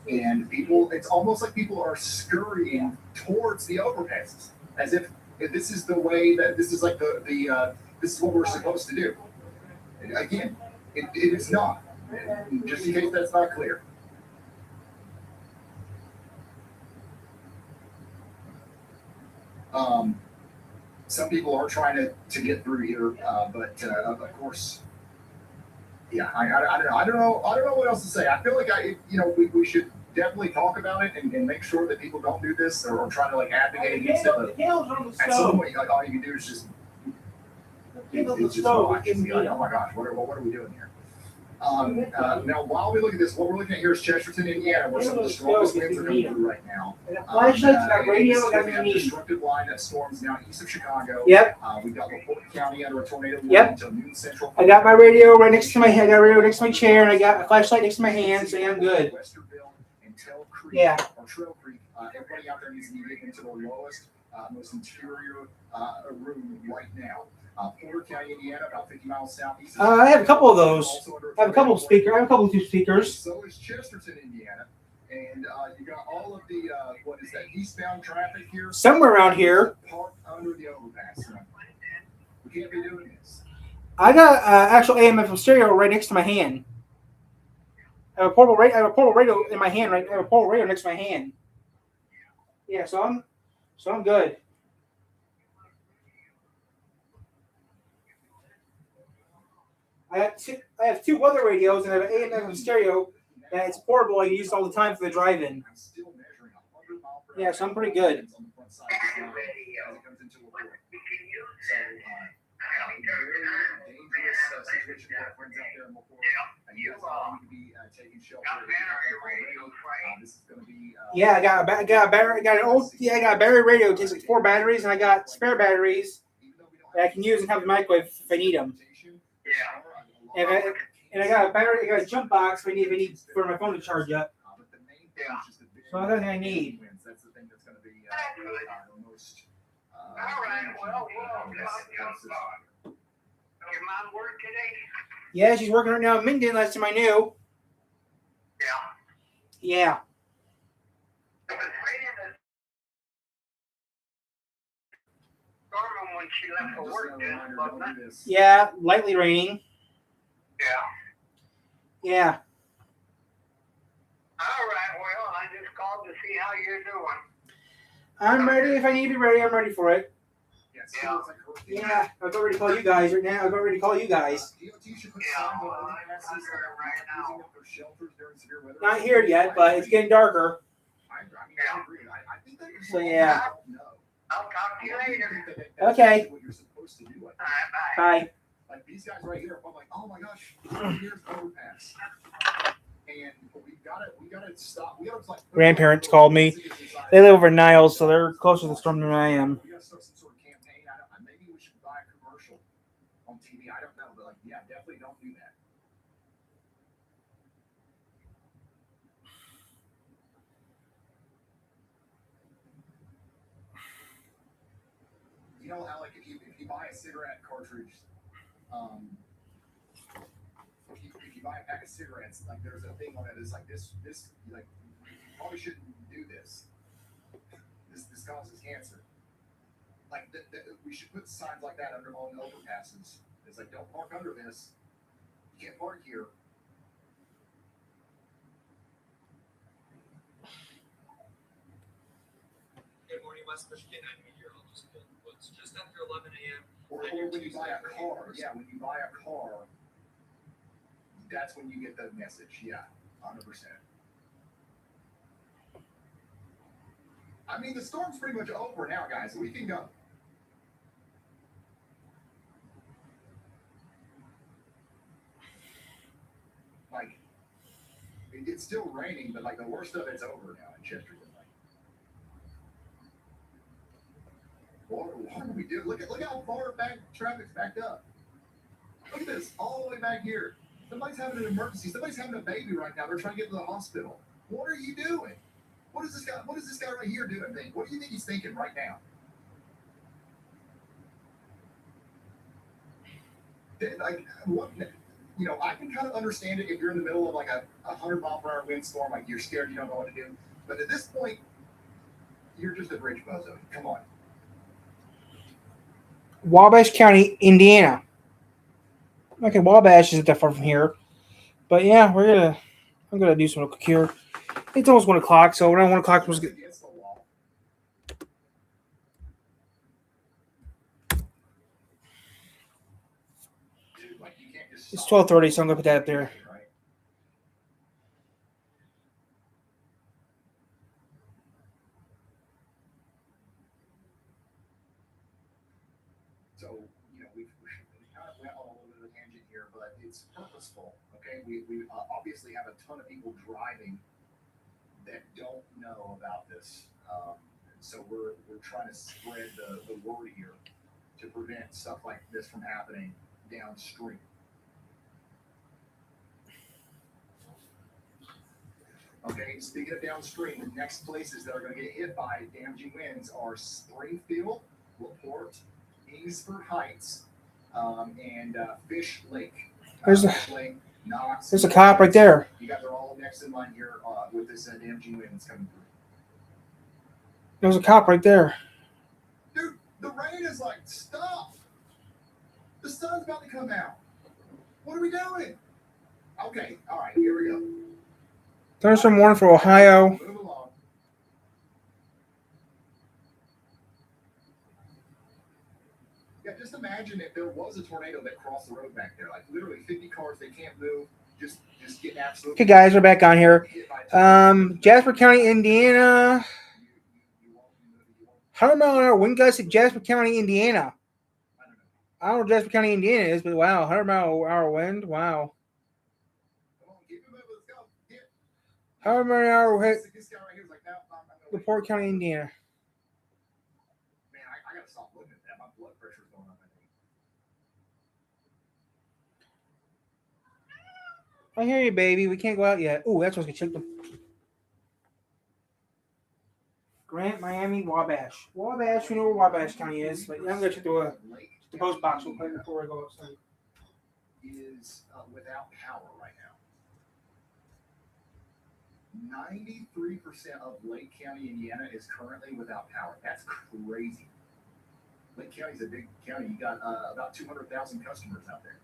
and it's almost like people are scurrying towards the overpasses, as if this is the way that this is like this is what we're supposed to do. Again, it is not. Just in case that's not clear. Some people are trying to get through here, but of course, yeah. I don't know what else to say. I feel like we should definitely talk about it and make sure that people don't do this or try to advocate against it. But at some point, all you can do is just watch and be like, oh my gosh, what are we doing here? Now, while we look at this, what we're looking at here is Chesterton, Indiana, where some of the strongest winds are coming through right now. Flashlights, got radio, got a destructive line that storms now east of Chicago. Yep. We've got LaPorte County under a tornado warning until noon central. I got my radio right next to my head. I got radio next to my chair, and I got a flashlight next to my hand, so yeah, I'm good. Westerville and Trail Creek, Yeah. or Trail Creek. Everybody out there needs to be getting into the lowest, most interior room right now. Porter County, Indiana, about 50 miles southeast. I have a couple of those. I have a couple of speakers. I have a couple of 2 speakers. So is Chesterton, Indiana, and you got all of the what is that eastbound traffic here? Somewhere around here. Parked under the overpass. We can't be doing this. I got actual AM/FM stereo right next to my hand. I have a portable radio in my hand. Right, I have a portable radio next to my hand. Yeah, so I'm good. I have 2 weather radios and I have an AM/FM stereo that's portable. I use it all the time for the drive-in. Yeah, so I'm pretty good. Yeah, I got a battery. I got a battery radio. It takes like 4 batteries, and I got spare batteries that I can use and have the microwave if I need them. And I got a battery. I got a jump box if I need for my phone to charge up. So that's everything I need. That's the thing that's going to be the most. All right. Well, your mom work today? Yeah, she's working right now in Minden. Last time I knew. Yeah. It was raining the when she left for work, wasn't it? Yeah, lightly raining. Yeah. All right. Well, I just called to see how you're doing. I'm ready. If I need to be ready, I'm ready for it. Yeah, That still looks like hurricane. Yeah, I was about ready to call you guys right now. I was about ready to call you guys. DOT should put signs on overpasses so that we're not using up their shelters during severe weather. Not here yet, but it's getting darker. I agree. I think that So, yeah. No. I'll talk to you later. Okay. What you're supposed to do. All right, bye. Bye. Like these guys right here, I'm like, oh my gosh, here's overpass. And we gotta stop. We gotta like Grandparents called me. They live over in Niles, so they're closer to the storm than I am. We gotta start some sort of campaign. Maybe we should buy a commercial on TV. I don't know, but like, yeah, definitely don't do that. You know how like if you buy a cigarette cartridge, if you buy a pack of cigarettes, like there's a thing on it that's like this like you probably shouldn't do this. This causes cancer. Like we should put signs like that under all overpasses. It's like don't park under this. You can't park here. Good morning, West Michigan. I'm meteorologist Bill Woods. Just after 11 a.m. Or when you buy a car, when you buy a car, that's when you get the message. Yeah, 100%. I mean, the storm's pretty much over now, guys. So we can go. Like, it's still raining, but like the worst of it's over now in Chesterton. What do we do? Look how far back traffic's backed up. Look at this, all the way back here. Somebody's having an emergency. Somebody's having a baby right now. They're trying to get to the hospital. What are you doing? What is this guy right here doing? What do you think he's thinking right now? Like, what? You know, I can kind of understand it if you're in the middle of like a 100-mile-per-hour windstorm, like you're scared, you don't know what to do. But at this point, you're just a bridge bozo. Come on. Wabash County, Indiana. Okay, Wabash isn't that far from here. But yeah, I'm gonna do some real quick here. It's almost 1 o'clock, so around 1 o'clock was good. It's 12:30, so I'm gonna put that up there. So, you know, we kind of went on a little bit of a tangent here, but it's purposeful. Okay, we obviously have a ton of people driving that don't know about this, so we're trying to spread the word here to prevent stuff like this from happening downstream. Okay, speaking of downstream, the next places that are going to get hit by damaging winds are Springfield, LaPorte, Kingsford Heights, and Fish Lake. There's Knox. There's a cop right there. You guys are all next in line here with this damaging wind that's coming through. There's a cop right there. Dude, the rain is like, stop. The sun's about to come out. What are we doing? Okay, all right, here we go. Thunderstorm warning for Ohio. Move along. Yeah, just imagine if there was a tornado that crossed the road back there. Like literally 50 cars, they can't move. Just getting absolutely. Okay, guys, we're back on here. Jasper County, Indiana. 100-mile-an-hour wind gusts at Jasper County, Indiana. I don't know what Jasper County, Indiana is, but wow, 100-mile-an-hour wind. Wow. 100-mile-an-hour hit LaPorte County, Indiana. Man, I gotta stop looking at that. My blood pressure's going up, I think. I hear you, baby. We can't go out yet. Ooh, that's what's gonna check them. Grant, Miami, Wabash. Wabash, we know where Wabash County is, but I'm gonna check the post box real quick before I go outside. Is without power right now. 93% of Lake County, Indiana is currently without power. That's crazy. Lake County's a big county. You got about 200,000 customers out there.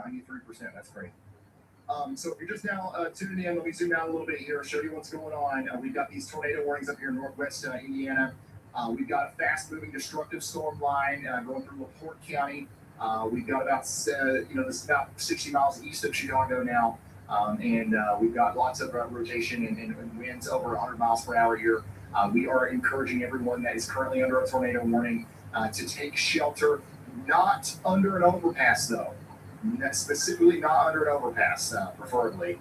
93%. That's great. So if you're just now tuning in, let me zoom out a little bit here, show you what's going on. We've got these tornado warnings up here in northwest Indiana. We've got a fast-moving destructive storm line going through LaPorte County. We've got about, this is about 60 miles east of Chicago now. And we've got lots of rotation and winds over 100 miles per hour here. We are encouraging everyone that is currently under a tornado warning to take shelter, not under an overpass though. Specifically not under an overpass, preferably.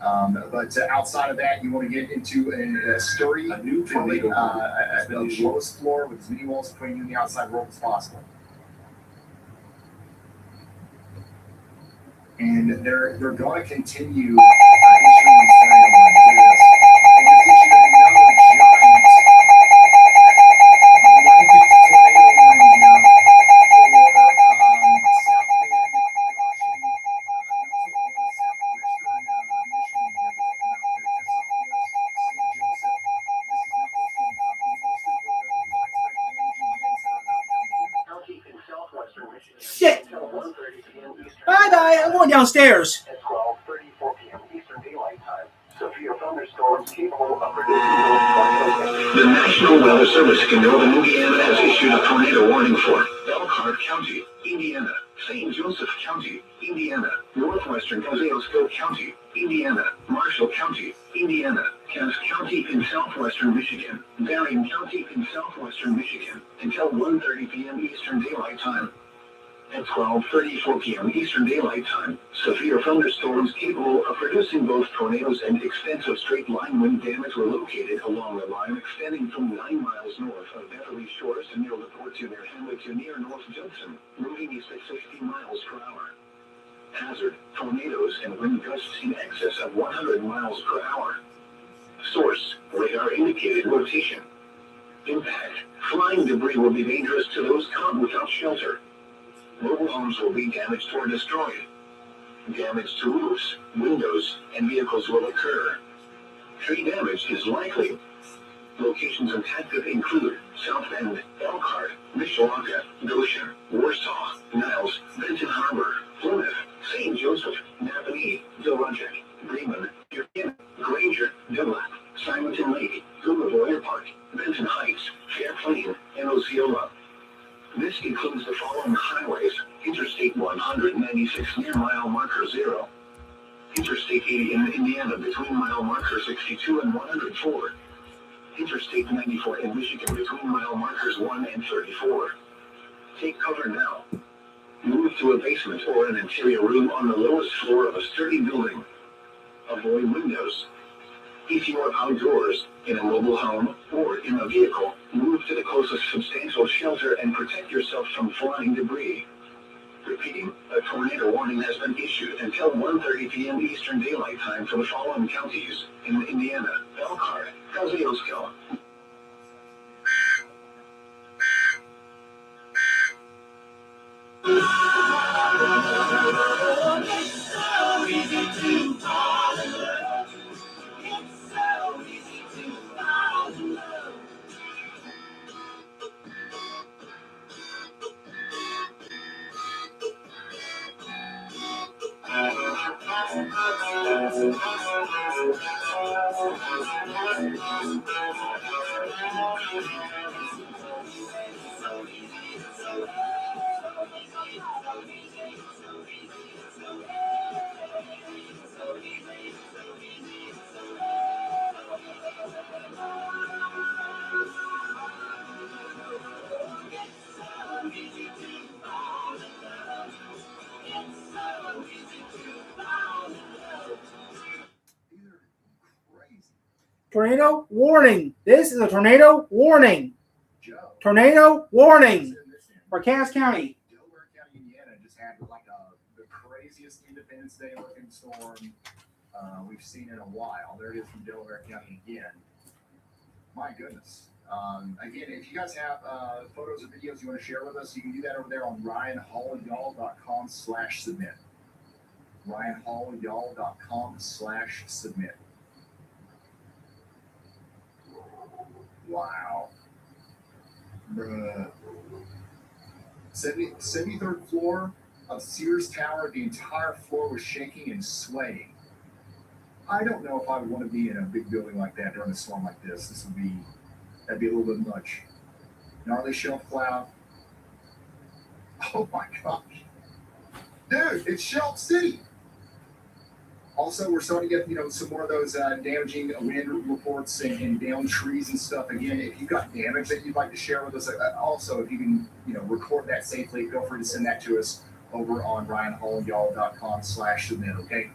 But outside of that, you want to get into a sturdy, a new building, the lowest floor with as many walls between you and the outside world as possible. And they're going to continue issuing these tornado warnings. Look at this. They just issued another giant blanket tornado warning here for South Bend, Goshen, and also southwestern Michigan here. We're talking about Cassopolis, St. Joseph. This is not what's going to be mostly for the widespread damaging winds that are about to come through. County in southwestern Michigan. Shit. Until 1:30 p.m. Eastern. Bye. I'm going downstairs. At 12:34 p.m. Eastern Daylight Time. Severe thunderstorms capable of producing those tornadoes. The National Weather Service in Northern Indiana has issued a tornado warning for Elkhart County, Indiana, St. Joseph County, Indiana, northwestern Kosciuszko County, Indiana, Marshall County, Indiana, Cass County in southwestern Michigan, Darien County in southwestern Michigan, until 1:30 p.m. Eastern Daylight Time. At 12:34 p.m. Eastern Daylight Time, severe thunderstorms capable of producing both tornadoes and extensive straight-line wind damage were located along a line extending from 9 miles north of Beverly Shores to near LaPorte to near Hamlet to near North Judson, moving east at 60 miles per hour. Hazard, tornadoes and wind gusts in excess of 100 miles per hour. Source, radar indicated rotation. Impact, flying debris will be dangerous to those caught without shelter. Mobile homes will be damaged or destroyed. Damage to roofs, windows, and vehicles will occur. Tree damage is likely. Locations impacted include South Bend, Elkhart, Mishawaka, Goshen, Warsaw, Niles, Benton Harbor, Plymouth, St. Joseph, Napanee, Dowagiac, Bremen, Buchanan, Granger, Dunlap, Simonton Lake, Gullavoy Park, Benton Heights, Fair Plain, and Osceola. This includes the following highways: Interstate 196 near mile marker 0, Interstate 80 in Indiana between mile marker 62 and 104, Interstate 94 in Michigan between mile markers 1 and 34. Take cover now. Move to a basement or an interior room on the lowest floor of a sturdy building. Avoid windows. If you are outdoors, in a mobile home, or in a vehicle, move to the closest substantial shelter and protect yourself from flying debris. Repeating, a tornado warning has been issued until 1:30 p.m. Eastern Daylight Time for the following counties in Indiana: Elkhart, Kosciuszko. Tornado warning. This is a tornado warning. Joe. Tornado warning Listen. for Cass County. Delaware County, Indiana just had like the craziest Independence Day looking storm we've seen in a while. There it is from Delaware County again. My goodness. Again, if you guys have photos or videos you want to share with us, you can do that over there on ryanhallyall.com/submit. ryanhallyall.com/submit. Wow. Bruh. 73rd floor, of Sears Tower. The entire floor was shaking and swaying. I don't know if I would want to be in a big building like that during a storm like this. That'd be a little bit much. Gnarly shelf cloud. Oh my gosh. Dude, it's Shelf City. Also, we're starting to get, some more of those damaging wind reports and down trees and stuff. Again, if you've got damage that you'd like to share with us, also, if you can, record that safely, feel free to send that to us over on ryanhallyall.com/submit, okay?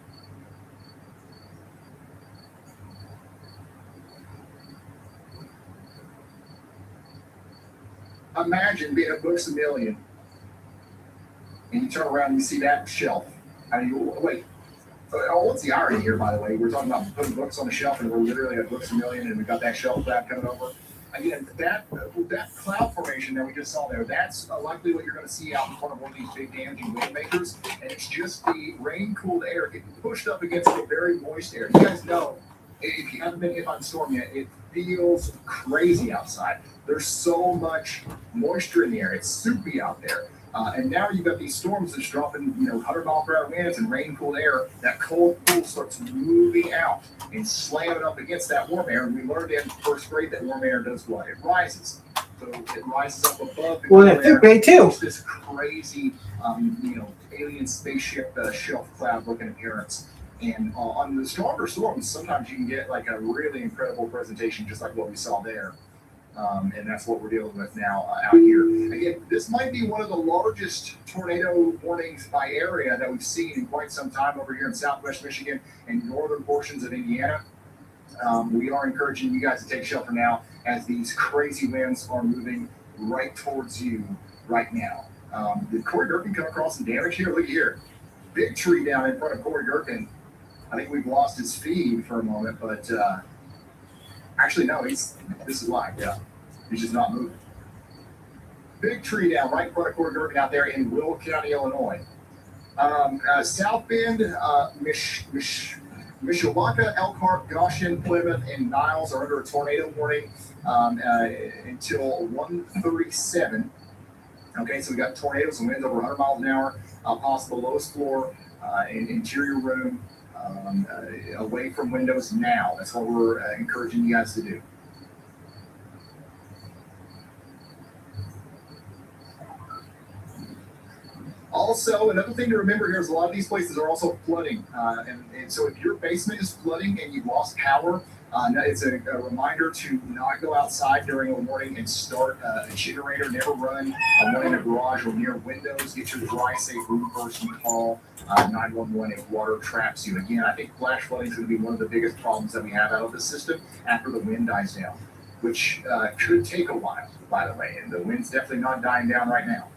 Imagine being at Books A Million and you turn around and you see that shelf. Wait. Oh, what's the irony here, by the way? We're talking about putting books on the shelf, and we're literally at Books A Million, and we got that shelf cloud coming over. Again, that cloud formation that we just saw there, that's likely what you're going to see out in front of one of these big damaging wind makers, and it's just the rain-cooled air getting pushed up against the very moist air. You guys know, if you haven't been hit by the storm yet, it feels crazy outside. There's so much moisture in the air. It's soupy out there. And now you've got these storms that's dropping, 100-mile-per-hour winds and rain-cooled air. That cold pool starts moving out and slamming up against that warm air. And we learned in first grade that warm air does what? It rises. So it rises up above the Well, in fifth grade too. It's this crazy, alien spaceship shelf cloud-looking appearance. And on the stronger storms, sometimes you can get like a really incredible presentation, just like what we saw there. And that's what we're dealing with now out here. Again, this might be one of the largest tornado warnings by area that we've seen in quite some time over here in Southwest Michigan and northern portions of Indiana. We are encouraging you guys to take shelter now as these crazy winds are moving right towards you right now. Did Corey Gherkin come across some damage here? Look here. Big tree down in front of Corey Gherkin. I think we've lost his feed for a moment, but actually, no, this is live, yeah. He's just not moving. Big tree down right in front of Corey Gherkin out there in Will County, Illinois. South Bend, Mishawaka, Elkhart, Goshen, Plymouth, and Niles are under a tornado warning until 1:37. Okay, so we got tornadoes and winds over 100 miles an hour, possible lowest floor, interior room, away from windows now. That's what we're encouraging you guys to do. Also, another thing to remember here is a lot of these places are also flooding. And so if your basement is flooding and you've lost power, it's a reminder to not go outside during a warning and start a generator. Never run one in a garage or near windows. Get your dry, safe room first and call 911 if water traps you. Again, I think flash flooding is going to be one of the biggest problems that we have out of the system after the wind dies down, which could take a while, by the way. And the wind's definitely not dying down right now.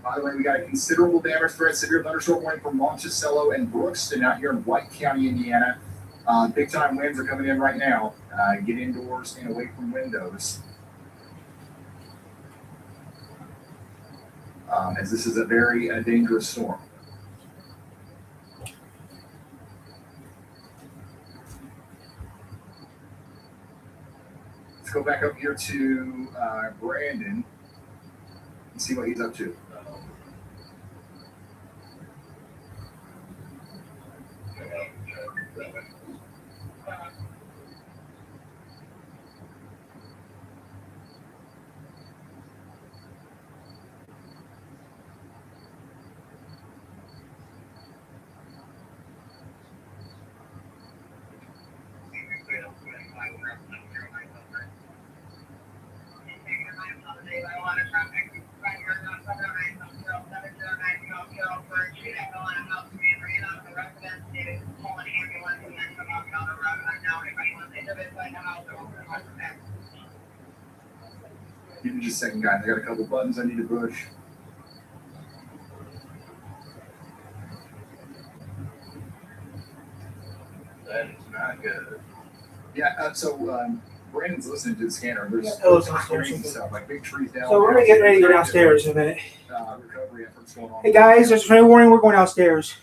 By the way, we got a considerable damage threat, severe thunderstorm warning for Monticello and Brookston out here in White County, Indiana. Big time winds are coming in right now. Get indoors and away from windows. As this is a very dangerous storm. Let's go back up here to Brandon and see what he's up to. Give me just a second, guys. I got a couple buttons I need to push. That is not good. Yeah, so Brandon's listening to the scanner. There's crazy stuff, like big trees down. So we're gonna get ready to go downstairs in a minute. Recovery efforts going on. Hey guys, there's a tornado warning. We're going downstairs.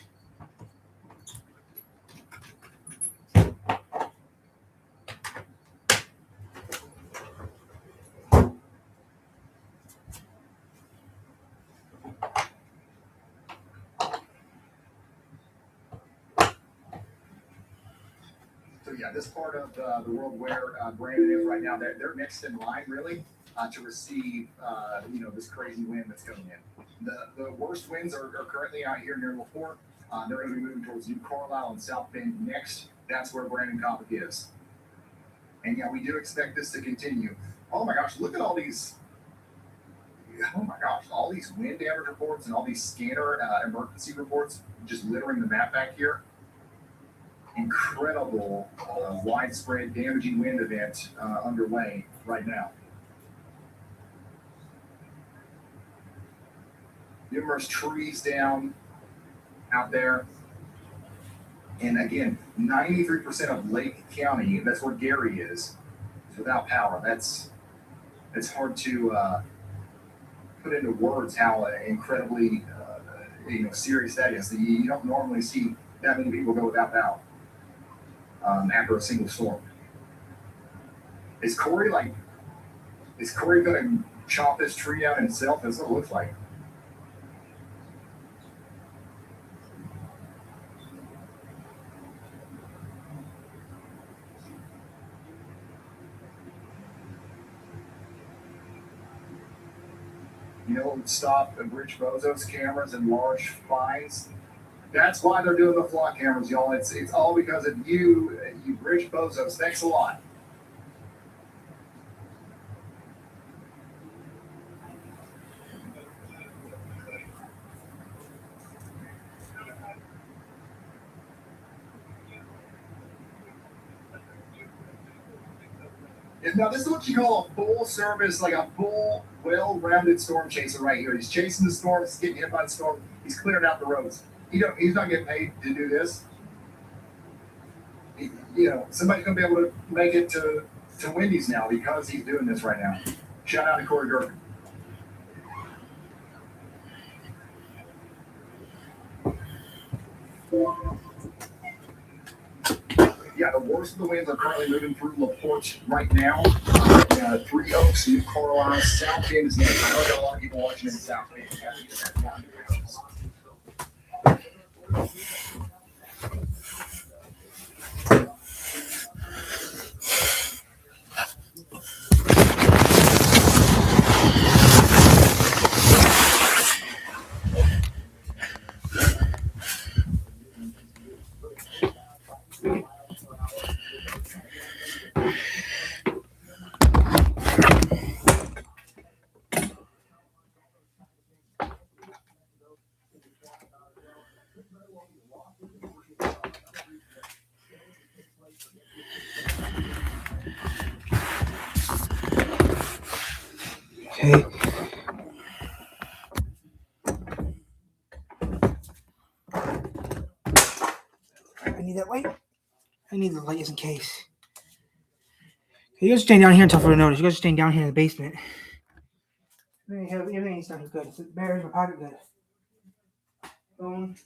yeah, this part of the world where Brandon is right now, they're next in line really to receive this crazy wind that's coming in. The worst winds are currently out here near LaPorte. They're going to be moving towards New Carlisle and South Bend next. That's where Brandon Coppock is. And yeah, we do expect this to continue. Oh my gosh, look at all these. Oh my gosh, all these wind damage reports and all these scanner emergency reports just littering the map back here. Incredible widespread damaging wind event underway right now. Numerous trees down out there. And again, 93% of Lake County, that's where Gary is without power. That's hard to put into words how incredibly serious that is. You don't normally see that many people go without power after a single storm. Is Corey going to chop this tree down himself? That's what it looks like. You know what would stop Rich Bozo's cameras and large fines? That's why they're doing the flock cameras, y'all. It's all because of you Rich Bozos. Thanks a lot. Now, this is what you call a full service, like a full, well-rounded storm chaser right here. He's chasing the storm, he's getting hit by the storm, he's clearing out the roads. He's not getting paid to do this. Somebody's going to be able to make it to Wendy's now because he's doing this right now. Shout out to Corey Gergen. Yeah, the worst of the winds are currently moving through LaPorte right now. Three Oaks, New Carlisle, South Bend is next. I know got a lot of people watching in South Bend. You got to get that down. Okay. I need that light. I need the light just in case. Okay, you guys are staying down here until further notice. You guys are staying down here in the basement. Everything's down here good. It's bears in my pocket good. Phone.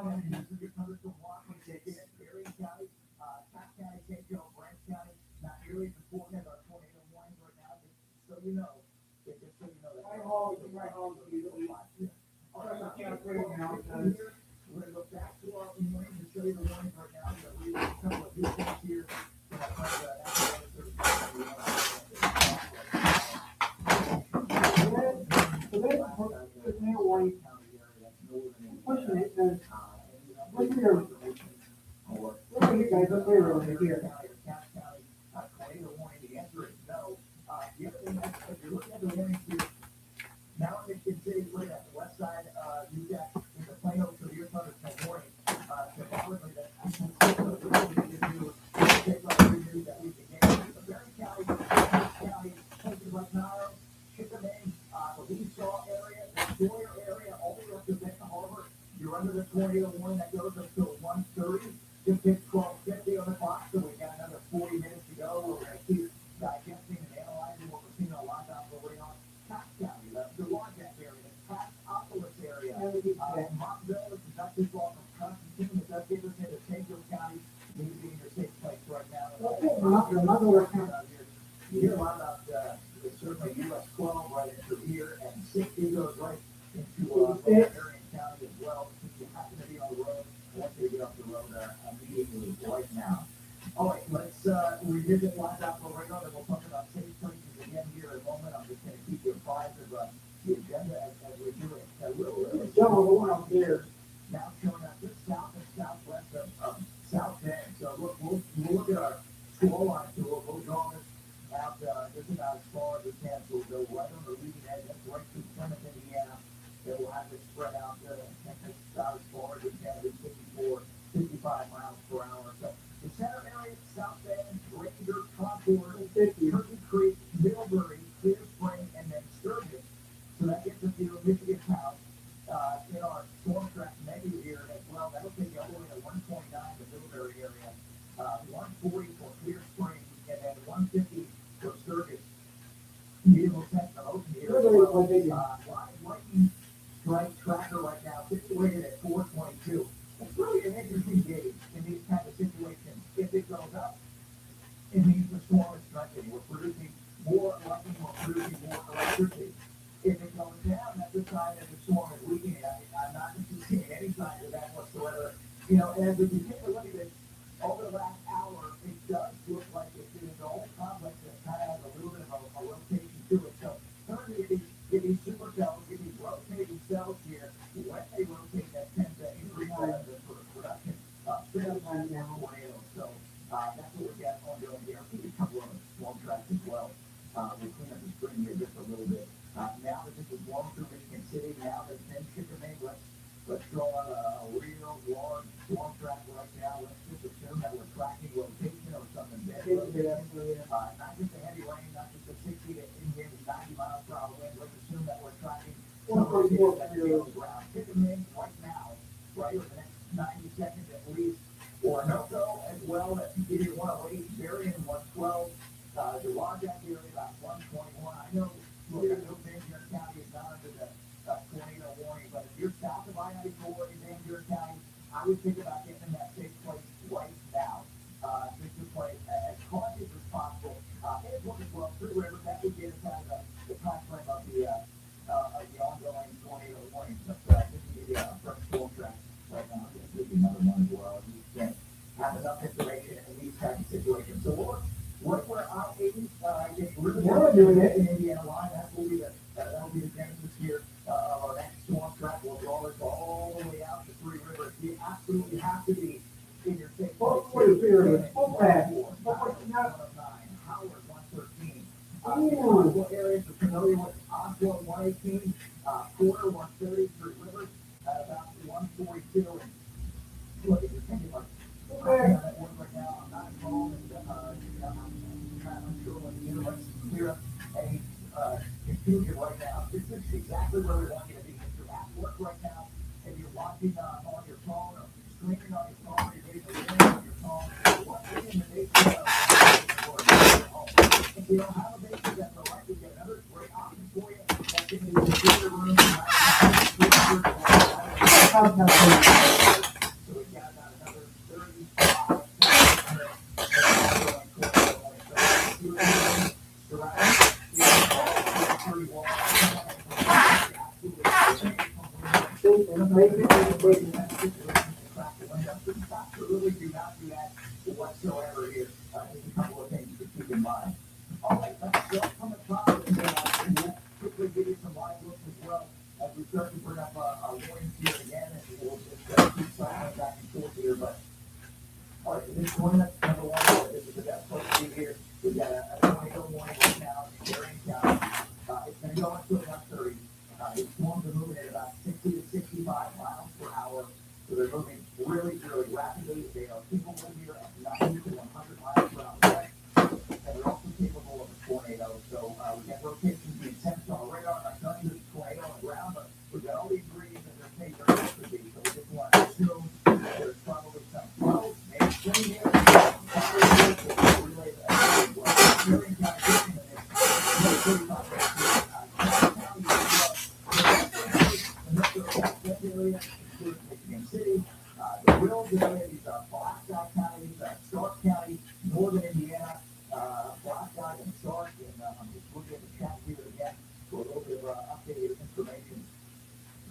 your thunderstorm watch. Berrien County, Scott County, St. Joe, Branch County, not nearly as important as our tornado warnings right now, just so you know. Just so you know that. Right hall, right hall, beautiful. All right, we're gonna go back to our warnings and show you the warnings right now. So we have a couple of new things here. Pushing it, then, what's your information? What are you guys up there over here? The other thing, if you're looking at the warnings here, now in Michigan City, we're at the west side, you've got in the Plano severe thunderstorm warning. Symbolically, that take like the news that we can get. The Berrien County, places like Naro, Chickamauga, the Lee Shaw area, the Sawyer area, all the way up to Benton Harbor, you're under the tornado warning that goes until 1:30. Just hit 12:50 on the clock, so we got another 40 minutes to go. We're going to keep digesting and analyzing what we're seeing on lockdown for right on Cox County, the Longjack area, the Cassopolis area, Montville, which is not too far from Constantine, it does get us into St. Joseph County, maybe being your safe place right now. You hear a lot about certainly US 12 right into here, and 60 goes right into Berrien County as well. If you happen to be on the road, I want you to get off the road immediately right now. All right, let's revisit live out for radar, and we'll talk about safe places again here in a moment. I'm just going to keep you apprised of the agenda as we do it. We'll Jump over one up there. now showing up just south and southwest of South Bend. So we'll look at our squall line tool. We'll draw this out just about as far as we can. So we'll go right on the leading edge. That's right through Plymouth, Indiana. Then we'll have it spread out about as far as we can. It's 54, 55 miles per hour. So the center area, South Bend, Ranger, Concord, Turkey Creek, Middlebury, Clear Spring, and then Sturgis. So that gets us to Michigan House. In our storm track negative here as well, that'll take you all the way to 129, the Middlebury area, 140 for Clear Spring, and then 150 for Sturgis. Beautiful section of ocean here as well. Lightning strike tracker right now, situated at 422. It's really an interesting gauge in these kind of situations. If it goes up, it means the storm is striking. We're producing more lightning, we're producing more electricity. If it goes down, that's a sign that the storm is weakening. I'm not seeing any signs of that whatsoever. You know, and as we continue to look at this, over the last hour, it does look like it's in the whole complex that kind of has a little bit of a rotation to it. So, some of these supercells, get these rotating cells here, when they rotate, that tends to increase the production of tornadoes. So, that's what we got ongoing here. I think a couple of storm tracks as well. We'll clean up the spring here just a little bit. Now that this is blown through Michigan City, now that it's in Chickamauga, let's throw on a real large storm track right now. Let's just assume that we're tracking rotation or something bad. Not just a heavy rain, not just a 60 to 90 miles per hour wind. Let's assume that we're tracking some rotation that's on the ground. Chickamauga right now, right over the next 90 seconds at least. Orinoco as well, at either 108, Berrien 112, the Longjack area about 121. I know. Look, I know Van Buren County is not under the tornado warning, but if you're south of I-94 in Van Buren County, I would think about getting in that safe place right now. Just to play as cautious as possible. And look as well through river, that would get us out of the time frame of the ongoing tornado warning. But just to give you a first storm track right now, this would be another one as well. You can't have enough information in these kinds of situations. So we're out 80. We're doing it in Indiana line. That'll be the genesis here of our next storm track. We'll draw this all the way out to Three Rivers. You absolutely have to be in your safe. Both ways here. Both bad. Howard 113. What areas are familiar with Oswald 118, Porter 130, Three Rivers about 142. And look, if you're thinking like, that one right now, I'm not involved in I'm sure when the internet's clear up any confusion right now. This is exactly where we want you to be. If you're at work right now, if you're watching on your phone or streaming on your phone, or you're getting a link on your phone, what's in the nation of if you don't have a basis, that's all right. We've got another great option for you. That's in the computer room. Absolutely do not do that whatsoever here. Just a couple of things to keep in mind. All right, let's go from the top and we'll quickly give you some live looks as well as we start to bring up our warnings here again, and we'll just keep cycling back and forth here. But all right, this one, that's number one. This is the best place to be here. We've got a tornado warning right now in Marion County. It's going to go until about 30. These storms are moving at about 60 to 65 miles per hour. So they're moving really, really rapidly. They are capable here at 90 to 100 miles per hour. And they're also capable of a tornado. So we got rotations being sensed on the radar. I'm not telling you there's a tornado on the ground, but we've got all the ingredients that they're saying there has to be. So we just want to assume that there's probably some clouds, maybe rain here. Relay that. Marion County in the next 35 minutes. Michigan City, the Wills area, these are Black County, Stark County, Northern Indiana, Black and Stark, and I'm just looking at the chat here again for a little bit of updated information.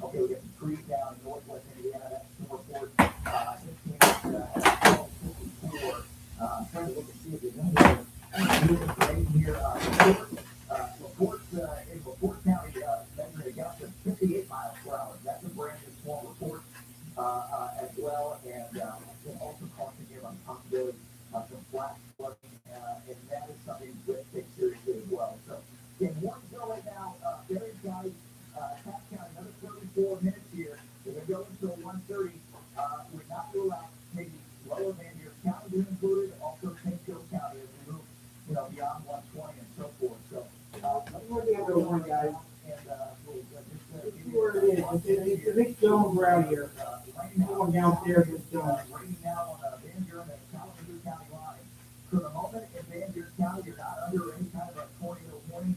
Okay, we got some trees down in northwest Indiana, that's the report. This came at 12:54. I'm trying to look and see if there's any new information here. Reports in LaPorte County measuring a gust of 58 miles per hour. That's a brand new small report as well, and also caution here on the possibility of some flash flooding, and that is something to take seriously as well. So, in one show right now, Berry County, Taft County, another 34 minutes here. We're going to go until 1:30. We're not rule out maybe lower than your county being included, also St. Joseph County as we move, beyond 120 and so forth. So, We're the other one, guys. and we'll just You were it is. It's a big dome around here. Going downstairs is done. Raining now on Van Buren and Kalamazoo County line. For the moment, in Van Buren County, you're not under any kind of a tornado warning.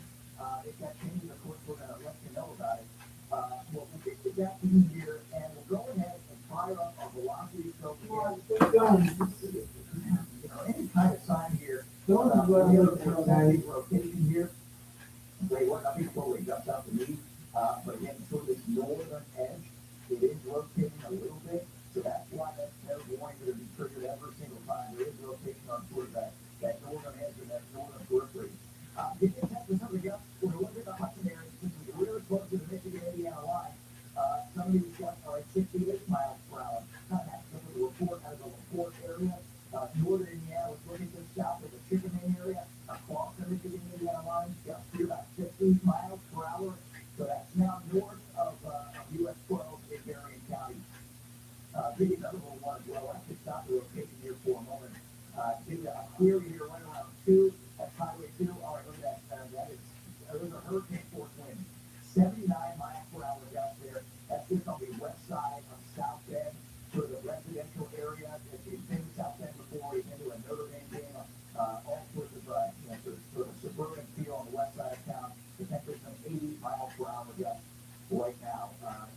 If that changes, of course, we're going to let you know about it. We'll get you back in here, and we'll go ahead and fire up our velocity scope again. Any kind of sign here. Rotation here. Wait, what? Nothing totally jumps out to me. But again, sort of this northern edge, it is rotating a little bit. So that's why that warning going to be triggered every single time. There is rotation on sort of that northern edge and that northern periphery. If you test for something else, when we look at the Hudson area, since we're really close to the Michigan-Indiana line, some of these gusts are at 68 miles per hour. That's some of the report out of the LaPorte area. Northern Indiana was looking just south of the Chickahominy area, across the Michigan-Indiana line, gusts to about 50 miles per hour. So that's now north of US 12 in Marion County. Give you another little one as well. I should stop the rotation here for a moment. Give you a query here right around 2. That's Highway 2. All right, look at that. There's a hurricane force wind. 79 miles per hour gusts there. That's just on the west side of South Bend, sort of the residential area. If you've been to South Bend before, you've been to a Notre Dame game, all sorts of, sort of suburban feel on the west side of town. Potentially some 80 miles per hour gusts right now.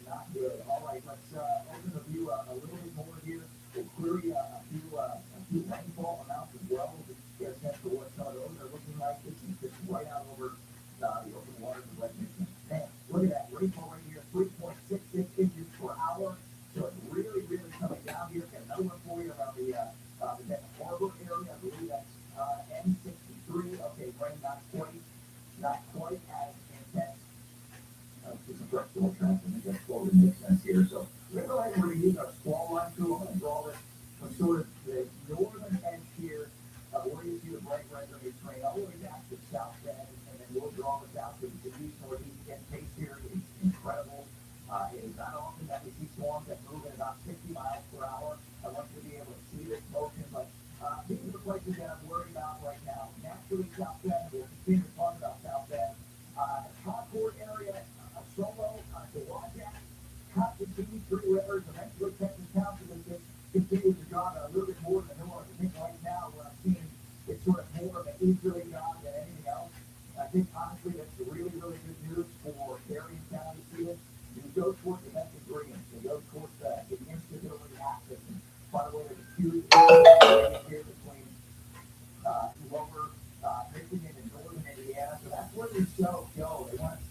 Not good. All right, let's open the view a little bit more here. We'll query a few rainfall amounts as well. We'll just get a sense for what some of those are looking like. This is just right out over the open waters of Lake Michigan. Man, look at that rainfall right here, 3.66 inches per hour. So it's really, really coming down here. Got another one for you around the Benton Harbor area. I believe that's N63. Okay, rain not quite as intense. Some flexible trends, and that's what would make sense here. So we're going to use our squall line tool. I'm going to draw this from sort of the northern edge here, where you see the bright red on your train, all the way back to South Bend, and then we'll draw this out to the east northeast. Again, pace here is incredible. It is not often that we see storms that move at about 60 miles per hour. I want you to be able to see this motion, but these are the places that I'm worried about right now. Naturally, South Bend, we'll continue to talk about South Bend. Concord area, Solo, Dewajak, Constantine, Three Rivers, eventually Texas Township is just continues to jog a little bit more than north. I think right now what I'm seeing is sort of more of an easterly jog than anything else. I think honestly that's really, really good news for Marion County students. You go towards the Memphis Green, you go towards the instability axis, and by the way, there's a huge here between lower Michigan and northern Indiana. So that's where these shows go. They want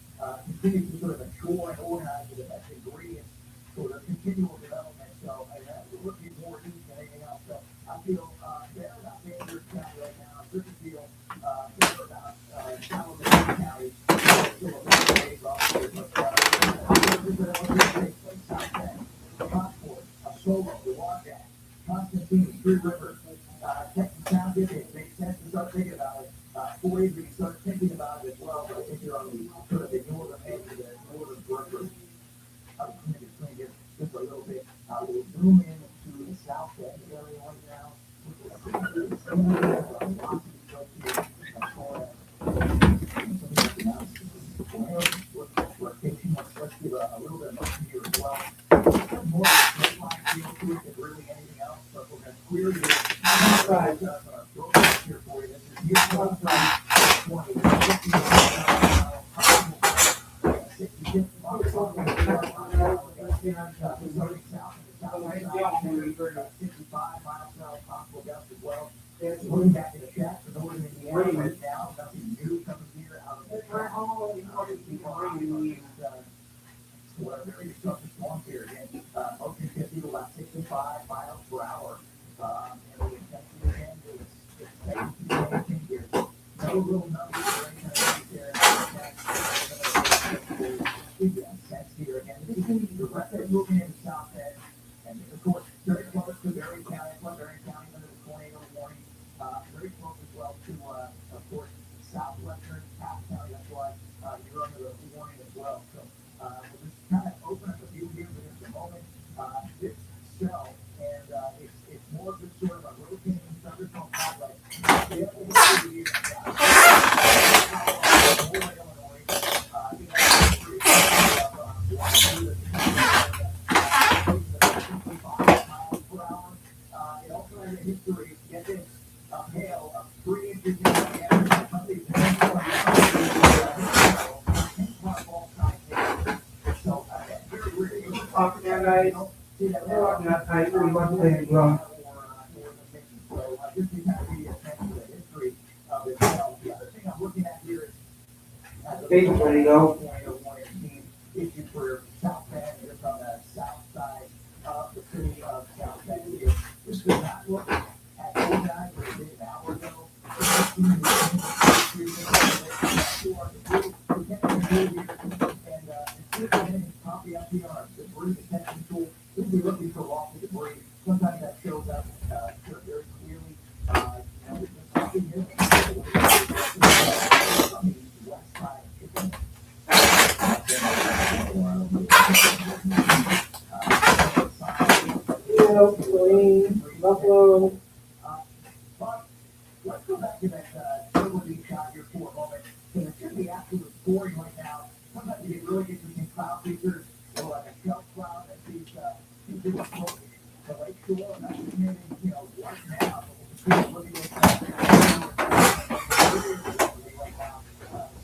continue to sort of mature and organize the best ingredients for the continual development. So we're looking more east than anything else. So I feel better about Bainbridge County right now. I certainly feel better about Salamone County. Still a long ways off here, but South Bend, Rockport, Solo, Wajack, Constantine, Three Rivers, Texas Township. It makes sense to start thinking about it. 4A, we can start thinking about it as well. But I think you're on the sort of the northern edge of the northern border. Just a little bit. We'll zoom in to the South Bend area right now. We're taking let's give a little bit of motion here as well. More line feel to it than really anything else, but we're going to clear the here for you. This is year 65 miles south, possible gusts as well. Looking back at the chat for northern Indiana right now, nothing new coming here out of the whatever area stuff is going here again. Motion 50 to about 65 miles per hour. And the intensity again is here. No real numbers or anything like there. Give you a sense here again. The rest of moving into South Bend. And of course, very close to Berry County, Berry County under the tornado warning. Very close as well to, of course, southwestern Taft County. That's why you're under the warning as well. So we'll just kind of open up a view here for just a moment. This cell, and it's more of just sort of a rotating thunderstorm complex. It also has a history, get this, hail of 3 inches in diameter. So, Talk now, guys. We're not tight. We want to play it well. So, just to kind of give you a sense of the history of it. The other thing I'm looking at here is Baby's ready to go. Issued for South Bend, just on the south side of the city of South Bend here. This does not look at ODI for an hour ago. Copy up here on debris detection tool. We'll be looking for lots of debris. Sometimes that shows up very clearly. Copy here. West side. Buffalo. But let's go back to that Silver Beach shot here for a moment. Because it should be absolutely scoring right now. Sometimes you get really interesting cloud features, or like a shelf cloud that these people approach the lake shore. And that's maybe, right now. But we'll see looking at right now.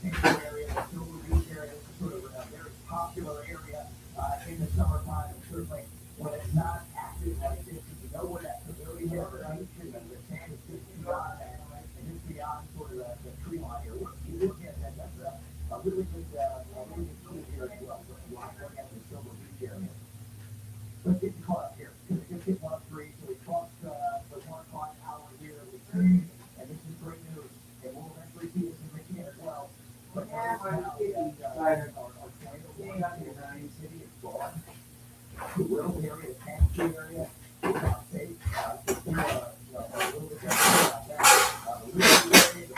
Central area, the Silver Beach area, is sort of a very popular area in the summertime, and certainly when it's not active like this, you know where that pavilion is, right? The sand is just beyond that, and just beyond sort of the tree line here. You look at that, that's a really good school here as well. So you want to look at the Silver Beach area. Let's get caught up here, because it just hit 103, so we crossed the 1 o'clock hour here. And this is great news, and we'll eventually see this in Michigan as well. But now, our tornado warning in the city is gone. The rural area, the Tennessee area, is not safe. Just a little bit about that. The rural area, the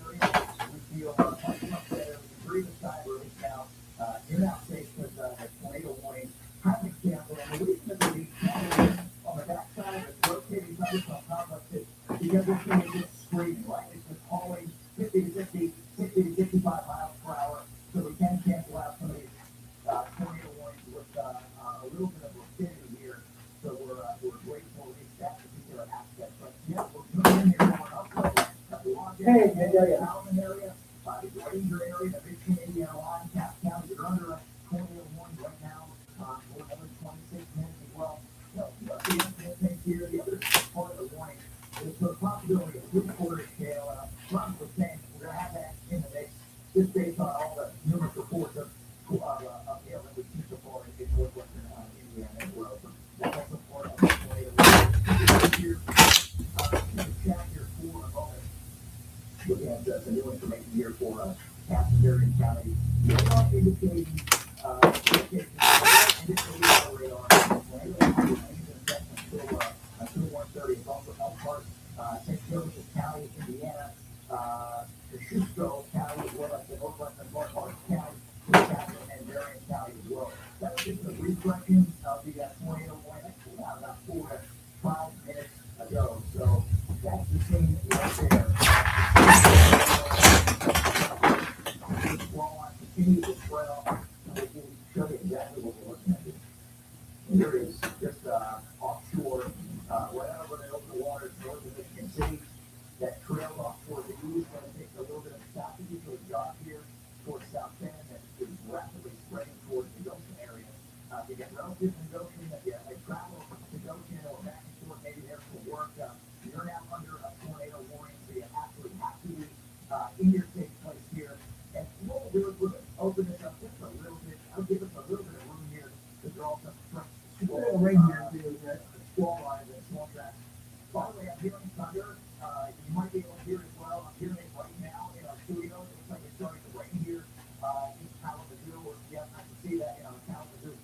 area, we feel much better. We breathe a sigh of relief now. You're now safe because the tornado warning traffic canceled. And the reason that we on the backside of the rotating thunderstorm complex is because this thing is just screaming, right? It's just hauling 50 to 60, 60 to 65 miles per hour. So we can cancel out some of these tornado warnings with a little bit of rapidity here. So we're grateful to that particular aspect. But yeah, we're moving in here going up. Hey, the Alvin area, the Granger area, the Michigan, Indiana line, Taft County, you're under a tornado warning right now. We're under 26 minutes as well. So what's the other thing here? The other part of the warning is the possibility of 3/4 scale. And I'm saying we're going to have that in the mix. This based on all the numerous reports of hail that we've seen so far in northwestern Indiana as well. So that's also part of the tornado. Here, the chat here for a moment. Looking at some new information here for Casper County. Radar indicating radar. Until 1:30. It's also Elkhart, St. Joseph County, Indiana, Kosciuszko County, as well as the northwestern North County, and Marion County as well. That's just a reflection of the tornado warning that came out about 4 to 5 minutes ago. So that's the scene right there. While I continue to spread off, we'll show you exactly what we're looking at here. Here is just offshore, right over the water, north of Michigan City, that trailed off toward the east, and it takes a little bit of southeast to a jog here towards South Bend, and is rapidly spreading towards the Goshen area. You get relatives in Goshen, that you travel to Goshen or back and forth, maybe there for work. You're now under a tornado warning, so you absolutely have to be in your safe place here. And what we'll do is we're going to open this up just a little bit. I'll give us a little bit of room here to draw some fresh squall lines and small tracks. By the way, I'm hearing thunder. You might be able to hear it as well. I'm hearing it right now in our studio. It looks like it's starting to rain here in Kalamazoo. Yes, I can see that in our Kalamazoo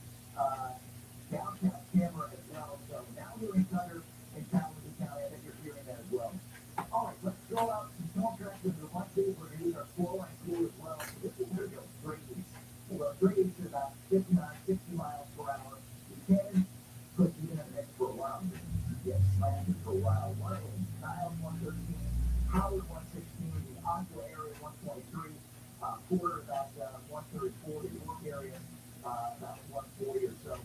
downtown camera as well. So now hearing thunder in Kalamazoo County. I think you're hearing that as well. All right, let's throw out some small tracks into the one too. We're going to use our squall line tool as well. So this is going to go straight east. We'll go straight east at about 59, 60 miles per hour. We can put you in a mix for a while. Get slammed for a while. Niles 113, Howard 116, the Aqua area 123, Porter about 134, the York area about 140 or so.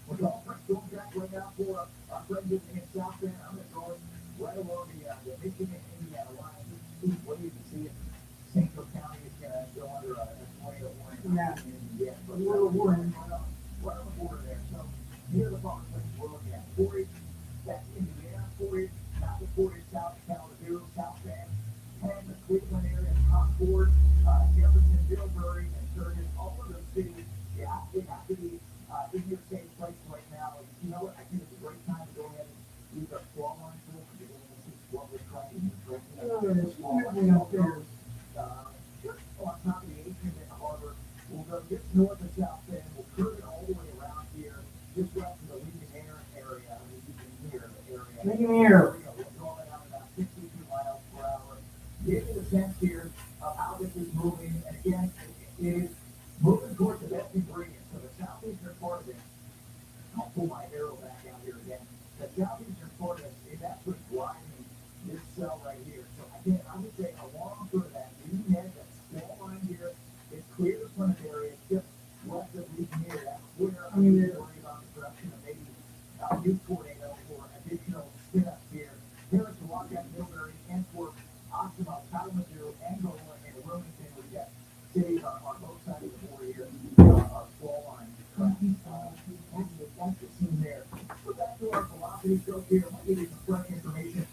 We're going for a storm track right now for our friends in South Bend. I'm going to throw it right along the Michigan Indiana line. Who's waiting to see if St. Joseph County is going to go under a tornado warning? Yeah, but we're warning right on the border there. So here are the following places we're looking at. Portage, that's Indiana. Portage, not the Portage, South Kalamazoo, South Bend, Penn, the Cleveland area, Concord, Jefferson, Middlebury, and Sturgis. All of those cities, you have to be in your safe place right now. And you know what? I think it's a great time to go ahead and use our squall line tool because you're going to see what we're trying to do. Just on top of the atrium in the harbor. We'll go just north of South Bend. We'll curve it all the way around here, just west of the Ligonier area. Ligonier. We'll draw it out about 62 miles per hour. Give you a sense here of how this is moving. And again, it is moving towards the best ingredient. So the southeastern part of it, I'll pull my arrow back out here again. The southeastern part of it is actually driving this cell right here. So again, I would say along sort of that leading edge, that small line here, is clear the front area, just west of Ligonier. That's where I'm worried about the production of maybe a new tornado or additional spin-ups here. Harris, Washington, Millbury, Antwerp, Oxmoor, Kalamazoo, Angola, and Wilmington. We've got cities on both sides of the border here. Our squall line. That's the scene there. So back to our velocity stroke here. I'll give you some fresh information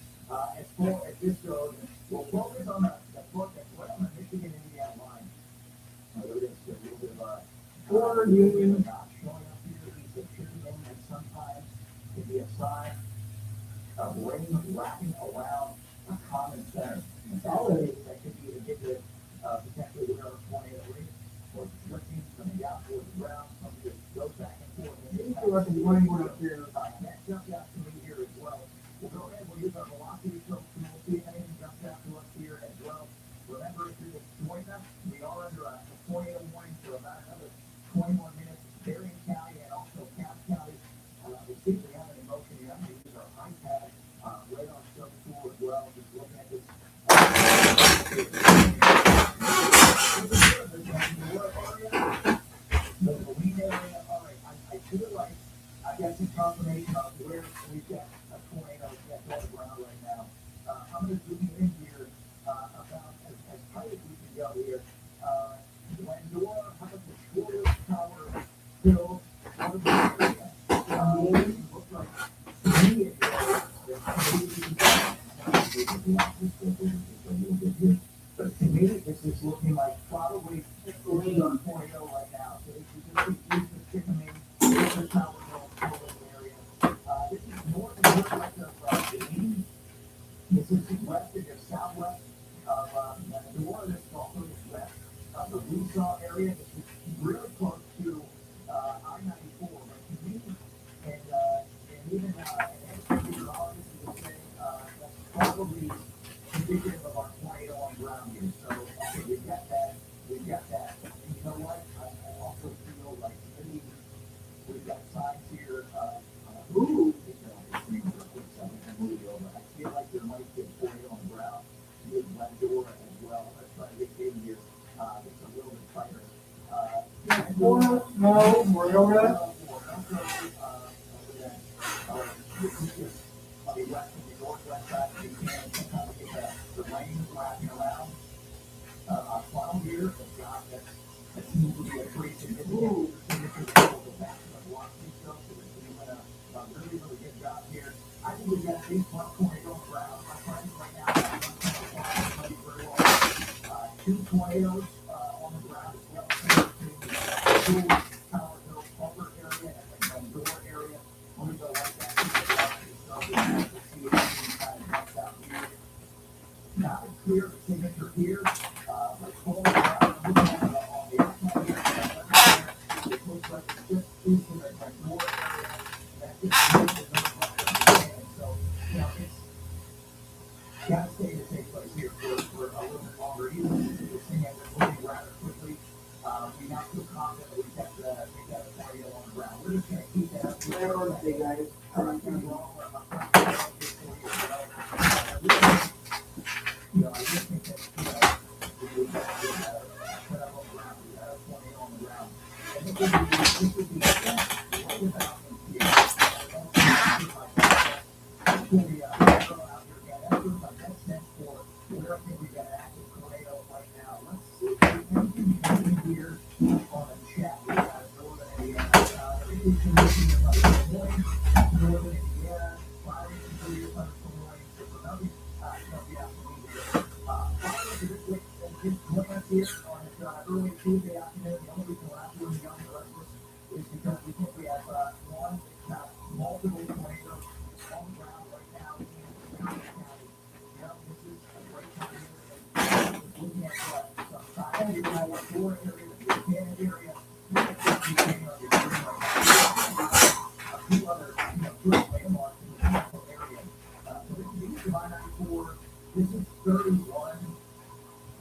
as far as this goes. We'll focus on the part that's right on the Michigan Indiana line. There is a little bit of border union showing up here. These are shooting and sometimes can be a sign of rain wrapping around a common center. That could be indicative of potentially the tornado rain or drifting from the out towards the ground. Some just goes back and forth. That jumps out to me here as well. We'll go ahead. We'll use our velocity stroke tool. See if anything jumps out to us here as well. Remember, if you're just joining us, we are under a tornado warning for about another 21 minutes. Marion County and also Cass County. We'll see if we have any motion here. I'm going to use our iPad radar stroke tool as well. Just looking at this. The lead area. All right. I feel like I got some confirmation of where we've got a tornado that's on the ground right now. I'm going to zoom in here about as tight as we can go here. Glendora, how about the Schwartz Tower Hill? How about the area? Looks like to me it but to me, this is looking like probably the Resaw area, which is really close to I-94, but convenient. And even meteorologists will say that's probably indicative of our tornado on ground here. So okay, we've got that. And you know what? I also feel like maybe we've got signs here. It's been a quick second to move it over. I feel like there might be a tornado on the ground with Glendora as well. Let's try to get in here. It's a little bit tighter. No, we're over that. West of the northwest side, you can sometimes get the rain lapping around. Our funnel here, but God, that seems to be a pretty significant fact of Washington stuff. So we're doing a really good job here. I think we've got a big front tornado around my friends right now. Two tornadoes on the ground as well. Two Tower Hill Pumper area and the Glendora area. I'm going to go like that. Now it's clear the signature here. But full on the outside here, it looks like it's just east of the Glendora area. That is so, it's devastating to take place here for a little bit longer. Even if this thing ends up moving rather quickly, we now feel confident that we've got a tornado on the ground. We're just going to keep that up. Hey guys, I just think that we've got put up on the ground. We've got a tornado on the ground. And this would be the best right about here. My best sense for where I think we've got an active tornado right now. Let's see if there's anything here on the chat. We've got northern Indiana. Everything's conditioned about this morning. Northern Indiana, 5 severe thunderstorm warnings. So for nothing, don't be asking me here. Just join us here on this early Tuesday afternoon. The only reason we're not doing the younger rest is because we think we have one, if not multiple tornadoes on the ground right now in County. This is a great time here. Looking at some signs, you're going to have a door area, the Buchanan area. Look at this Buchanan on your screen right now. A few other, good landmarks in the Buchanan area. So this is east of I-94. This is 31.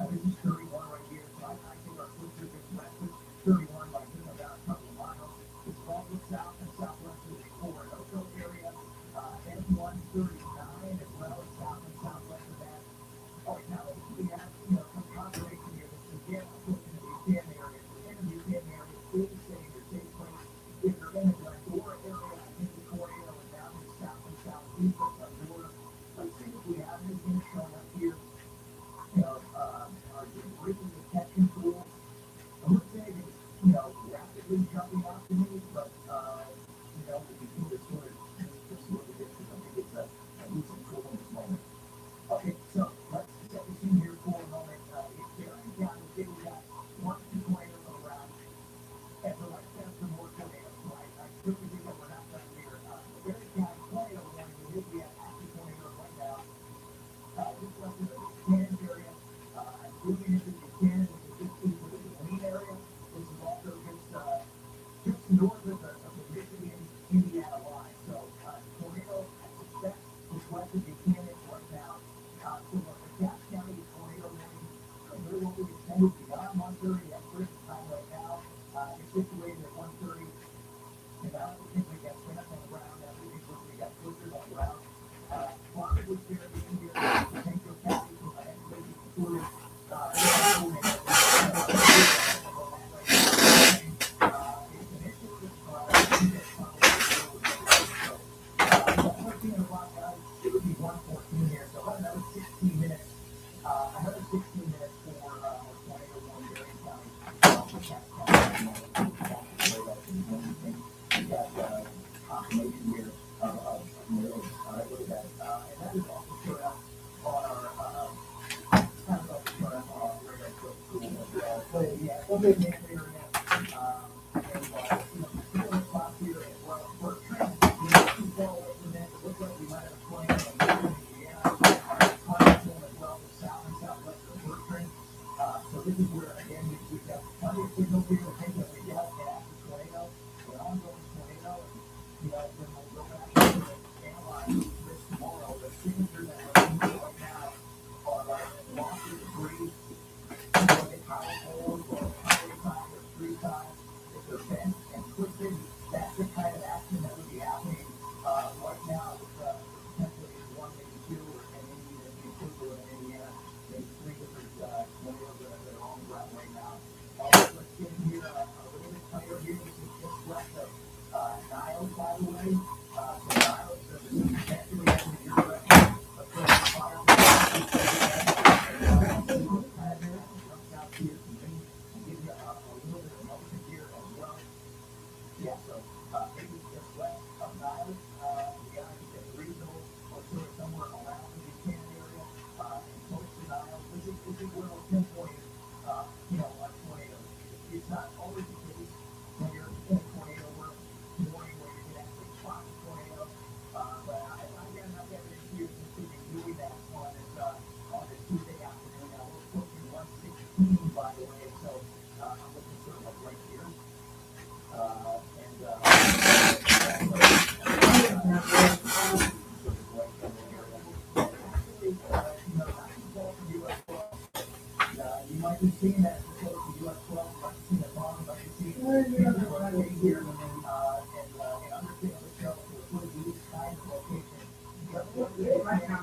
This is 31 right here. So I think our footprint is west. This is 31, like this, about a couple of miles. It's all the south and southwest of the Orinoco area. N1 39 as well as south and southwest of that. All right, now we have, some confirmation here. This is again, in the Buchanan area. So in the Buchanan area, please stay in your safe place. If you're in the Glendora area, I think the tornado is down in the south and southeast of Glendora. Let's see if we have anything showing up here. Our debris detection tools. I would say it's, rapidly jumping out to me, but, we can do this sort of distance. I think it's a decent tool in this moment. Okay, so let's set the scene here for a moment. It's Berrien County. We got 1 to 2 tornadoes on the ground. And so let's have some more tornadoes. So I quickly think that we're not done here. The Berrien County tornado warning, we have active tornadoes right now. Just west of the Buchanan area. Moving into Buchanan, which is just east of the Wayne area. This is also just north of the Michigan-Indiana line. So, tornado, I suspect, is west of Buchanan right now. So the Cass County tornado warning, very well be extended beyond 1:30 at first time right now. It's situated at 1:30. And now we think we got strength on the ground. Now we think we got blizzard on the ground. Probably fairly in here. St.Joseph County, including it would be 1:14 here, so another 16 minutes. Another 16 minutes for tornado warning Berrien County. We got confirmation here of tornadoes. Look at that, and that is also showing up on our okay, yeah, area. And the spots here as well. For trends, too far away from that. It looks like we might have a tornado in Indiana. As well, the south and southwest of Bertrand. So this is where Look, if I had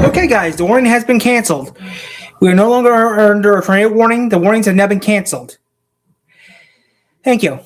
Okay, guys, the warning has been canceled. We are no longer under a tornado warning. The warnings have now been canceled. Thank you.